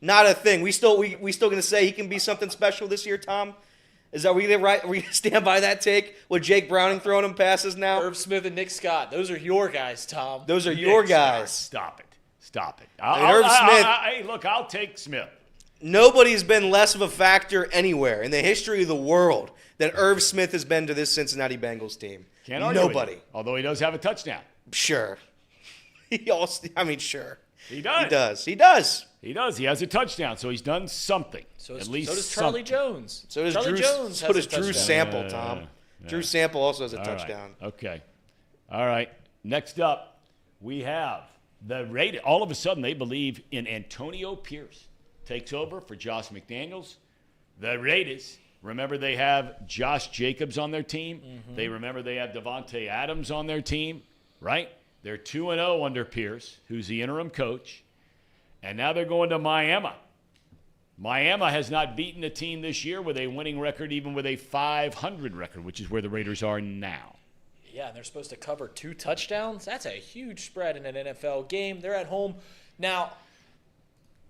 Not a thing. We still going to say he can be something special this year, Tom? Are we right? Are we going to stand by that take with Jake Browning throwing him passes now? Irv Smith and Nick Scott. Those are your guys, Tom. Those are your guys. Stop it. Irv Smith. Hey, look, I'll take Smith. Nobody's been less of a factor anywhere in the history of the world than Irv Smith has been to this Cincinnati Bengals team. Can't argue with Nobody. you. Although he does have a touchdown. Sure. Sure. He does. He does. He has a touchdown, so he's done something. So does Charlie Jones. So does Charlie Drew, Jones so has does a Drew touchdown. Sample, Tom. Drew Sample also has a All touchdown. Right. Okay. All right. Next up, we have the Raiders. All of a sudden, they believe in Antonio Pierce. Takes over for Josh McDaniels. The Raiders, remember they have Josh Jacobs on their team. Mm-hmm. They have Devontae Adams on their team, right? They're 2-0 under Pierce, who's the interim coach. And now they're going to Miami. Miami has not beaten a team this year with a winning record, even with a 500 record, which is where the Raiders are now. Yeah, and they're supposed to cover 2 touchdowns. That's a huge spread in an NFL game. They're at home. Now,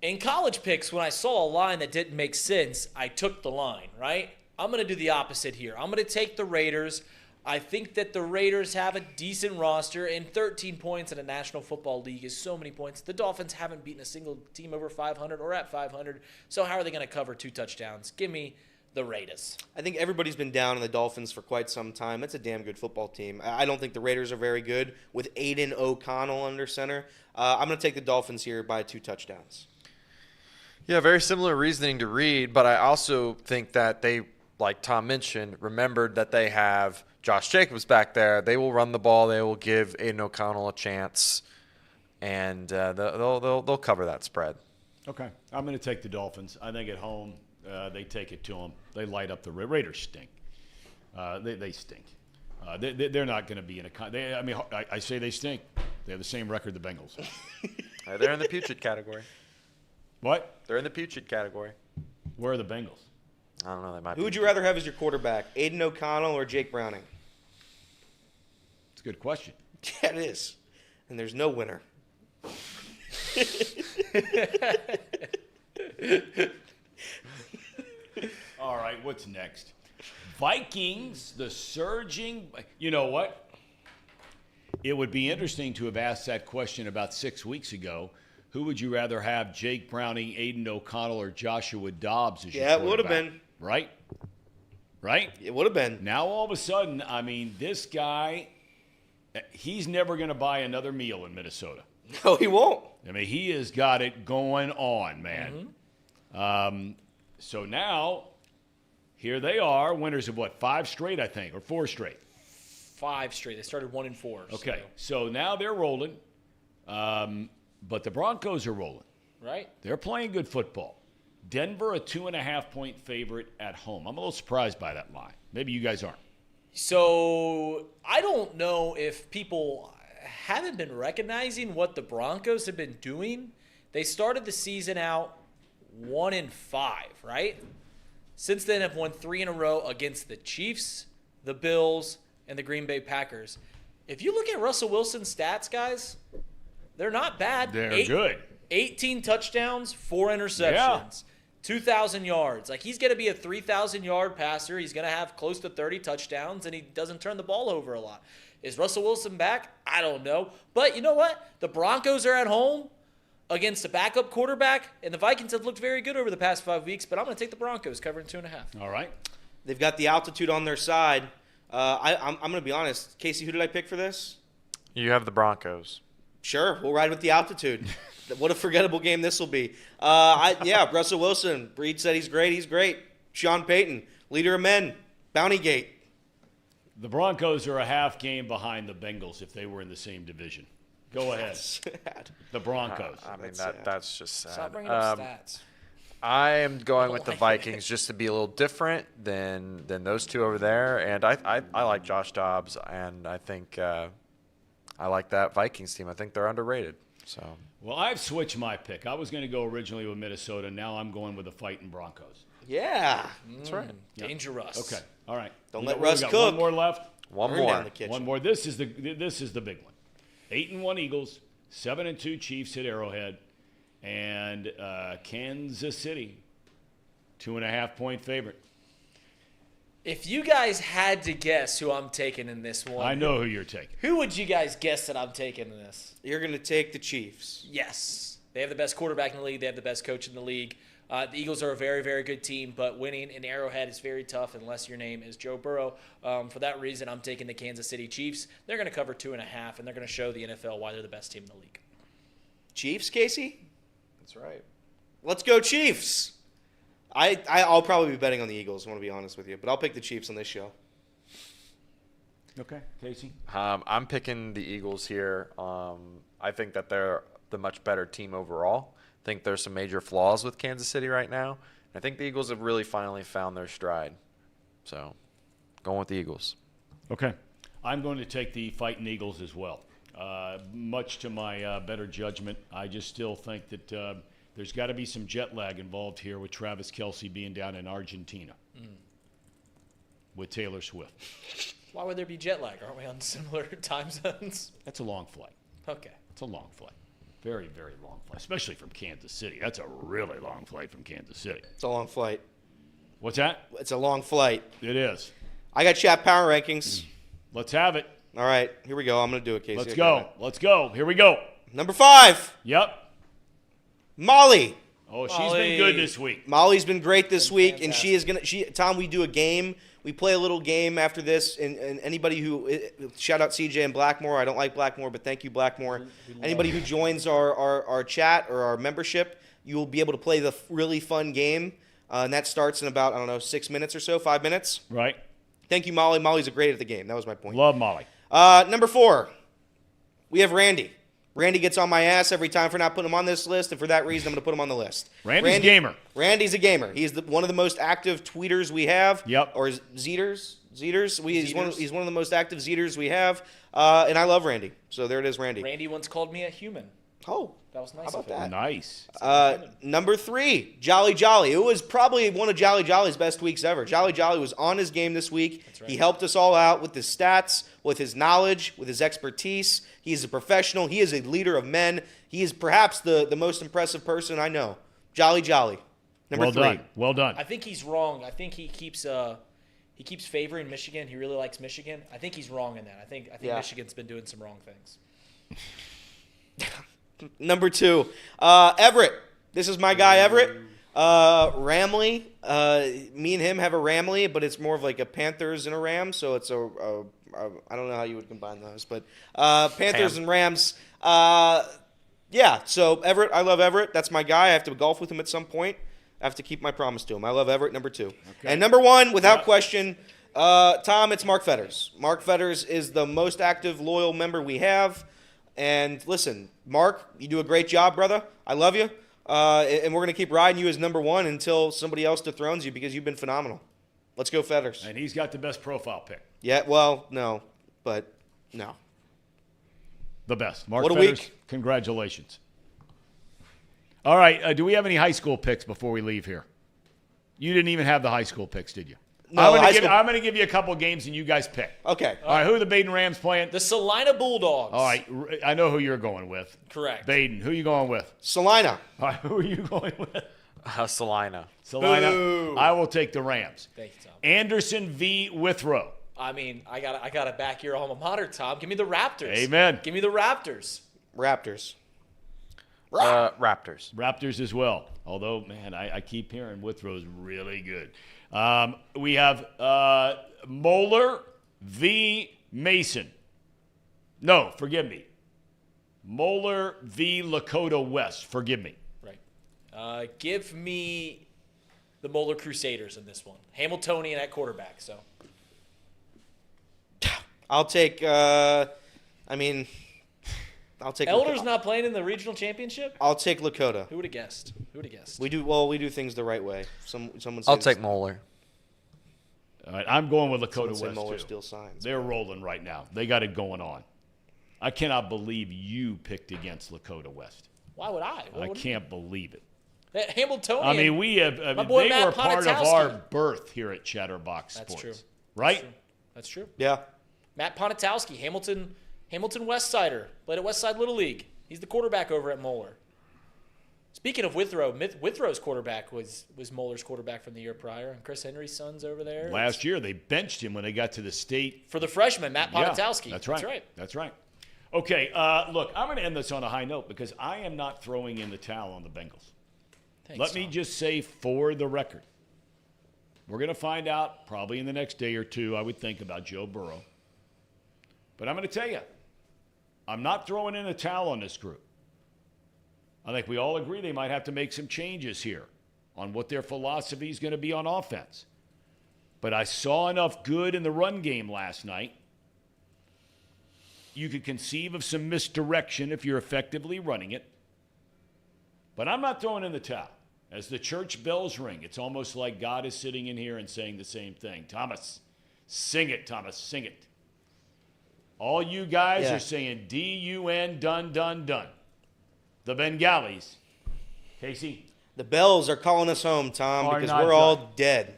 in college picks, when I saw a line that didn't make sense, I took the line, right? I'm going to do the opposite here. I'm going to take the Raiders. I think that the Raiders have a decent roster, and 13 points in a National Football League is so many points. The Dolphins haven't beaten a single team over 500 or at 500, so how are they going to cover 2 touchdowns? Give me the Raiders. I think everybody's been down on the Dolphins for quite some time. It's a damn good football team. I don't think the Raiders are very good with Aiden O'Connell under center. I'm going to take the Dolphins here by 2 touchdowns. Yeah, very similar reasoning to Reed, but I also think that they, like Tom mentioned, remembered that they have Josh Jacobs back there. They will run the ball. They will give Aiden O'Connell a chance, and they'll cover that spread. Okay, I'm going to take the Dolphins. I think at home they take it to them. They light up the Raiders. Stink. They stink. They're not going to be in a. I say they stink. They have the same record the Bengals. They're in the putrid category. What? They're in the putrid category. Where are the Bengals? I don't know. They might. Who would you rather have as your quarterback, Aiden O'Connell or Jake Browning? It's a good question. Yeah, it is. And there's no winner. All right, what's next? Vikings, the surging. You know what? It would be interesting to have asked that question about 6 weeks ago. Who would you rather have, Jake Browning, Aiden O'Connell, or Joshua Dobbs as your quarterback? Yeah, it would have been. Right? It would have been. Now, all of a sudden, I mean, this guy, he's never going to buy another meal in Minnesota. No, he won't. I mean, he has got it going on, man. Mm-hmm. So now, here they are, winners of what, 5 straight, I think, or 4 straight? 5 straight. They started 1-4. Okay, so now they're rolling, but the Broncos are rolling. Right? They're playing good football. Denver, a 2.5-point favorite at home. I'm a little surprised by that line. Maybe you guys aren't. So I don't know if people haven't been recognizing what the Broncos have been doing. They started the season out 1-5, right? Since then have won 3 in a row against the Chiefs, the Bills, and the Green Bay Packers. If you look at Russell Wilson's stats, guys, they're not bad. They're good. 18 touchdowns, 4 interceptions, 2,000 yards. Like, he's going to be a 3,000-yard passer. He's going to have close to 30 touchdowns, and he doesn't turn the ball over a lot. Is Russell Wilson back? I don't know. But you know what? The Broncos are at home against a backup quarterback, and the Vikings have looked very good over the past 5 weeks, but I'm going to take the Broncos covering 2.5. All right. They've got the altitude on their side. I'm going to be honest. Casey, who did I pick for this? You have the Broncos. Sure, we'll ride with the altitude. What a forgettable game this will be. Russell Wilson. Breed said he's great. He's great. Sean Payton, leader of men. Bountygate. The Broncos are a half game behind the Bengals if they were in the same division. Go ahead. Sad. The Broncos. I mean, sad. that's just sad. Stop bringing up stats. I am going with the like it. Vikings just to be a little different than those two over there. And I like Josh Dobbs, and I think I like that Vikings team. I think they're underrated. So. Well, I've switched my pick. I was going to go originally with Minnesota. Now I'm going with the fighting Broncos. Yeah. That's right. Dangerous. Okay. All right. Don't We let got- Russ we got cook. One more left. One Burn more. down the kitchen. One more. This is the big one. 8-1 Eagles, 7-2 Chiefs at Arrowhead, and Kansas City, 2.5-point favorite. If you guys had to guess who I'm taking in this one, I know who you're taking. who would you guys guess that I'm taking in this? You're going to take the Chiefs. Yes. They have the best quarterback in the league. They have the best coach in the league. The Eagles are a very, very good team, but winning in Arrowhead is very tough unless your name is Joe Burrow. For that reason, I'm taking the Kansas City Chiefs. They're going to cover 2.5, and they're going to show the NFL why they're the best team in the league. Chiefs, Casey? That's right. Let's go Chiefs. I'll probably be betting on the Eagles, I want to be honest with you, but I'll pick the Chiefs on this show. Okay, Casey. I'm picking the Eagles here. I think that they're the much better team overall. I think there's some major flaws with Kansas City right now. I think the Eagles have really finally found their stride. So, going with the Eagles. Okay. I'm going to take the fighting Eagles as well. Much to my better judgment, I just still think that there's got to be some jet lag involved here with Travis Kelce being down in Argentina with Taylor Swift. Why would there be jet lag? Aren't we on similar time zones? That's a long flight. Okay. It's a long flight. Very, very long flight, especially from Kansas City. That's a really long flight from Kansas City. It's a long flight. What's that? It's a long flight. It is. I got Chat Power Rankings. Let's have it. All right, here we go. I'm going to do it, Casey. Let's I got go. Let's go. Here we go. it. Number 5, Yep. Molly. Oh, she's Molly. been good this week. Molly's been great this Been week, fantastic. and she is gonna. Tom, we do a game. We play a little game after this, and anybody who shout out CJ and Blackmore. I don't like Blackmore, but thank you, Blackmore. Anybody who joins our chat or our membership, you will be able to play the really fun game, and that starts in about 6 minutes or so, 5 minutes. Right. Thank you, Molly. Molly's a great at the game. That was my point. Love Molly. Number 4, we have Randy. Randy gets on my ass every time for not putting him on this list, and for that reason, I'm going to put him on the list. Randy's a gamer. Randy's a gamer. He's one of the most active tweeters we have. Yep. Or Zeters. He's one of the most active Zeters we have, and I love Randy. So there it is, Randy. Randy once called me a human. Oh, That was nice how about of him. that? Nice. Number 3, Jolly Jolly. It was probably one of Jolly Jolly's best weeks ever. Jolly Jolly was on his game this week. That's right. He helped us all out with his stats, with his knowledge, with his expertise. He's a professional. He is a leader of men. He is perhaps the most impressive person I know. Jolly Jolly. Number Well 3. done. Well done. I think he's wrong. I think he keeps favoring Michigan. He really likes Michigan. I think he's wrong in that. I think Yeah. Michigan's been doing some wrong things. Number 2, Everett. This is my guy, Everett. Ramley. Me and him have a Ramley, but it's more of like a Panthers and a Rams. So it's I don't know how you would combine those, but Panthers and Rams. Yeah. So Everett, I love Everett. That's my guy. I have to golf with him at some point. I have to keep my promise to him. I love Everett. Number 2, and number 1, without question, Tom, it's Mark Fetters. Mark Fetters is the most active, loyal member we have. And listen, Mark, you do a great job, brother. I love you. And we're going to keep riding you as number one until somebody else dethrones you because you've been phenomenal. Let's go Fetters. And he's got the best profile pick. Yeah, well, no. But no. The best. Mark What a Fetters, week. congratulations. All right, do we have any high school picks before we leave here? You didn't even have the high school picks, did you? No, I'm going to give you a couple games and you guys pick. Okay. All right, who are the Baden Rams playing? The Salina Bulldogs. All right, I know who you're going with. Correct. Baden, who are you going with? Salina. All right, who are you going with? Salina. Salina. Boo. I will take the Rams. Thank you, Tom. Anderson v. Withrow. I mean, I gotta back your alma mater, Tom. Give me the Raptors. Amen. Give me the Raptors. Raptors. Raptors. Raptors as well. Although, man, I keep hearing Withrow's really good. We have Moeller v. Mason. No, forgive me. Moeller v. Lakota West. Forgive me. Right. Give me the Moeller Crusaders in this one. Hamiltonian at quarterback. So I'll take Elder's not playing in the regional championship. I'll take Lakota. Who would have guessed? We do things the right way. Someone I'll says- take Moeller. All right, I'm going with Lakota someone said West, Moeller too. steals signs. They're rolling right now. They got it going on. I cannot believe you picked against Lakota West. Why would I? I can't believe it. Hamiltonian. I mean, we have. My boy they Matt were part of Ponitowski. our birth here at Chatterbox That's Sports. true. Right? That's true. Yeah. Matt Ponitowski, Hamilton West Sider, played at West Side Little League. He's the quarterback over at Moeller. Speaking of Withrow, Withrow's quarterback was Moeller's quarterback from the year prior, and Chris Henry's son's over there. Last year, they benched him when they got to the state. For the freshman, Matt Ponitowski. Yeah, that's right. Okay, look, I'm going to end this on a high note because I am not throwing in the towel on the Bengals. Thanks, Let me Tom. just say for the record, we're going to find out probably in the next day or two, I would think, about Joe Burrow. But I'm going to tell you, I'm not throwing in a towel on this group. I think we all agree they might have to make some changes here on what their philosophy is going to be on offense. But I saw enough good in the run game last night. You could conceive of some misdirection if you're effectively running it. But I'm not throwing in the towel. As the church bells ring, it's almost like God is sitting in here and saying the same thing. Thomas, sing it, Thomas, sing it. All you guys are saying D-U-N, done, done, done. The Bengalis. Casey? The Bells are calling us home, Tom, Are because not we're all done. dead.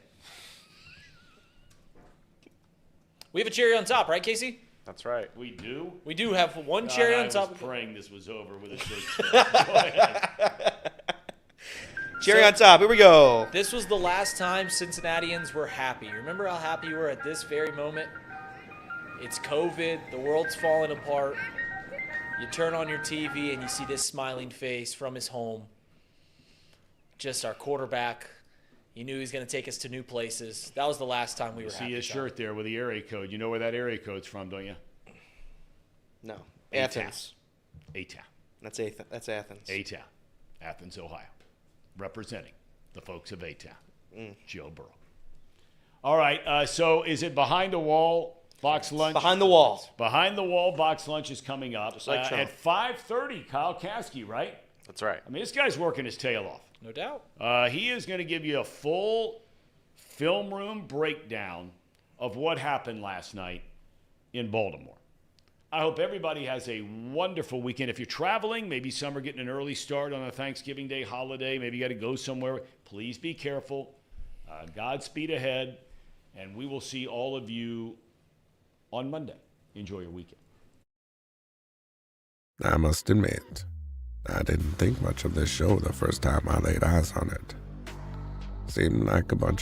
We have a cherry on top, right, Casey? That's right. We do? We do have one cherry on top. I was praying this was over with a church. Go ahead. Cherry on top. Here we go. This was the last time Cincinnatians were happy. Remember how happy you were at this very moment? It's COVID. The world's falling apart. You turn on your TV and you see this smiling face from his home. Just our quarterback. You knew he was going to take us to new places. That was the last time we were happy. See his Tom. shirt there with the area code. You know where that area code's from, don't you? No. A-Town. Athens. A-Town. That's Athens. A-Town. Athens, Ohio. Representing the folks of A-Town. Joe Burrow. All right, so is it behind the wall box lunch? Behind the wall. Behind the wall box lunch is coming up Just like Trump. at 5:30. Kyle Kasky, right? That's right. I mean, this guy's working his tail off. No doubt. He is going to give you a full film room breakdown of what happened last night in Baltimore. I hope everybody has a wonderful weekend. If you're traveling, maybe some are getting an early start on a Thanksgiving Day holiday. Maybe you got to go somewhere. Please be careful. Godspeed ahead. And we will see all of you on Monday. Enjoy your weekend. I must admit, I didn't think much of this show the first time I laid eyes on it. Seemed like a bunch of